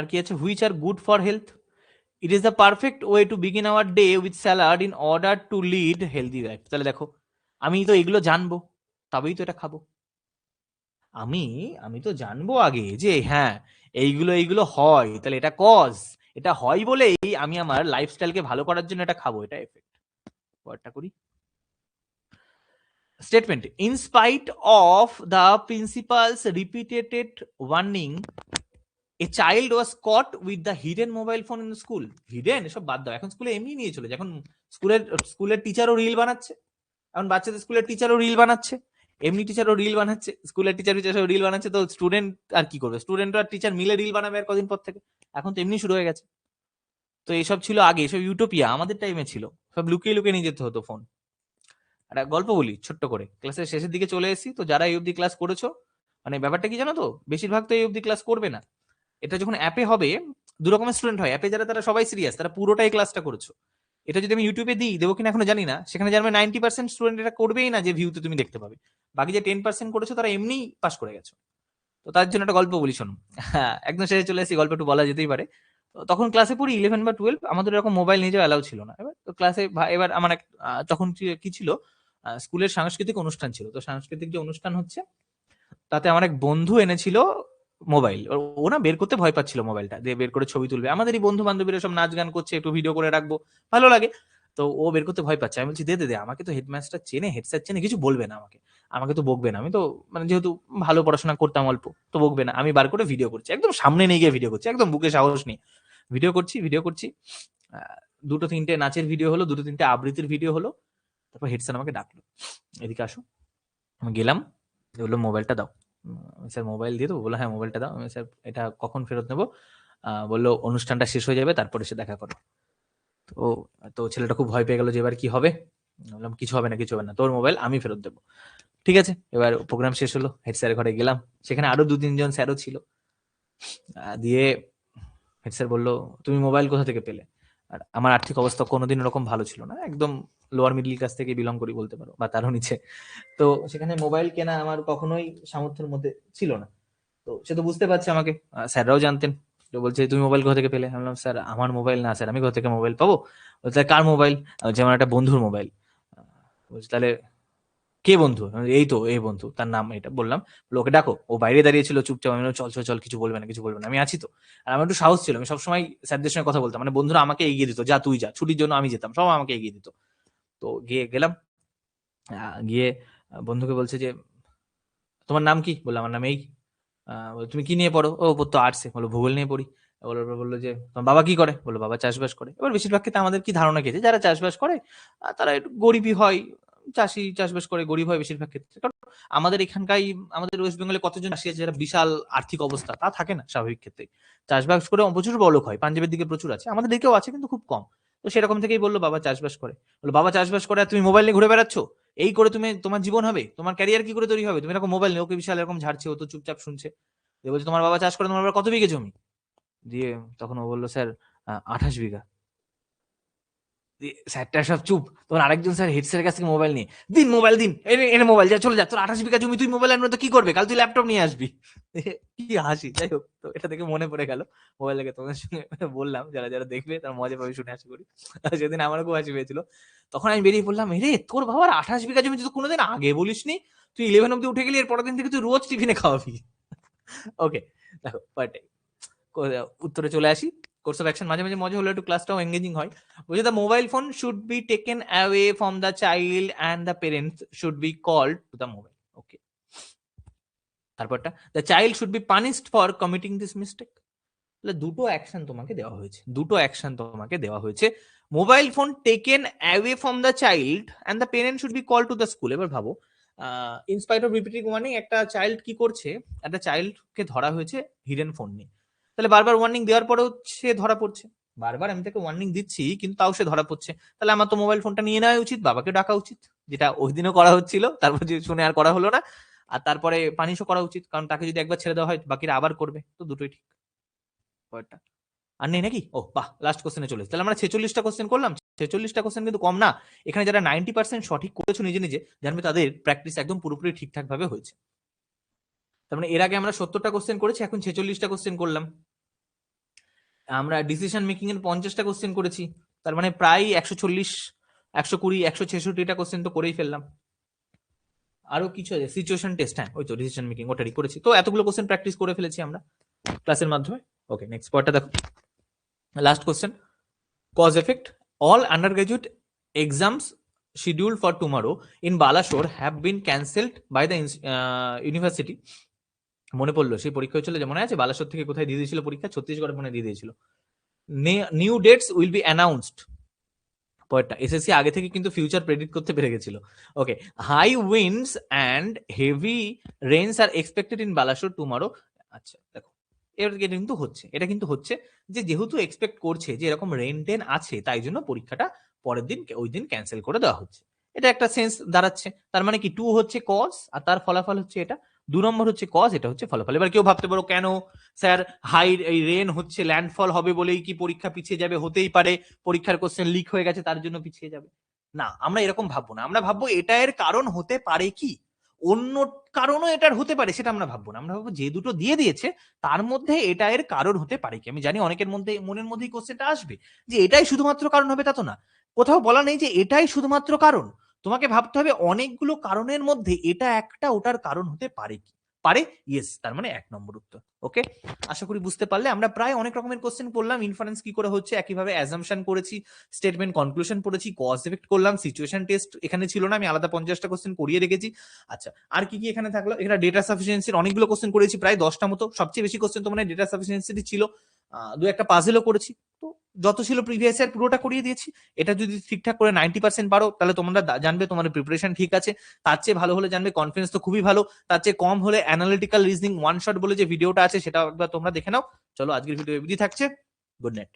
আর কি আছে, which are good for health? It is the perfect way to begin our day with salad in order to lead healthy life. তাহলে দেখো, আমি তো এগুলো জানবো, তবেই তো এটা খাবো। আমি আমি তো জানবো আগে যে হ্যাঁ এইগুলো এইগুলো হয়, তাহলে এটা কজ, এটা হয় বলেই আমি আমার লাইফস্টাইলকে ভালো করার জন্য এটা খাবো, এটা এফেক্ট। পরেরটা করি। Statement: in spite of the principal's repeated warning, a child was caught with the hidden mobile phone in the school. Hidden এসব বাদ দাও, এখন স্কুলে এমনি নিয়ে চলে যায়। এখন স্কুলের টিচারও রিল বানাচ্ছে, এখন বাচ্চাদের স্কুলের টিচারও রিল বানাচ্ছে, এমনি টিচারও রিল বানাচ্ছে, স্কুলের টিচার রিল বানাচ্ছে। তো স্টুডেন্ট আর কি করবে? স্টুডেন্ট আর টিচার মিলে রিল বানাবে আর কদিন পর থেকে। এখন তো এমনি শুরু হয়ে গেছে। তো এইসব ছিল আগে, এসব ইউটোপিয়া আমাদের টাইমে ছিল, সব লুকিয়ে লুকিয়ে নিয়ে যেতে হতো ফোন। একটা গল্প বলি ছোট্ট করে, ক্লাসের শেষের দিকে চলে এসেছি, তো যারা এই অবধি ক্লাস করেছো, মানে ব্যাপারটা কি জানো তো, বেশিরভাগ তো এই অবধি ক্লাস করবে না। এটা যখন অ্যাপে হবে, দু রকমের স্টুডেন্ট হয়, অ্যাপে যারা তারা সবাই সিরিয়াস, তারা পুরোটাই ক্লাসটা করেছো। এটা যদি আমি ইউটিউবে দিই, দেবো কিনা এখনো জানি না, সেখানে জানবে 90% স্টুডেন্ট এটা করবেই না, যে ভিউতে তুমি দেখতে পাবে। বাকি যে 10% করেছো তারা এমনি পাস করে গেছো। তো তার জন্য একটা গল্প বলি শোনো। হ্যাঁ, একদম শেষে চলে এসেছি, গল্প একটু বলা যেতেই পারে। তখন ক্লাসে পড়ি 11 বা 12, আমাদের এরকম মোবাইল নিয়ে যাওয়া অ্যালাউ ছিল না। এবার তো ক্লাসে এবার আমার তখন কি ছিল, স্কুলের সাংস্কৃতিক অনুষ্ঠান ছিল। তো সাংস্কৃতিক যে অনুষ্ঠান হচ্ছে, তাতে আমার এক বন্ধু এনেছিল মোবাইল। ও না বের করতে ভয় পাচ্ছিল মোবাইলটা, দিয়ে বের করে ছবি তুলবে, আমাদের এই বন্ধু বান্ধবীরা সব নাচ গান করছে, একটু ভিডিও করে রাখবো, ভালো লাগে। তো ও বের করতে ভয় পাচ্ছে, আমি বলছি দে দে দে, আমাকে তো হেডমাস্টার চেনে, হেড স্যার চেনে, কিছু বলবে না আমাকে, আমাকে তো বকবে না, আমি তো মানে যেহেতু ভালো পড়াশোনা করতাম অল্প, তো বকবে না। আমি বার করে ভিডিও করছি, একদম সামনে নিয়ে গিয়ে ভিডিও করছি, একদম বুকে সাহস নিয়ে ভিডিও করছি। দুটো তিনটে নাচের ভিডিও হলো, দুটো তিনটে আবৃত্তির ভিডিও হলো। তারপর হেড স্যার আমাকে ডাকলো, এদিকে আসো। আমি গেলাম, বললো মোবাইলটা দাও। স্যার মোবাইল দিয়ে দেবো? বললো হ্যাঁ মোবাইলটা দাও। আমি, স্যার এটা কখন ফেরত নেবো? বললো অনুষ্ঠানটা শেষ হয়ে যাবে, তারপর এসে দেখা করো। তো তো ছেলেটা খুব ভয় পেয়ে গেল যে এবার কি হবে। বললাম কিছু হবে না, কিছু হবে না, তোর মোবাইল আমি ফেরত দেবো। ঠিক আছে, এবার প্রোগ্রাম শেষ হলো, হেড স্যারের ঘরে গেলাম, সেখানে আরো 2-3 জন স্যারও ছিল। দিয়ে হেড স্যার বললো তুমি মোবাইল কোথা থেকে পেলে? আর আমার আর্থিক অবস্থা কোনোদিন ওরকম ভালো ছিল না, একদম লোয়ার মিডল ক্লাস থেকে বিলং করি বলতে পারো, বা তারও নিচে। তো সেখানে মোবাইল কেনা আমার কখনোই সামর্থ্যের মধ্যে ছিল না। তো সে তো বুঝতে পারছে আমাকে, স্যাররাও জানতেন। তো বলছে তুমি মোবাইল কোথা থেকে পেলে? আমি বললাম স্যার আমার মোবাইল না স্যার, আমি কোথা থেকে মোবাইল পাবো? বলছে কার মোবাইল? বলছে আমার একটা বন্ধুর মোবাইল। বলছে তাহলে কে বন্ধু? আমি বলছি, এই তো এই বন্ধু, তার নাম এটা বললাম। বললো, ওকে ডাকো। ও বাইরে দাঁড়িয়ে ছিল চুপচাপ। আমি বললাম, চল চল চল, কিছু বলবে না, কিছু বলবে না, আমি আছি তো। আর আমার একটু সাহস ছিল, আমি সবসময় স্যারদের সঙ্গে কথা বলতাম, মানে বন্ধুরা আমাকে এগিয়ে দিত, যা তুই যা, ছুটির জন্য আমি যেতাম, সব আমাকে এগিয়ে দিত। তো গেলাম, গিয়ে বন্ধুকে বলছে যে তোমার নাম কি? বললো আমার নাম এই। তুমি কি নিয়ে পড়ো? ও পড়তো আর্টসে। বললো ভূগোল নিয়ে পড়ি। বললো যে তোমার বাবা কি করে? বললো বাবা চাষবাস করে। এবার বেশিরভাগ ক্ষেত্রে আমাদের কি ধারণা গেছে, যারা চাষবাস করে তারা একটু গরিবই হয়, চাষি চাষবাস করে গরিব হয় বেশিরভাগ ক্ষেত্রে। কারণ আমাদের এখানকার, আমাদের ওয়েস্ট বেঙ্গলে কতজন চাষি আছে যারা বিশাল আর্থিক অবস্থা, তা থাকে না স্বাভাবিক ক্ষেত্রে। চাষবাস করে প্রচুর বড়লোক হয়, পাঞ্জাবের দিকে প্রচুর আছে, আমাদের দিকেও আছে কিন্তু খুব কম। তো সেরকম থেকেই বললো বাবা চাষবাস করে। বললো বাবা চাষবাস করে আর তুমি মোবাইল নিয়ে ঘুরে বেড়াচ্ছ, এই করে তুমি তোমার জীবন হবে, তোমার ক্যারিয়ার কি করে তৈরি হবে? তুমি এরকম মোবাইল নিয়ে, ওকে বিশাল এরকম ঝাড়ছে, ও তো চুপচাপ শুনছে। দিয়ে বলছে তোমার বাবা চাষ করে, তোমার বাবা কত বিঘে জমি? দিয়ে তখন ও বললো স্যার 28 বিঘা। স্যারটা সব চুপ। তখন আরেকজন স্যার হেড স্যারের কাছ থেকে মোবাইল নিয়ে, দিন মোবাইল দিন, এনে এনে মোবাইল, যা চলে যা, তোর 28 বিঘা জমি, তুই মোবাইল আনবে তো কি করবে? কাল তুই ল্যাপটপ নিয়ে আসবি। কি হাসি! যাই হোক, তো এটা দেখে মনে পড়ে গেল, মোবাইল দেখে তোমাদের সঙ্গে বললাম, যারা যারা দেখবে তারা মজা পাবে শুনে, আশা করি। সেদিন আমারও খুব হাসি পেয়েছিল। তখন আমি বেরিয়ে পড়লাম, রে তোর বাবার 28 বিঘা জমি, তুই তো কোনোদিন আগে বলিসনি, তুই 11 অব্দি উঠে গেলি, এর পরের দিন থেকে তুই রোজ টিফিনে খাওয়াবি। ওকে, দেখো পার্টে উত্তরে চলে আসি। কোর্স অফ অ্যাকশন মাঝে মাঝে মজা হলো, একটু ক্লাসটাও এঙ্গেজিং হয়। বলছে the mobile phone should be taken away from the child and the parents should be called to the mobile. Okay, তারপরটা the child should be punished for committing this mistake. তাহলে দুটো অ্যাকশন তোমাকে দেওয়া হয়েছে, দুটো অ্যাকশন তোমাকে দেওয়া হয়েছে। Mobile phone taken away from the child and the parent should be call to the school. এবার ভাবো, ইনস্পাইট অফ রিপিটিং ওয়ার্নিং, একটা চাইল্ড কি করছে, একটা চাইল্ডকে ধরা হয়েছে হিডেন ফোন নিয়ে। তাহলে বারবার ওয়ার্নিং দেওয়ার পরেও সে ধরা পড়ছে, বারবার আমি তাকে ওয়ার্নিং দিচ্ছি কিন্তু তাও সে ধরা পড়ছে। তাহলে আমার তো মোবাইল ফোনটা নিয়ে নেওয়া উচিত, বাবাকে ডাকা উচিত, যেটা ওই দিনও করা হচ্ছিল, তারপর যে শুনে আর করা হলো না। আর তারপরে পানিশও করা উচিত, কারণ তাকে যদি একবার ছেড়ে দেওয়া হয় বাকিরা আবার করবে, তো দুটোই ঠিক। পরেরটা আর নেই নাকি? ও বাহ, লাস্ট কোশ্চেনে চলে, তাহলে আমরা 46টা কোশ্চেন করলাম। 46টা কোশ্চেন কিন্তু কম না। এখানে যারা 90% সঠিক করেছো নিজে নিজে, জানবে তাদের প্র্যাকটিস একদম পুরোপুরি ঠিকঠাক ভাবে হয়েছে। তার মানে এর আগে আমরা 70টা কোশ্চেন করেছি, এখন 46টা কোশ্চেন করলাম। আমরা ডিসিশন মেকিং এর 50টা কোশ্চেন করেছি, তার মানে প্রায় 140, 120, 166টা কোশ্চেন তো করেই ফেললাম। আরো কিছু আছে, সিচুয়েশন টেস্ট, হ্যাঁ ওই তো ডিসিশন মেকিং ওটারই করেছি, তো এতগুলো কোশ্চেন প্র্যাকটিস করে ফেলেছি আমরা ক্লাসের মাধ্যমে। ওকে, নেক্সট পয়েন্টটা দেখো, last question, cause effect, all undergraduate exams scheduled for tomorrow in Balashore have been cancelled by the university. মনে পড়লো সেই পরীক্ষা হচ্ছিল যে, মনে আছে বালাসোর থেকে কোথায় দিয়ে দিয়েছিল পরীক্ষা, ছত্তিশগড়ে মনে দিয়ে দিয়েছিল। New dates will be announced. পরেরটা, এসএসসি আগে থেকে কিন্তু ফিউচার প্রেডিক্ট করতে পেরে গেছিল। Okay, high winds and heavy rains are expected in Balasore tomorrow. আচ্ছা দেখো, এটা কিন্তু হচ্ছে যে যেহেতু এক্সপেক্ট করছে যে এরকম রেন টেন আছে, তাই জন্য পরীক্ষাটা পরের দিন ওই দিন ক্যান্সেল করে দেওয়া হচ্ছে। এটা একটা সেন্স দাঁড়াচ্ছে, তার মানে কি 2 হচ্ছে কজ আর তার ফলাফল হচ্ছে এটা, 2 নম্বর হচ্ছে কজ, এটা হচ্ছে ফলাফল। এবার কেউ ভাবতে পারো কেন স্যার হাই এই রেন হচ্ছে, ল্যান্ডফল হবে বলেই কি পরীক্ষা পিছিয়ে যাবে? হতেই পারে পরীক্ষার কোশ্চেন লিক হয়ে গেছে তার জন্য পিছিয়ে যাবে। না, আমরা এরকম ভাববো না, আমরা ভাববো এটা এর কারণ হতে পারে কি, অন্য কারণও এটার হতে পারে, সেটা আমরা ভাববো না। আমরা ভাববো যে দুটো দিয়ে দিয়েছে তার মধ্যে এটা এর কারণ হতে পারে কি। আমি জানি অনেকের মধ্যে মনের মধ্যেই কোশ্চেনটা আসবে যে এটাই শুধুমাত্র কারণ হবে, তা তো না, কোথাও বলা নেই যে এটাই শুধুমাত্র কারণ। তোমাকে ভাবতে হবে অনেকগুলো কারণের মধ্যে এটা একটা ওটার কারণ হতে পারে কি, পারে, ইয়েস, তার মানে 1 নম্বর উত্তর। ওকে, আশা করি বুঝতে পারলে। আমরা প্রায় অনেক রকমের কোশ্চেন করলাম, ইনফারেন্স কি করে হচ্ছে, একইভাবে অ্যাজাম্পশন করেছি, স্টেটমেন্ট কনক্লুশন পড়েছি, কজ এফেক্ট করলাম, সিচুয়েশন টেস্ট এখানে ছিল না, আমি আলাদা 50টা কোশ্চেন করিয়ে রেখেছি। আচ্ছা, আর কি কি এখানে থাকলো, এখানে ডেটা সাফিসিয়েন্সির অনেকগুলো কোশ্চেন করেছি, প্রায় 10টা মতো, সবচেয়ে বেশি কোশ্চেন তো মানে ডেটা সাফিসিয়েন্সি ছিল, দু একটা পাজেলও করেছি। তো যত ছিল প্রিভিয়াস ইয়ার পুরোটা করিয়ে দিয়েছি। এটা যদি ঠিকঠাক করে 90% পারো তাহলে তোমরা জানবে তোমাদের প্রিপারেশন ঠিক আছে, তার চেয়ে ভালো হলে জানবে কনফিডেন্স তো খুবই ভালো, তার চেয়ে কম হলে অ্যানালিটিক্যাল রিজনিং ওয়ান শট বলে যে ভিডিওটা আছে সেটা একবার তোমরা দেখে নাও। চলো, আজকের ভিডিও এবিডি থাকছে, গুড নাইট।